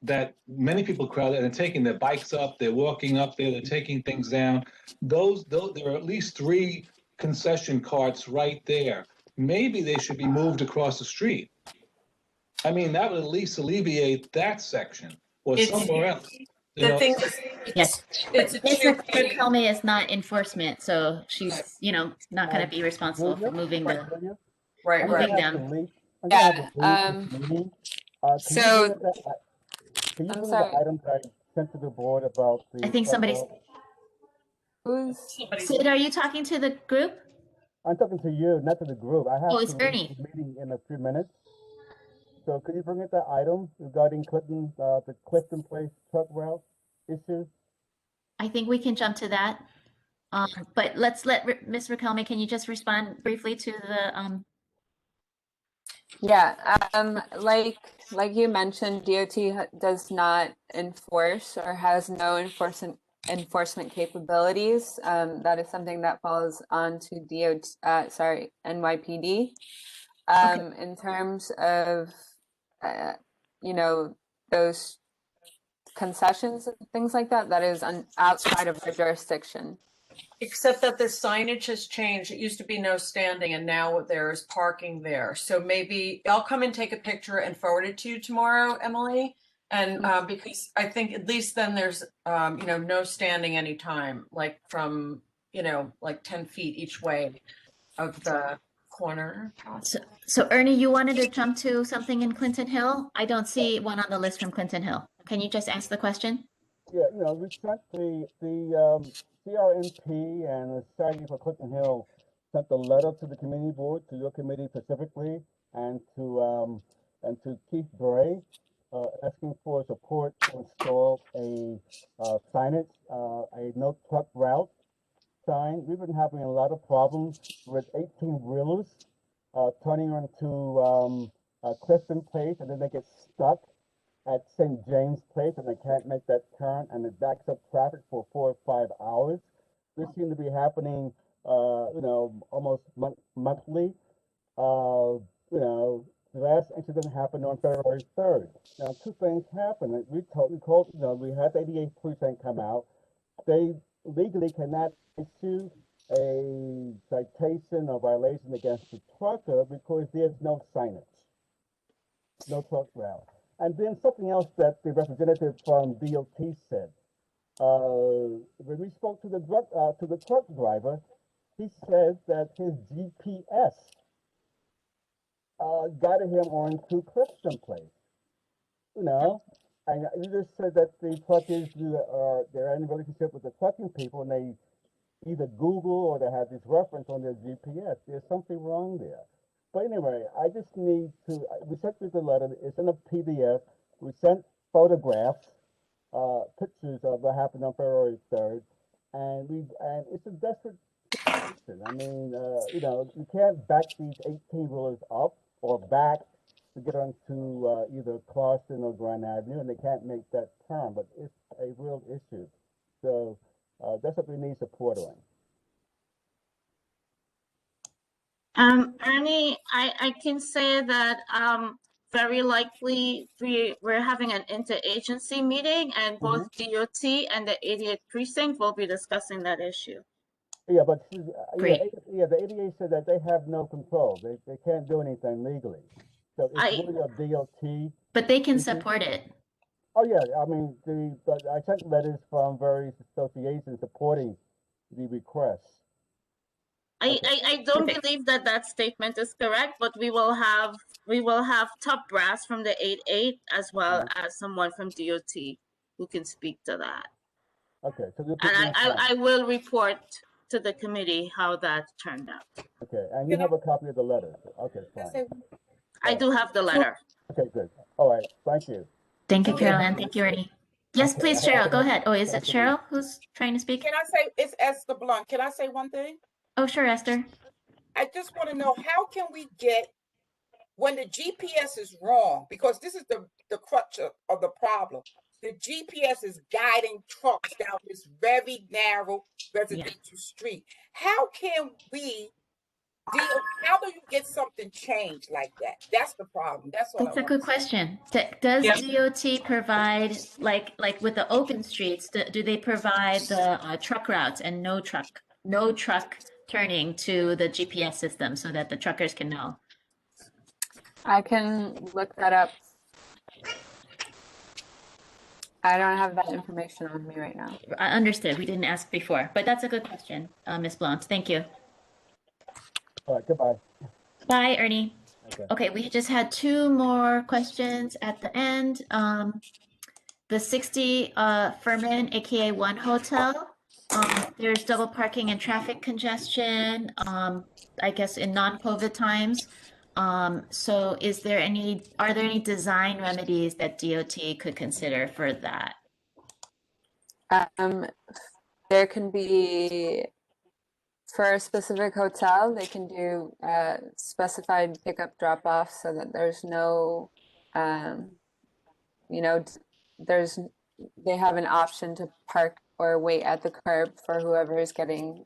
That many people crowd and they're taking their bikes up, they're walking up there, they're taking things down. There are at least 3 concession carts right there. Maybe they should be moved across the street. That would at least alleviate that section, or somewhere else. Yes, Ms. McCelmy is not enforcement, so she's, not going to be responsible for moving them. So, can you I'm bring sorry. the items I sent to the board about the? I think somebody's. Sid, are you talking to the group? I'm talking to you, not to the group. I have it's to leave Ernie. the meeting in a few minutes. So could you bring it the item regarding the Clifton Place truck route issue? I think we can jump to that. But let's let Ms. Rakelme, can you just respond briefly to the Yeah, like you mentioned, DOT does not enforce or has no enforcement capabilities. That is something that falls onto NYPD. In terms of those concessions and things like that, that is outside of our jurisdiction. Except that the signage has changed. It used to be no standing, and now there's parking there. So maybe I'll come and take a picture and forward it to you tomorrow, Emily. And because I think at least then there's, no standing anytime, like from, like 10 feet each way of the corner. So Ernie, you wanted to jump to something in Clinton Hill? I don't see one on the list from Clinton Hill. Can you just ask the question? Yeah, we sent the CRNP and the Society for Clinton Hill sent a letter to the community board, to your committee specifically, and to Keith Bray, asking for support to install a signage, a no truck route sign. We've been having a lot of problems with 18-wheelers turning onto Clifton Place, and then they get stuck at St. James Place, and they can't make that turn, and it backs up traffic for 4 or 5 hours. This seems to be happening, almost monthly. The last incident happened on February 3rd. Now, 2 things happened. We had the 88 precinct come out. They legally cannot issue a citation or violation against the trucker because there's no signage, no truck route. And then something else that the representative from DOT said. When we spoke to the truck driver, he said that his GPS guided him on to Clifton Place. And you just said that the truckers they're in a relationship with the trucking people, and they either Google or they have this reference on their GPS. There's something wrong there. But anyway, I just need to. We sent you the letter. It's in a PDF. We sent photographs, pictures of what happened on February 3rd, and it's a desperate situation. You can't back these 18-wheelers up or back, to get onto either Clarkson or Grand Avenue, and they can't make that turn, but it's a real issue. So that's what we need support on. Ernie, I can say that very likely we're having an interagency meeting, and both DOT and the 88th precinct will be discussing that issue. Yeah, but Great. the ADA said that they have no control. They can't do anything legally. So it's really a DOT. But they can issue. support it. Oh yeah, I mean I sent letters from various associations supporting the requests. I don't believe that that statement is correct, but we will have top brass from the 88 as well as someone from DOT who can speak to that. Okay, so And I will report to the committee how that turned out. Okay, and you have a copy of the letter. Okay, fine. I do have the letter. Okay, good. All right, thank you. Thank you, Carolyn. Thank you, Ernie. Yes, please, Cheryl, go ahead. Oh, is it Cheryl who's trying to speak? Can I say, it's Esther Blunt. Can I say one thing? Oh, sure, Esther. I just want to know, how can we get, when the GPS is wrong, because this is the crutch of the problem. The GPS is guiding trucks down this very narrow residential street. How can we deal, how do you get something changed like that? That's the problem. That's all. That's a good question. Does DOT provide, like with the open streets, do they provide the truck routes and no truck turning to the GPS system so that the truckers can know? I can look that up. I don't have that information on me right now. I understood. We didn't ask before, but that's a good question, Ms. Blount. Thank you. All right, goodbye. Bye, Ernie. Okay. Okay, we just had two more questions at the end. The 60 Furman, aka One Hotel. There's double parking and traffic congestion, I guess in non-COVID times. So are there any design remedies that DOT could consider for that? There can be, for a specific hotel, they can do specified pickup drop off so that there's no, they have an option to park or wait at the curb for whoever is getting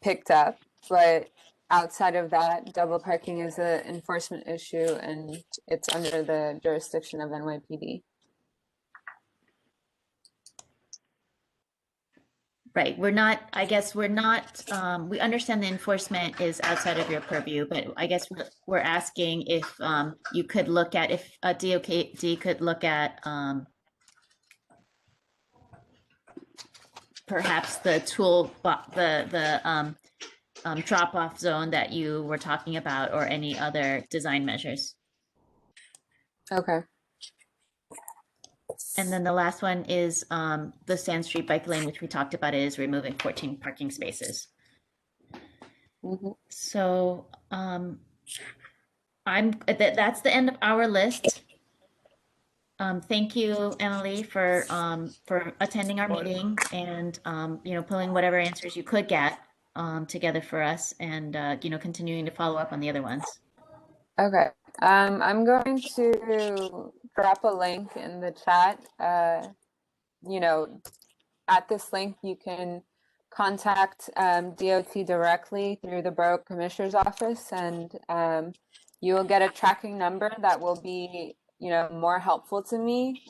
picked up. But outside of that, double parking is an enforcement issue and it's under the jurisdiction of NYPD. Right, we understand the enforcement is outside of your purview, but I guess we're asking if you could look at, if DOT could look at perhaps the drop-off zone that you were talking about, or any other design measures. Okay. And then the last one is the Sand Street bike lane, which we talked about, is removing 14 parking spaces. So that's the end of our list. Thank you, Emily, for attending our meeting and pulling whatever answers you could get together for us, and continuing to follow up on the other ones. Okay. I'm going to drop a link in the chat. At this link, you can contact DOT directly through the Borough Commissioner's Office, and you will get a tracking number that will be, more helpful to me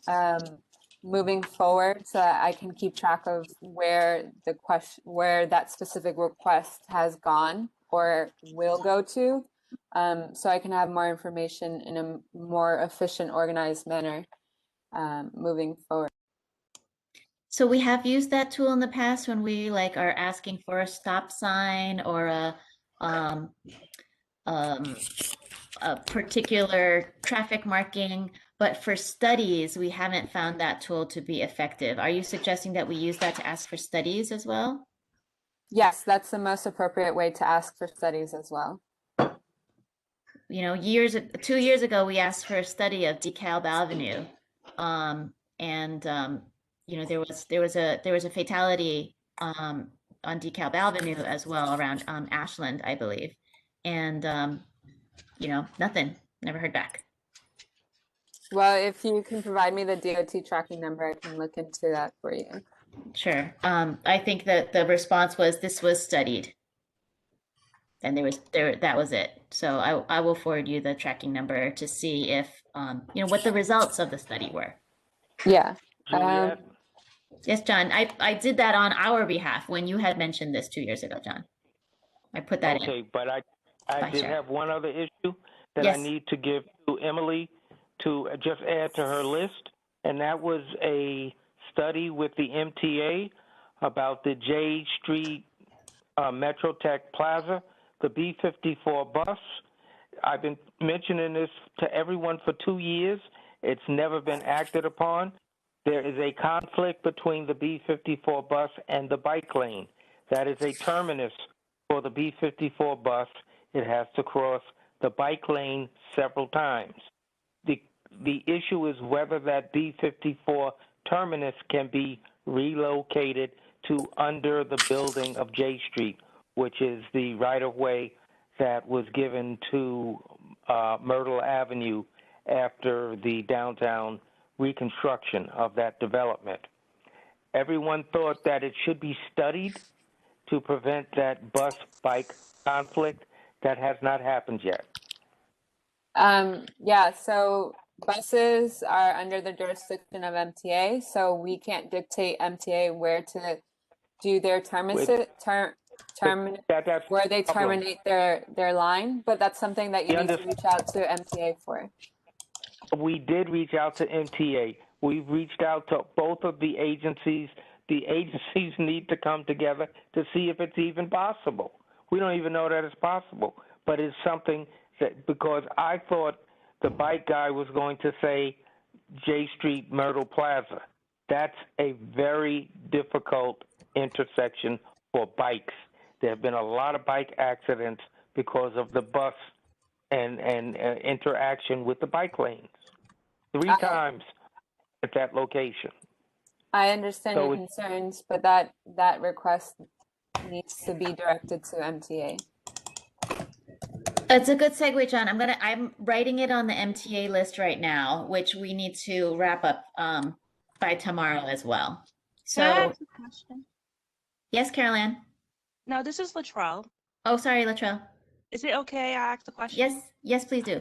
moving forward, so that I can keep track of where that specific request has gone or will go to. So I can have more information in a more efficient, organized manner moving forward. So we have used that tool in the past when we are asking for a stop sign or a particular traffic marking, but for studies, we haven't found that tool to be effective. Are you suggesting that we use that to ask for studies as well? Yes, that's the most appropriate way to ask for studies as well. 2 years ago, we asked for a study of DeKalb Avenue, there was a fatality on DeKalb Avenue as well, around Ashland, I believe, and nothing, never heard back. Well, if you can provide me the DOT tracking number, I can look into that for you. Sure. I think that the response was this was studied. And that was it. So I will forward you the tracking number to see if what the results of the study were. Yeah. Juliet? Yes, John. I did that on our behalf when you had mentioned this 2 years ago, John. I put that in. Okay, but I Bye, did Sharon. have one other issue that Yes. I need to give to Emily to just add to her list, and that was a study with the MTA about the J Street Metrotech Plaza, the B54 bus. I've been mentioning this to everyone for 2 years. It's never been acted upon. There is a conflict between the B54 bus and the bike lane. That is a terminus for the B54 bus. It has to cross the bike lane several times. The issue is whether that B54 terminus can be relocated to under the building of J Street, which is the right-of-way that was given to Myrtle Avenue after the downtown reconstruction of that development. Everyone thought that it should be studied to prevent that bus-bike conflict. That has not happened yet. Yeah, so buses are under the jurisdiction of MTA, so we can't dictate MTA where to do their where they terminate their line, but that's something that you need to reach out to MTA for. We did reach out to MTA. We've reached out to both of the agencies. The agencies need to come together to see if it's even possible. We don't even know that it's possible, but it's something that, because I thought the bike guy was going to say J Street Myrtle Plaza. That's a very difficult intersection for bikes. There have been a lot of bike accidents because of the bus and interaction with the bike lanes. 3 times at that location. I understand your concerns, but that request needs to be directed to MTA. It's a good segue, John. I'm writing it on the MTA list right now, which we need to wrap up by tomorrow as well. So, Can I ask a question? Yes, Caroline. No, this is Latrell. Oh, sorry, Latrell. Is it okay I ask the question? Yes, please do.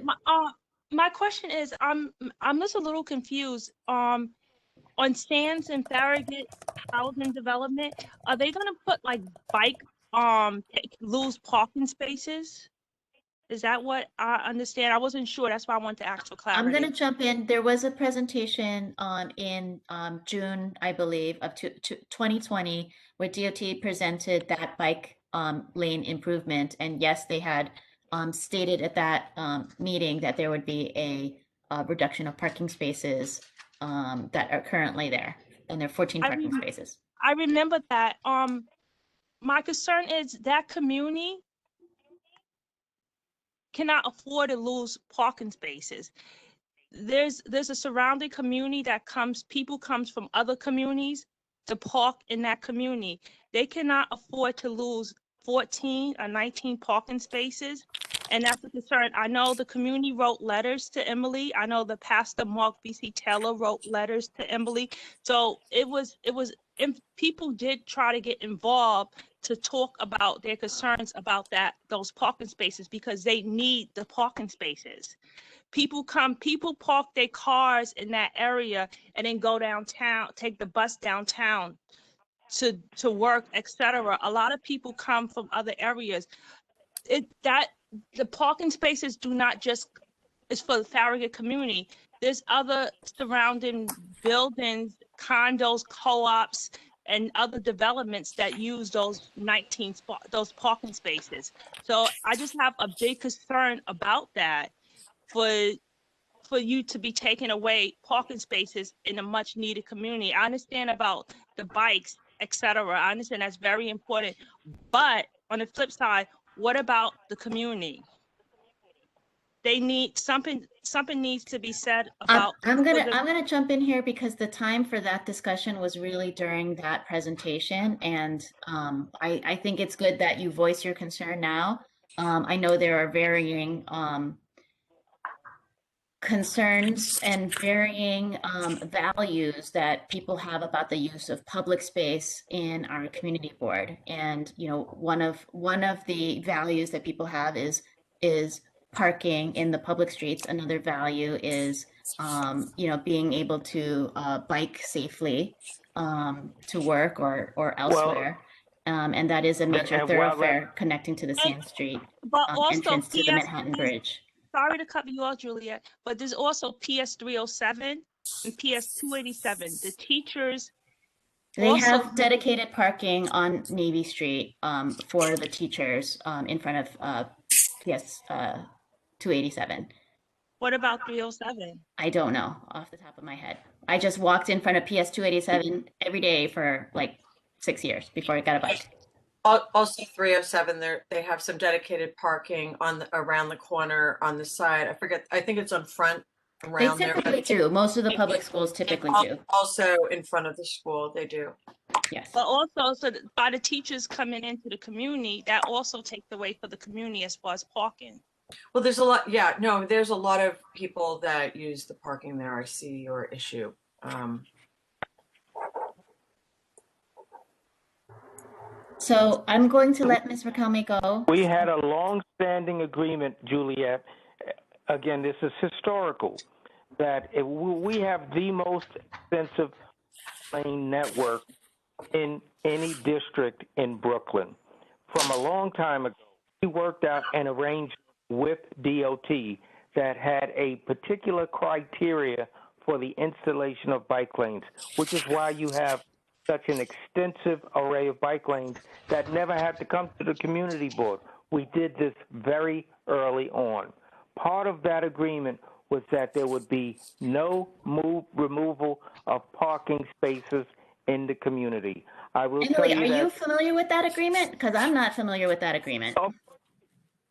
My question is, I'm just a little confused. On Sands and Farragut housing development, are they gonna put like bike lose parking spaces? Is that what I understand? I wasn't sure. That's why I wanted to ask for clarity. I'm going to jump in. There was a presentation in June, I believe, of 2020, where DOT presented that bike lane improvement. And yes, they had stated at that meeting that there would be a reduction of parking spaces that are currently there. And there are 14 parking spaces. I remember that. My concern is that community cannot afford to lose parking spaces. There's a surrounding community that people comes from other communities to park in that community. They cannot afford to lose 14 or 19 parking spaces. And that's a concern. I know the community wrote letters to Emily. I know the pastor Mark B.C. Taylor wrote letters to Emily. So people did try to get involved to talk about their concerns about those parking spaces, because they need the parking spaces. People park their cars in that area and then go downtown, take the bus downtown to work, etc. A lot of people come from other areas. The parking spaces do not just, it's for the Farragut community. There's other surrounding buildings, condos, co-ops, and other developments that use those those parking spaces. So I just have a big concern about that, for you to be taking away parking spaces in a much needed community. I understand about the bikes, etc. I understand that's very important. But on the flip side, what about the community? They need something needs to be said about. I'm gonna jump in here because the time for that discussion was really during that presentation, and I think it's good that you voice your concern now. I know there are varying concerns and varying values that people have about the use of public space in our community board. And one of the values that people have is parking in the public streets. Another value is being able to bike safely to work or elsewhere. And that is a major and while that- thoroughfare connecting to the Sand Street But also entrance to the PS, Manhattan Bridge. sorry to cut you off, Juliet, but there's also PS 307 and PS 287. The teachers They also have dedicated parking on Navy Street for the teachers in front of PS 287. What about 307? I don't know off the top of my head. I just walked in front of PS 287 every day for like 6 years before I got a bike. Also 307, they have some dedicated parking around the corner on the side. I forget, I think it's on front They around there. typically do. Most of the public schools typically do. Also in front of the school, they do. Yes. But also, so by the teachers coming into the community, that also takes away for the community as far as parking. Well, there's a lot, yeah, no, there's a lot of people that use the parking there. I see your issue. So I'm going to let Ms. Raquelme go. We had a long-standing agreement, Juliet. Again, this is historical, that we have the most extensive lane network in any district in Brooklyn. From a long time ago, we worked out an arrangement with DOT that had a particular criteria for the installation of bike lanes, which is why you have such an extensive array of bike lanes that never had to come to the community board. We did this very early on. Part of that agreement was that there would be no removal of parking spaces in the community. I will tell Emily, you are that. you familiar with that agreement? Because I'm not familiar with that agreement. Oh,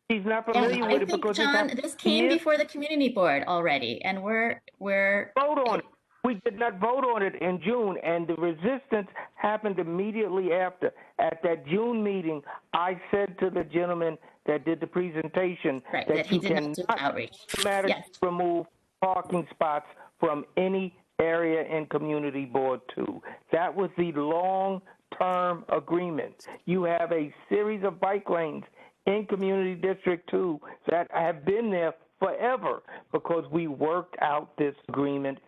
he's not familiar with it because John, this came before the community board already, and we're vote on it. We did not vote on it in June, and the resistance happened immediately after. At that June meeting, I said to the gentleman that did the presentation that he you did not do outreach. automatically remove parking spots from any area in Community Board 2. That was the long-term agreement. You have a series of bike lanes in Community District 2 that have been there forever because we worked out this agreement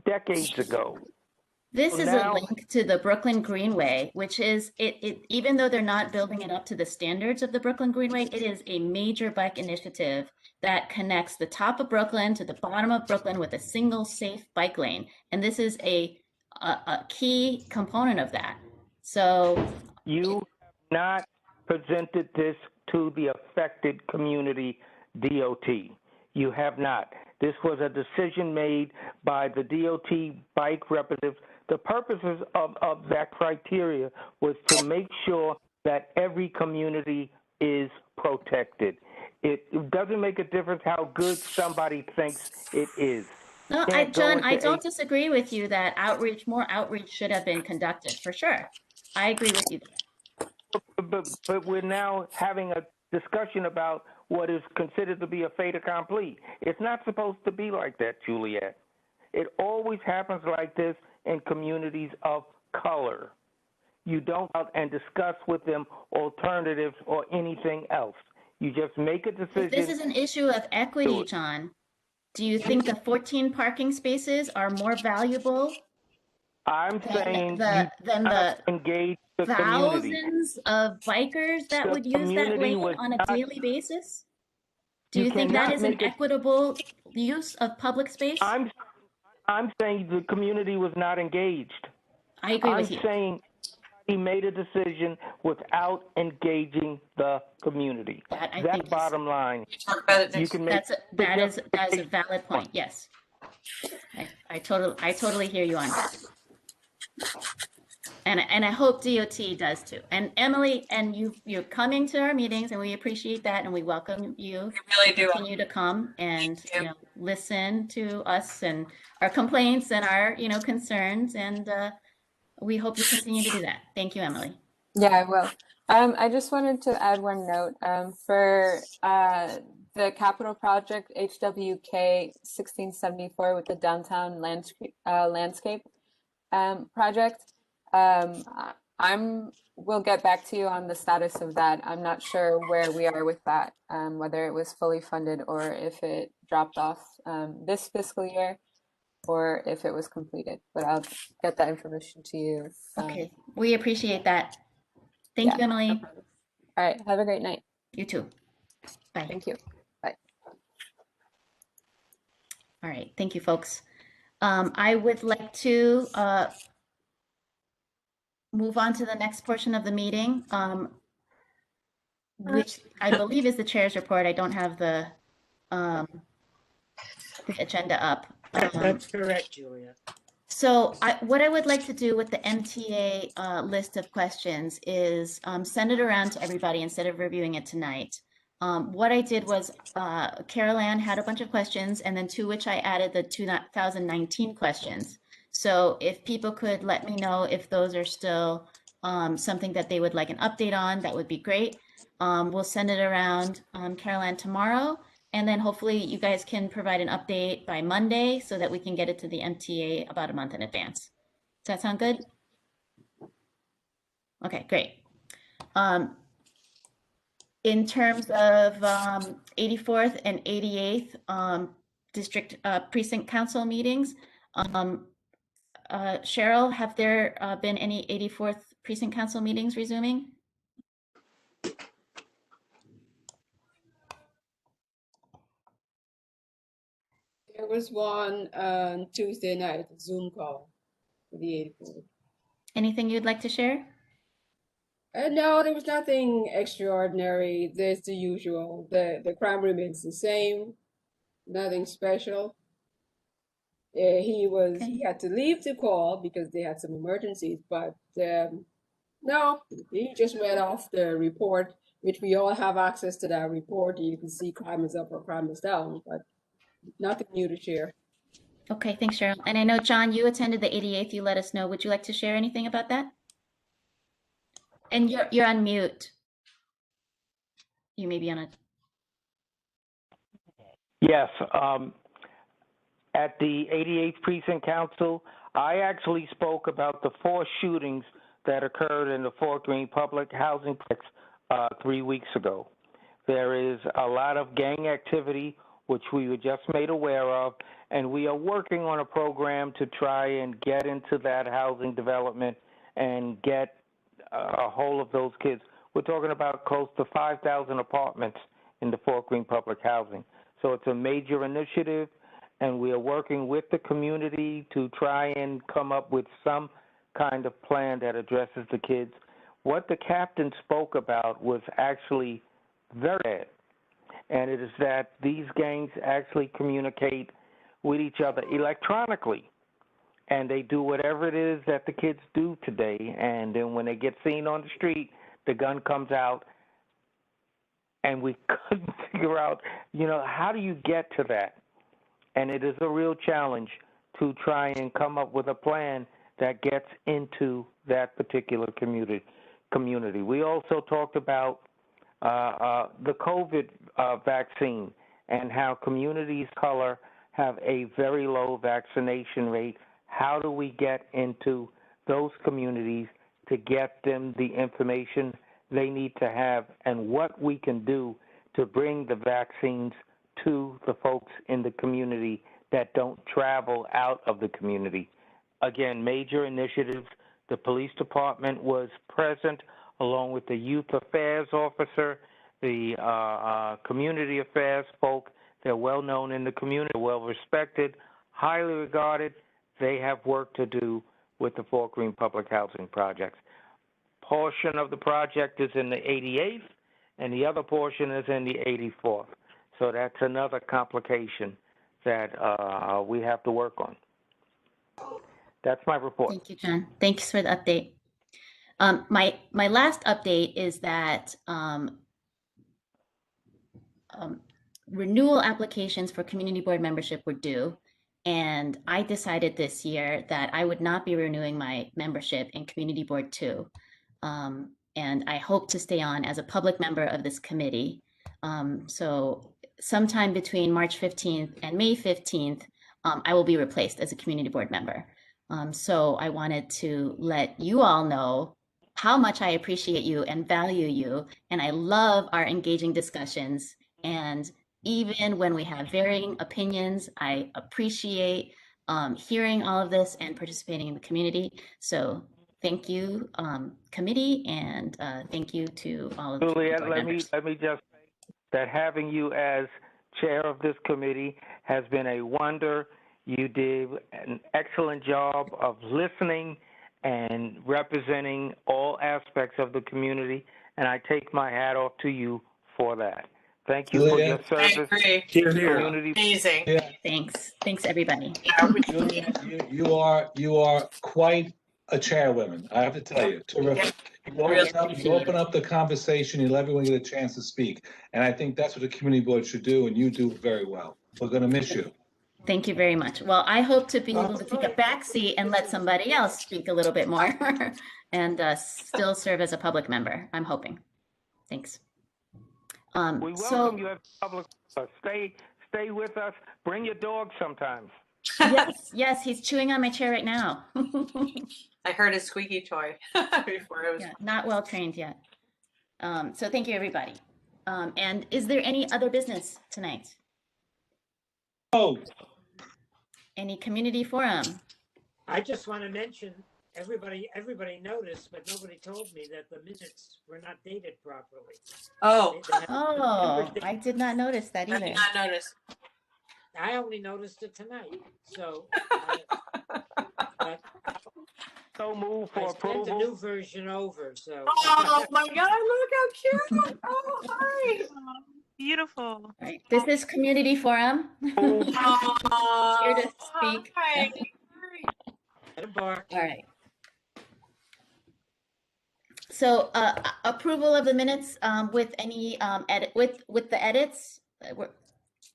decades ago. This So is now- a link to the Brooklyn Greenway, which is even though they're not building it up to the standards of the Brooklyn Greenway, it is a major bike initiative that connects the top of Brooklyn to the bottom of Brooklyn with a single safe bike lane. And this is a key component of that. So you have not presented this to the affected community DOT. You have not. This was a decision made by the DOT bike representatives. The purposes of that criteria was to make sure that every community is protected. It doesn't make a difference how good somebody thinks it is. no, Can't go John, I into don't disagree with you that more outreach should have been conducted, for sure. I agree with you. But we're now having a discussion about what is considered to be a fait accompli. It's not supposed to be like that, Juliet. It always happens like this in communities of color. You don't out and discuss with them alternatives or anything else. You just make a decision. This is an issue of equity, John. Do you think the 14 parking spaces are more valuable I'm saying than the engage the community. thousands of bikers that The would use that community lane was on a not- daily basis? Do You you think that cannot is an make it- equitable use of public space? I'm saying the community was not engaged. I agree with you. I'm saying he made a decision without engaging the community. That's bottom line. You can make That is a valid point. Yes, I totally hear you on that. And I hope DOT does too. And Emily, and you're coming to our meetings, and we appreciate that, and we welcome you. Really do. Continue to come and listen to us and our complaints and our concerns, and we hope you continue to do that. Thank you, Emily. Yeah, I will. I just wanted to add one note for the capital project HWK 1674 with the downtown landscape project. We'll get back to you on the status of that. I'm not sure where we are with that, whether it was fully funded or if it dropped off this fiscal year or if it was completed, but I'll get that information to you. Okay, we appreciate that. Thank you, Emily. All right, have a great night. You too. Bye. Thank you. Bye. All right, thank you, folks. I would like to move on to the next portion of the meeting, which I believe is the chair's report. I don't have the agenda up. That's correct, Julia. So what I would like to do with the MTA list of questions is send it around to everybody instead of reviewing it tonight. What I did was Carol Ann had a bunch of questions, and then to which I added the 2019 questions. So if people could let me know if those are still something that they would like an update on, that would be great. We'll send it around, Carol Ann, tomorrow. And then hopefully you guys can provide an update by Monday so that we can get it to the MTA about a month in advance. Does that sound good? Okay, great. In terms of 84th and 88th district precinct council meetings, Cheryl, have there been any 84th precinct council meetings resuming? There was one Tuesday night, Zoom call for the 84th. Anything you'd like to share? No, there was nothing extraordinary. There's the usual. The crime remains the same. Nothing special. He had to leave the call because they had some emergencies, but no, he just read off the report, which we all have access to that report. You can see crime is up or crime is down, but nothing new to share. Okay, thanks, Cheryl. And I know, John, you attended the 88th. You let us know. Would you like to share anything about that? And you're on mute. You may be on a. Yes. At the 88th Precinct Council, I actually spoke about the 4 shootings that occurred in the Fort Greene Public Housing Complex 3 weeks ago. There is a lot of gang activity, which we were just made aware of, and we are working on a program to try and get into that housing development and get a hold of those kids. We're talking about close to 5,000 apartments in the Fort Greene Public Housing. So it's a major initiative, and we are working with the community to try and come up with some kind of plan that addresses the kids. What the captain spoke about was actually very bad, and it is that these gangs actually communicate with each other electronically, and they do whatever it is that the kids do today, and then when they get seen on the street, the gun comes out, and we couldn't figure out, how do you get to that? And it is a real challenge to try and come up with a plan that gets into that particular community. We also talked about the COVID vaccine and how communities of color have a very low vaccination rate. How do we get into those communities to get them the information they need to have, and what we can do to bring the vaccines to the folks in the community that don't travel out of the community. Again, major initiatives. The police department was present along with the youth affairs officer, the community affairs folk. They're well known in the community, well respected, highly regarded. They have work to do with the Fort Greene Public Housing projects. Portion of the project is in the 88th, and the other portion is in the 84th. So that's another complication that we have to work on. That's my report. Thank you, John. Thanks for the update. My last update is that renewal applications for community board membership were due, and I decided this year that I would not be renewing my membership in Community Board 2. and I hope to stay on as a public member of this committee. So sometime between March 15th and May 15th, I will be replaced as a community board member. So I wanted to let you all know how much I appreciate you and value you, and I love our engaging discussions. And even when we have varying opinions, I appreciate hearing all of this and participating in the community. So thank you, committee, and thank you to all of the Juliet, board let members. me just say that having you as chair of this committee has been a wonder. You did an excellent job of listening and representing all aspects of the community, and I take my hat off to you for that. Thank you for your Juliet? service. agree. to the community. Amazing. Yeah, Thanks everybody. Juliet, you are quite a chairwoman. I have to tell you, terrific. You open up the conversation. You let everyone get a chance to speak, and I think that's what the community board should do, and you do very well. We're going to miss you. Thank you very much. Well, I hope to be able to take a back seat and let somebody else speak a little bit more and still serve as a public member. I'm hoping. Thanks. We welcome you as public. Stay with us. Bring your dog sometimes. Yes, he's chewing on my chair right now. I heard a squeaky toy before it was. Yeah, not well trained yet. So thank you, everybody. And is there any other business tonight? Oh. Any community forum? I just want to mention, everybody noticed, but nobody told me that the minutes were not dated properly. Oh. I did not notice that either. I did not notice. I only noticed it tonight, so. So move for I sent approval. the new version over, so. Oh my God! Look how cute! Oh, hi. Beautiful. Right. This is community forum. Here to speak. Hi. All right. So approval of the minutes with any edit with the edits.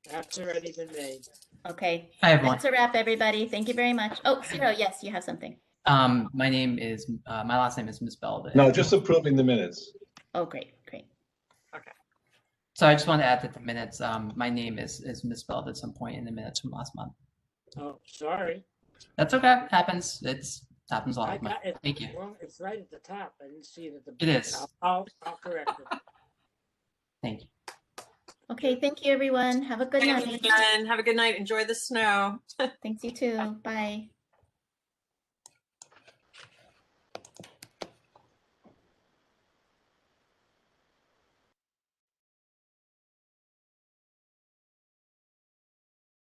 That's already been made. Okay. Hi, everyone. That's a wrap, everybody. Thank you very much. Oh, Ciro, yes, you have something. My name is my last name is misspelled. No, just approving the minutes. Oh, great. Okay. So I just want to add that the minutes, my name is misspelled at some point in the minutes from last month. Oh, sorry. That's okay. Happens. Happens a lot. I got it. Thank you. Wrong. It's right at the top. I didn't see it at the. It is. I'll correct it. Thank you. Okay, thank you, everyone. Have a good night. And have a good night. Enjoy the snow. Thanks, you too. Bye.